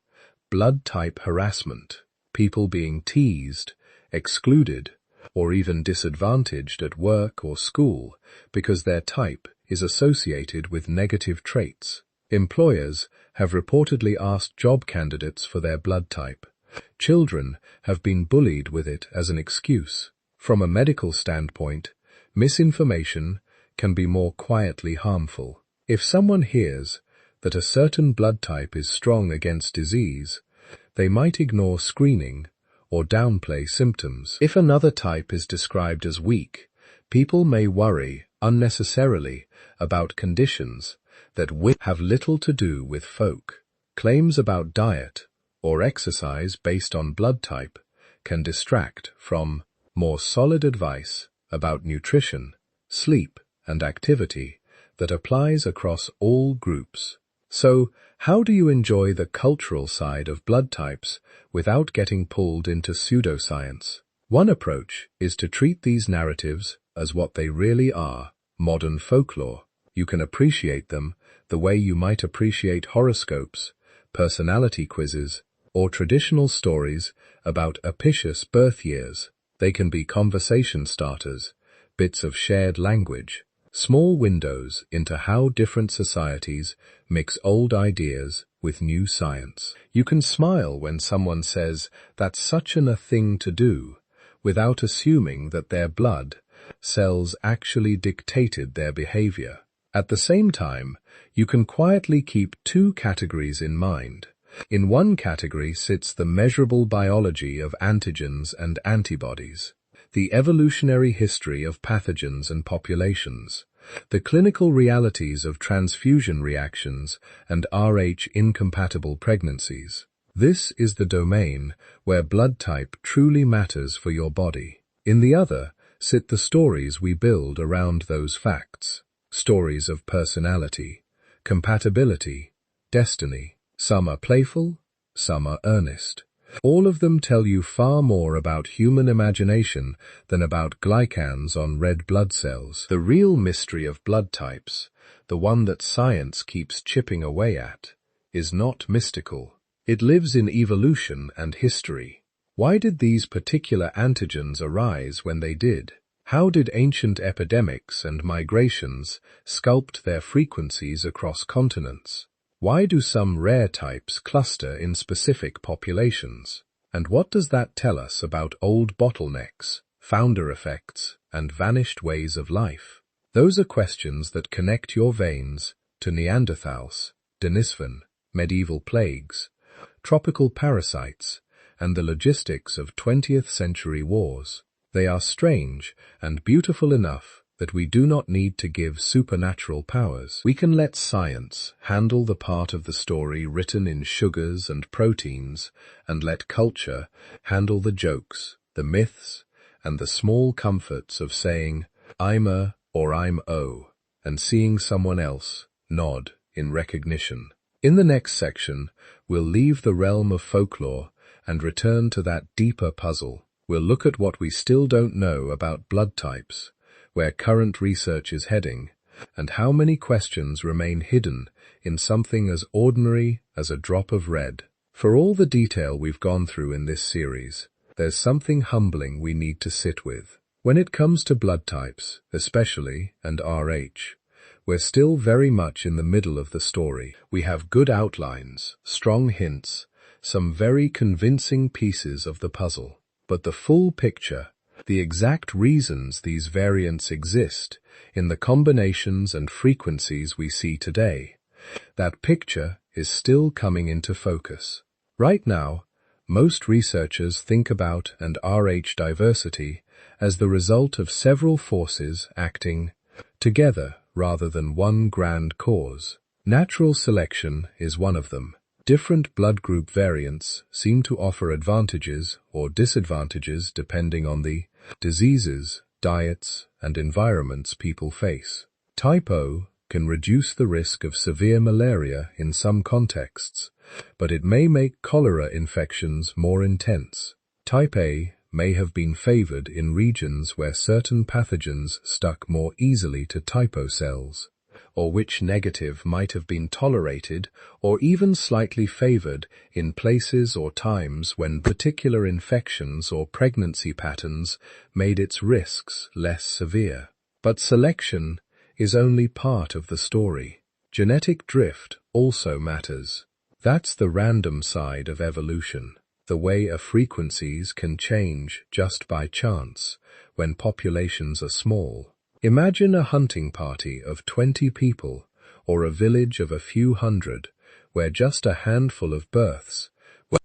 blood type harassment, people being teased, excluded, or even disadvantaged at work or school because their type is associated with negative traits. Employers have reportedly asked job candidates for their blood type. Children have been bullied with it as an excuse. From a medical standpoint, misinformation can be more quietly harmful. If someone hears that a certain blood type is strong against disease, they might ignore screening or downplay symptoms. If another type is described as weak, people may worry unnecessarily about conditions that have little to do with folk. Claims about diet or exercise based on blood type can distract from more solid advice about nutrition, sleep, and activity that applies across all groups. So, how do you enjoy the cultural side of blood types without getting pulled into pseudoscience? One approach is to treat these narratives as what they really are, modern folklore. You can appreciate them the way you might appreciate horoscopes, personality quizzes, or traditional stories about apicious birth years. They can be conversation starters, bits of shared language, small windows into how different societies mix old ideas with new science. You can smile when someone says that's such a thing to do, without assuming that their blood cells actually dictated their behavior. At the same time, you can quietly keep two categories in mind. In one category sits the measurable biology of antigens and antibodies, the evolutionary history of pathogens and populations, the clinical realities of transfusion reactions and Rh-incompatible pregnancies. This is the domain where blood type truly matters for your body. In the other sit the stories we build around those facts, stories of personality, compatibility, destiny. Some are playful, some are earnest. All of them tell you far more about human imagination than about glycans on red blood cells. The real mystery of blood types, the one that science keeps chipping away at, is not mystical. It lives in evolution and history. Why did these particular antigens arise when they did? How did ancient epidemics and migrations sculpt their frequencies across continents? Why do some rare types cluster in specific populations? And what does that tell us about old bottlenecks, founder effects, and vanished ways of life? Those are questions that connect your veins to Neanderthals, Denisovans, medieval plagues, tropical parasites, and the logistics of 20th century wars. They are strange and beautiful enough that we do not need to give supernatural powers. We can let science handle the part of the story written in sugars and proteins, and let culture handle the jokes, the myths, and the small comforts of saying, I'm a or I'm o, and seeing someone else nod in recognition. In the next section, we'll leave the realm of folklore and return to that deeper puzzle. We'll look at what we still don't know about blood types, where current research is heading, And how many questions remain hidden in something as ordinary as a drop of red? For all the detail we've gone through in this series, there's something humbling we need to sit with. When it comes to blood types, especially, and Rh, we're still very much in the middle of the story. We have good outlines, strong hints, some very convincing pieces of the puzzle. But the full picture, the exact reasons these variants exist in the combinations and frequencies we see today, that picture is still coming into focus. Right now, most researchers think about an Rh diversity as the result of several forces acting together rather than one grand cause. Natural selection is one of them. Different blood group variants seem to offer advantages or disadvantages depending on the diseases, diets, and environments people face. Type O can reduce the risk of severe malaria in some contexts, but it may make cholera infections more intense. Type A may have been favored in regions where certain pathogens stuck more easily to type O cells, or which negative might have been tolerated or even slightly favored in places or times when particular infections or pregnancy patterns made its risks less severe. But selection is only part of the story. Genetic drift also matters. That's the random side of evolution, the way a frequencies can change just by chance when populations are small. Imagine a hunting party of 20 people or a village of a few hundred where just a handful of births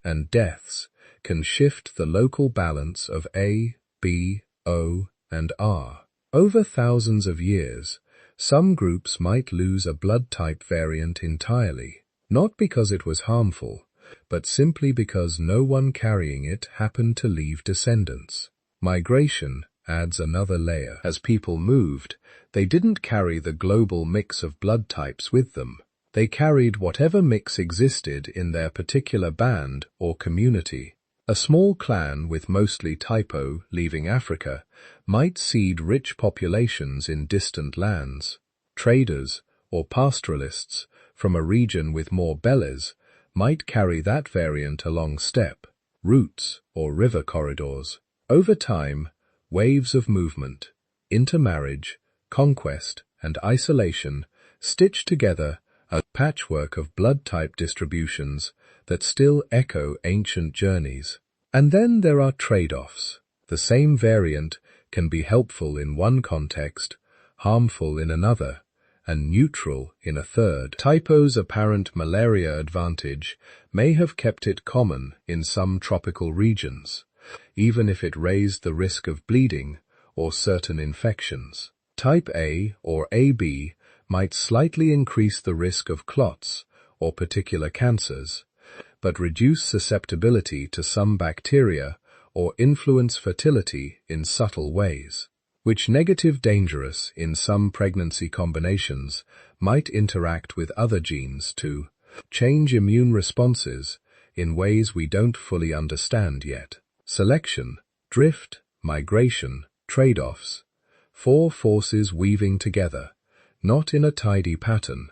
and deaths can shift the local balance of A, B, O, and R. Over thousands of years, some groups might lose a blood type variant entirely, not because it was harmful, but simply because no one carrying it happened to leave descendants. Migration adds another layer. As people moved, they didn't carry the global mix of blood types with them. They carried whatever mix existed in their particular band or community. A small clan with mostly type O leaving Africa might seed rich populations in distant lands. Traders or pastoralists from a region with more bellies might carry that variant along steppe, routes, or river corridors. Over time, waves of movement, intermarriage, conquest, and isolation stitch together a patchwork of blood type distributions that still echo ancient journeys. And then there are trade-offs. The same variant can be helpful in one context, harmful in another, and neutral in a third. Type O's apparent malaria advantage may have kept it common in some tropical regions, even if it raised the risk of bleeding or certain infections. Type A or AB might slightly increase the risk of clots or particular cancers, but reduce susceptibility to some bacteria or influence fertility in subtle ways, which negative dangerous in some pregnancy combinations might interact with other genes to change immune responses in ways we don't fully understand yet. Selection, drift, migration, trade-offs, four forces weaving together, not in a tidy pattern,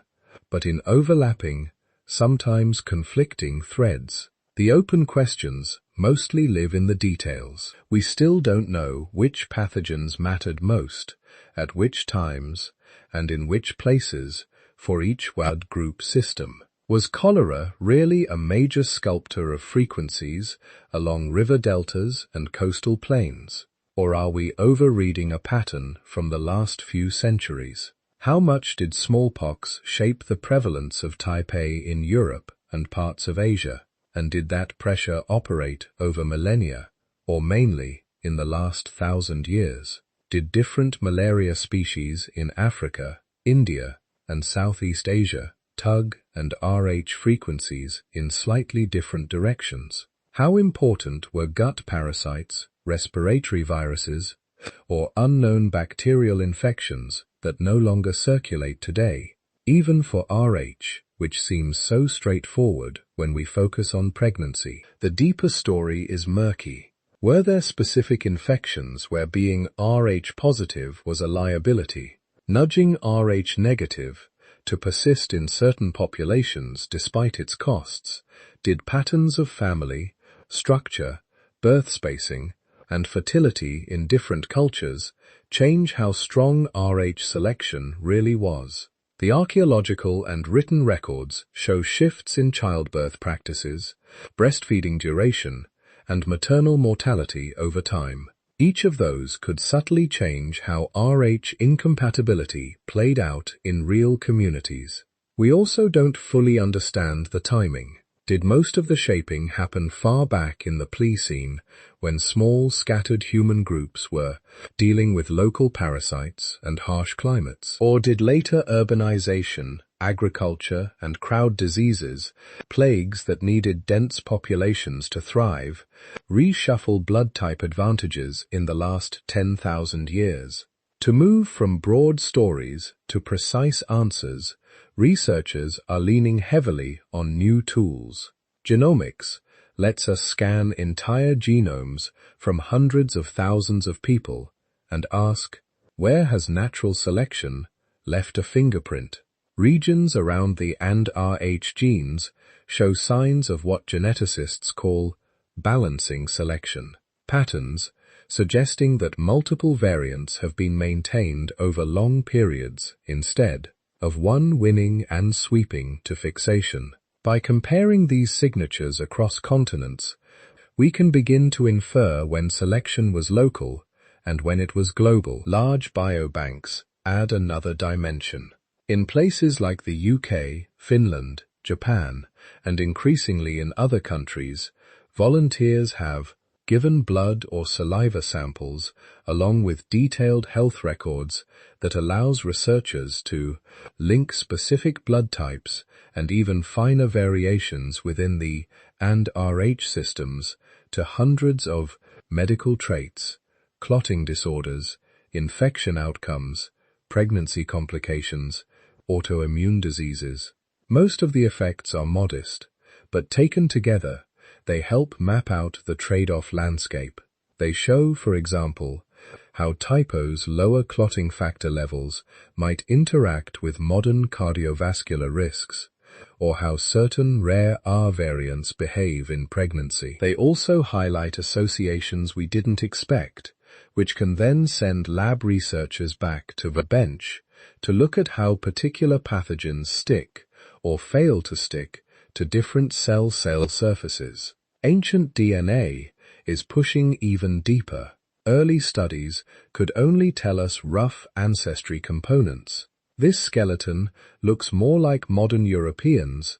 but in overlapping, sometimes conflicting threads. The open questions mostly live in the details. We still don't know which pathogens mattered most, at which times, and in which places for each blood group system. Was cholera really a major sculptor of frequencies along river deltas and coastal plains? Or are we overreading a pattern from the last few centuries? How much did smallpox shape the prevalence of type A in Europe and parts of Asia? And did that pressure operate over millennia, or mainly in the last 1,000 years? Did different malaria species in Africa, India, and Southeast Asia tug and Rh frequencies in slightly different directions? How important were gut parasites, respiratory viruses, or unknown bacterial infections that no longer circulate today, even for Rh, which seems so straightforward when we focus on pregnancy? The deeper story is murky. Were there specific infections where being Rh positive was a liability? nudging Rh negative to persist in certain populations despite its costs. Did patterns of family, structure, birth spacing, and fertility in different cultures change how strong Rh selection really was? The archaeological and written records show shifts in childbirth practices, breastfeeding duration, and maternal mortality over time. Each of those could subtly change how Rh incompatibility played out in real communities. We also don't fully understand the timing. Did most of the shaping happen far back in the Pleistocene, when small, scattered human groups were dealing with local parasites and harsh climates? Or did later urbanization, agriculture, and crowd diseases, plagues that needed dense populations to thrive, reshuffle blood type advantages in the last 10,000 years? To move from broad stories to precise answers, researchers are leaning heavily on new tools. Genomics lets us scan entire genomes from hundreds of thousands of people and ask, where has natural selection left a fingerprint? Regions around the AND Rh genes show signs of what geneticists call balancing selection, patterns suggesting that multiple variants have been maintained over long periods instead of one winning and sweeping to fixation. By comparing these signatures across continents, we can begin to infer when selection was local and when it was global. Large biobanks add another dimension. In places like the UK, Finland, Japan, and increasingly in other countries, volunteers have given blood or saliva samples along with detailed health records that allows researchers to link specific blood types and even finer variations within the AND Rh systems to hundreds of medical traits, clotting disorders, infection outcomes, pregnancy complications, autoimmune diseases. Most of the effects are modest, but taken together, they help map out the trade-off landscape. They show, for example, how typos lower clotting factor levels might interact with modern cardiovascular risks, or how certain rare R variants behave in pregnancy. They also highlight associations we didn't expect, which can then send lab researchers back to the bench to look at how particular pathogens stick or fail to stick to different cell surfaces. Ancient DNA is pushing even deeper. Early studies could only tell us rough ancestry components. This skeleton looks more like modern Europeans,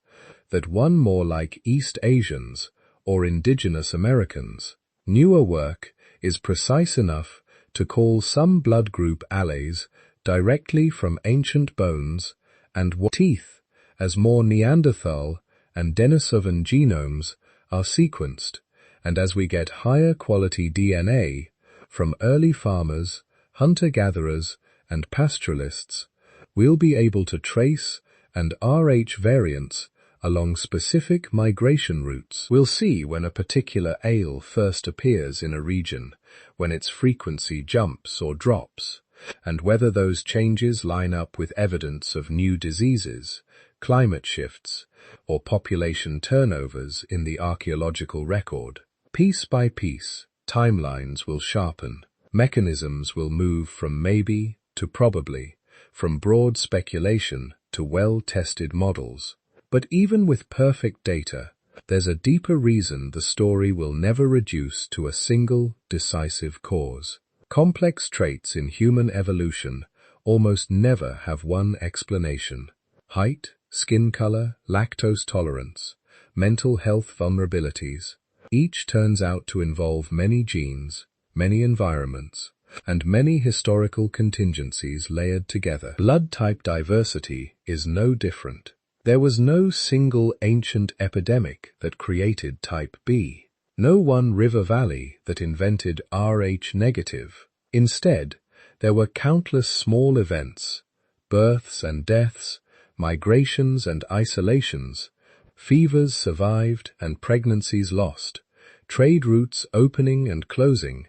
that one more like East Asians or indigenous Americans. Newer work is precise enough to call some blood group alleles directly from ancient bones and teeth, as more Neanderthal and Denisovan genomes are sequenced, and as we get higher quality DNA from early farmers, hunter-gatherers, and pastoralists, we'll be able to trace and Rh variants along specific migration routes. We'll see when a particular allele first appears in a region, when its frequency jumps or drops, and whether those changes line up with evidence of new diseases, climate shifts, or population turnovers in the archaeological record. Piece by piece, timelines will sharpen, mechanisms will move from maybe to probably, from broad speculation to well-tested models. But even with perfect data, there's a deeper reason the story will never reduce to a single, decisive cause. Complex traits in human evolution almost never have one explanation. Height, skin color, lactose tolerance, mental health vulnerabilities. Each turns out to involve many genes, many environments, and many historical contingencies layered together. Blood type diversity is no different. There was no single ancient epidemic that created type B. No one river valley that invented Rh negative. Instead, there were countless small events, births and deaths, migrations and isolations, fevers survived and pregnancies lost, trade routes opening and closing,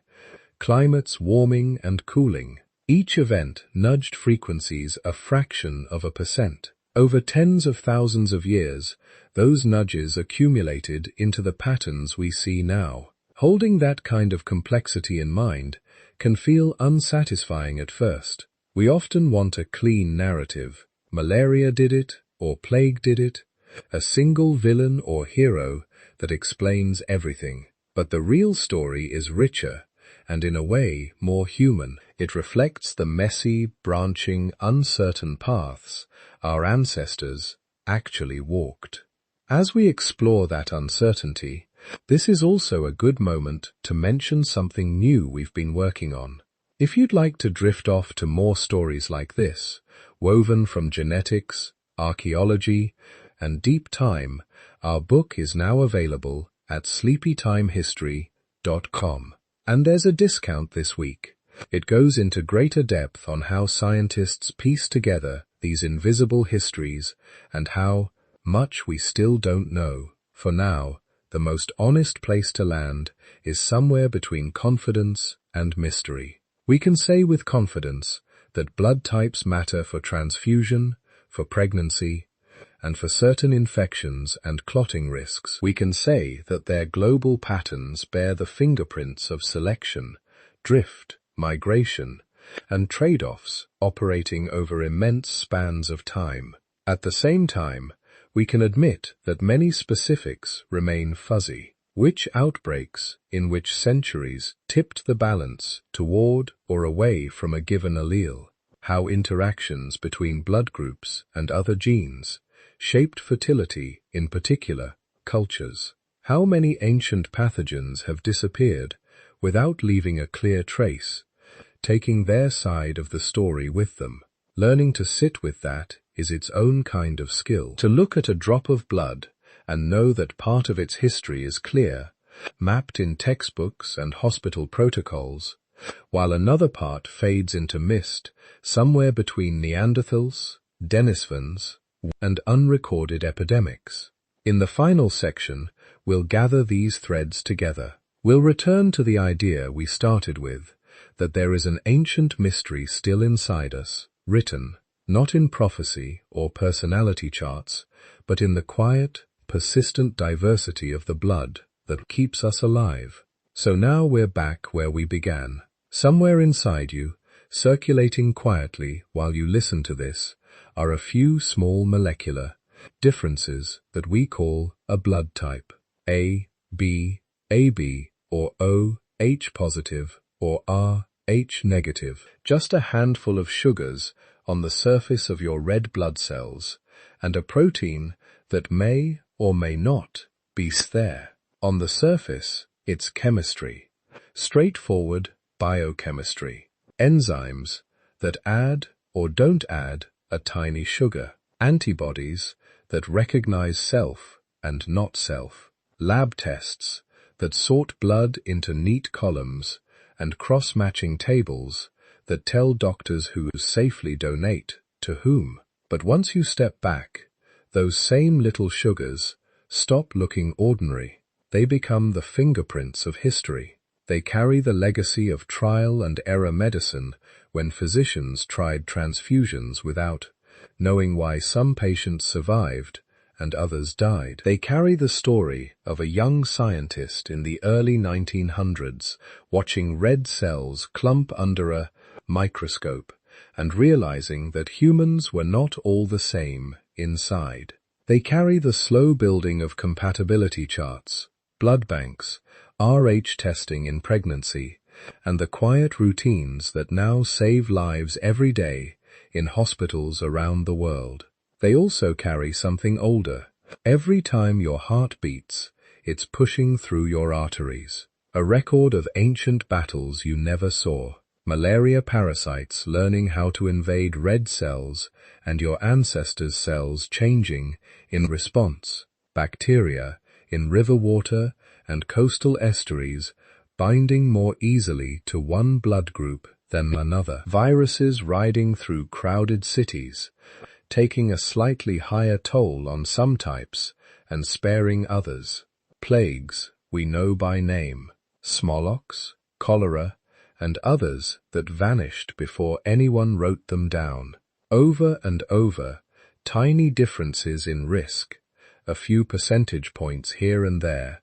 climates warming and cooling. Each event nudged frequencies a fraction of a percent. Over tens of thousands of years, those nudges accumulated into the patterns we see now. Holding that kind of complexity in mind can feel unsatisfying at first. We often want a clean narrative. Malaria did it, or plague did it, a single villain or hero that explains everything. But the real story is richer, and in a way more human. It reflects the messy, branching, uncertain paths our ancestors actually walked. As we explore that uncertainty, this is also a good moment to mention something new we've been working on. If you'd like to drift off to more stories like this, woven from genetics, archaeology, and deep time, our book is now available at sleepytimehistory.com. And there's a discount this week. It goes into greater depth on how scientists piece together these invisible histories and how much we still don't know. For now, the most honest place to land is somewhere between confidence and mystery. We can say with confidence that blood types matter for transfusion, for pregnancy, and for certain infections and clotting risks. We can say that their global patterns bear the fingerprints of selection, drift, migration, and trade-offs operating over immense spans of time. At the same time, we can admit that many specifics remain fuzzy. Which outbreaks, in which centuries, tipped the balance toward or away from a given allele? How interactions between blood groups and other genes shaped fertility in particular cultures? How many ancient pathogens have disappeared without leaving a clear trace, taking their side of the story with them? Learning to sit with that is its own kind of skill. To look at a drop of blood and know that part of its history is clear, mapped in textbooks and hospital protocols, while another part fades into mist somewhere between Neanderthals, Denisovans, and unrecorded epidemics. In the final section, we'll gather these threads together. We'll return to the idea we started with, that there is an ancient mystery still inside us, written, not in prophecy or personality charts, but in the quiet, persistent diversity of the blood that keeps us alive. So now we're back where we began. Somewhere inside you, circulating quietly while you listen to this, are a few small molecular differences that we call a blood type. A, B, AB, or O, H positive, or R, H negative. Just a handful of sugars on the surface of your red blood cells, and a protein that may or may not be there. On the surface, it's chemistry. Straightforward biochemistry. Enzymes that add or don't add a tiny sugar. Antibodies that recognize self and not self. Lab tests that sort blood into neat columns and cross-matching tables that tell doctors who safely donate to whom. But once you step back, those same little sugars stop looking ordinary. They become the fingerprints of history. They carry the legacy of trial and error medicine when physicians tried transfusions without knowing why some patients survived and others died. They carry the story of a young scientist in the early 1900s watching red cells clump under a microscope and realizing that humans were not all the same inside. They carry the slow building of compatibility charts, blood banks, Rh testing in pregnancy, and the quiet routines that now save lives every day in hospitals around the world. They also carry something older. Every time your heart beats, it's pushing through your arteries. A record of ancient battles you never saw. Malaria parasites learning how to invade red cells and your ancestors' cells changing in response. Bacteria in river water and coastal estuaries binding more easily to one blood group than another. Viruses riding through crowded cities, taking a slightly higher toll on some types and sparing others. Plagues we know by name, smallpox, cholera, and others that vanished before anyone wrote them down. Over and over, tiny differences in risk, a few percentage points here and there,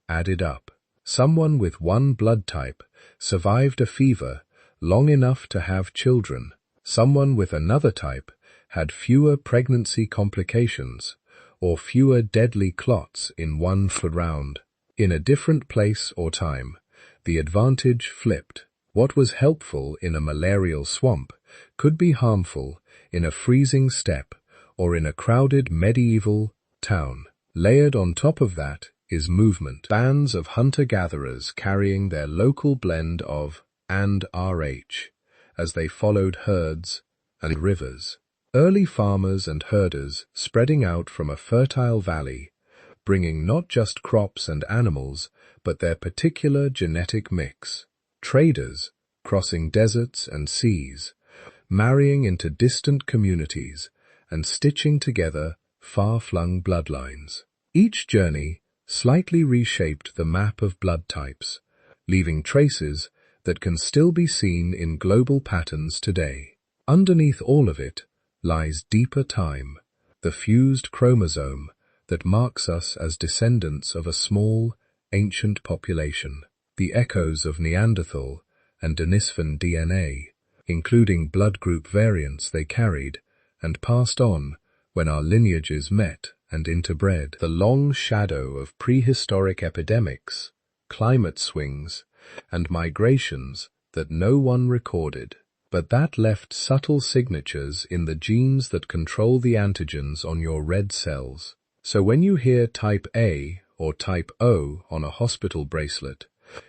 added up. Someone with one blood type survived a fever long enough to have children. Someone with another type had fewer pregnancy complications or fewer deadly clots in one round. In a different place or time, the advantage flipped. What was helpful in a malarial swamp could be harmful in a freezing steppe or in a crowded medieval town. Layered on top of that is movement. Bands of hunter-gatherers carrying their local blend of and Rh as they followed herds and rivers. Early farmers and herders spreading out from a fertile valley, bringing not just crops and animals, but their particular genetic mix. Traders crossing deserts and seas, marrying into distant communities and stitching together far-flung bloodlines. Each journey slightly reshaped the map of blood types, leaving traces that can still be seen in global patterns today. Underneath all of it lies deeper time, the fused chromosome that marks us as descendants of a small, ancient population. The echoes of Neanderthal and Denisovan DNA, including blood group variants they carried and passed on when our lineages met and interbred. The long shadow of prehistoric epidemics, climate swings, and migrations that no one recorded. But that left subtle signatures in the genes that control the antigens on your red cells. So when you hear type A or type O on a hospital bracelet,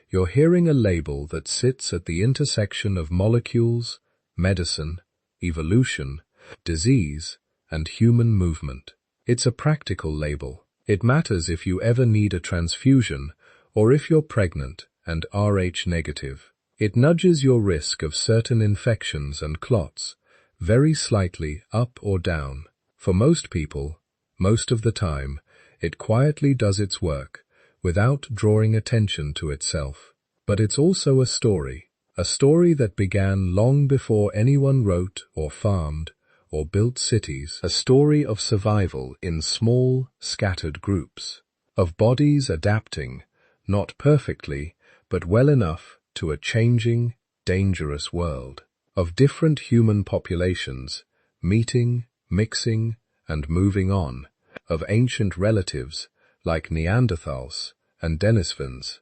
you're hearing a label that sits at the intersection of molecules, medicine, evolution, disease, and human movement. It's a practical label. It matters if you ever need a transfusion or if you're pregnant and Rh negative. It nudges your risk of certain infections and clots very slightly up or down. For most people, most of the time, it quietly does its work without drawing attention to itself. But it's also a story that began long before anyone wrote or farmed or built cities, a story of survival in small, scattered groups, of bodies adapting, not perfectly, but well enough to a changing, dangerous world, of different human populations meeting, mixing, and moving on, of ancient relatives like Neanderthals and Denisovans,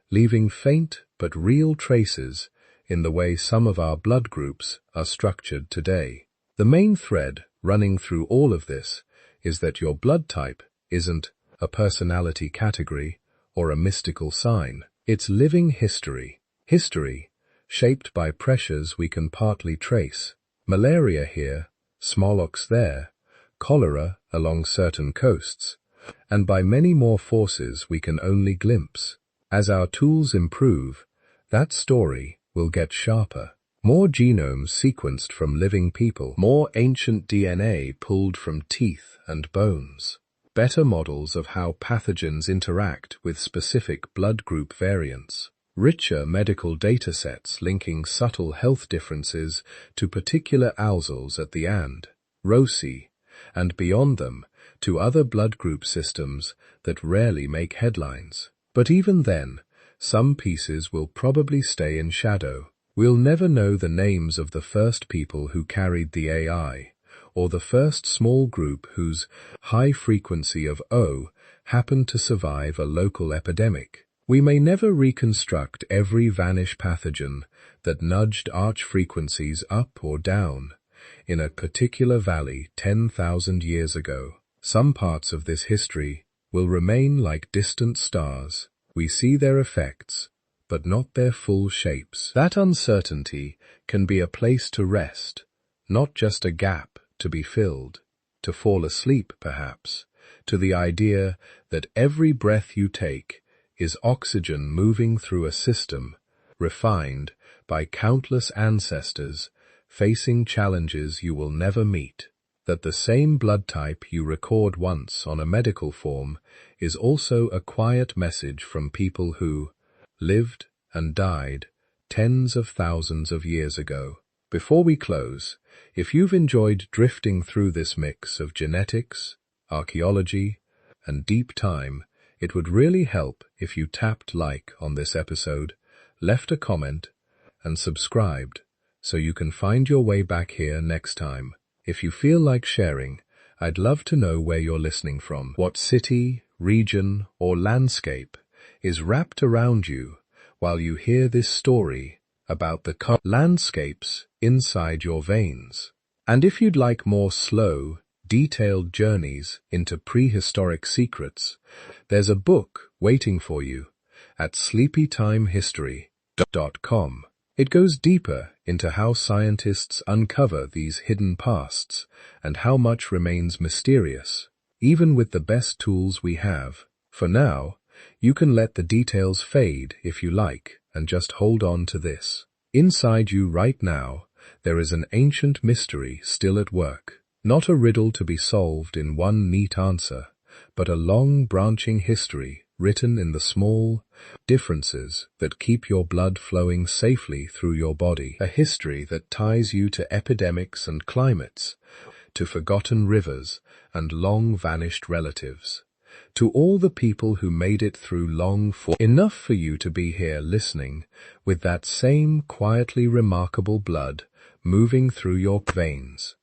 leaving faint but real traces in the way some of our blood groups are structured today. The main thread running through all of this is that your blood type isn't a personality category or a mystical sign. It's living history. History shaped by pressures we can partly trace. Malaria here, smallpox there, cholera along certain coasts, and by many more forces we can only glimpse. As our tools improve, that story will get sharper. More genomes sequenced from living people, more ancient DNA pulled from teeth and bones, better models of how pathogens interact with specific blood group variants, richer medical datasets linking subtle health differences to particular alveoles at the Rh, and beyond them to other blood group systems that rarely make headlines. But even then, some pieces will probably stay in shadow. We'll never know the names of the first people who carried the AI, or the first small group whose high frequency of O happened to survive a local epidemic. We may never reconstruct every vanished pathogen that nudged arch frequencies up or down in a particular valley 10,000 years ago. Some parts of this history will remain like distant stars. We see their effects, but not their full shapes. That uncertainty can be a place to rest, not just a gap to be filled, to fall asleep perhaps, to the idea that every breath you take is oxygen moving through a system refined by countless ancestors facing challenges you will never meet, that the same blood type you record once on a medical form is also a quiet message from people who lived and died tens of thousands of years ago. Before we close, if you've enjoyed drifting through this mix of genetics, archaeology, and deep time, it would really help if you tapped like on this episode, left a comment, and subscribed so you can find your way back here next time. If you feel like sharing, I'd love to know where you're listening from. What city, region, or landscape is wrapped around you while you hear this story about the landscapes inside your veins. And if you'd like more slow, detailed journeys into prehistoric secrets, there's a book waiting for you at sleepytimehistory.com. It goes deeper into how scientists uncover these hidden pasts and how much remains mysterious, even with the best tools we have. For now, you can let the details fade if you like and just hold on to this. Inside you right now, there is an ancient mystery still at work. Not a riddle to be solved in one neat answer, but a long branching history written in the small differences that keep your blood flowing safely through your body. A history that ties you to epidemics and climates, to forgotten rivers and long-vanished relatives, to all the people who made it through enough for you to be here listening with that same quietly remarkable blood moving through your veins.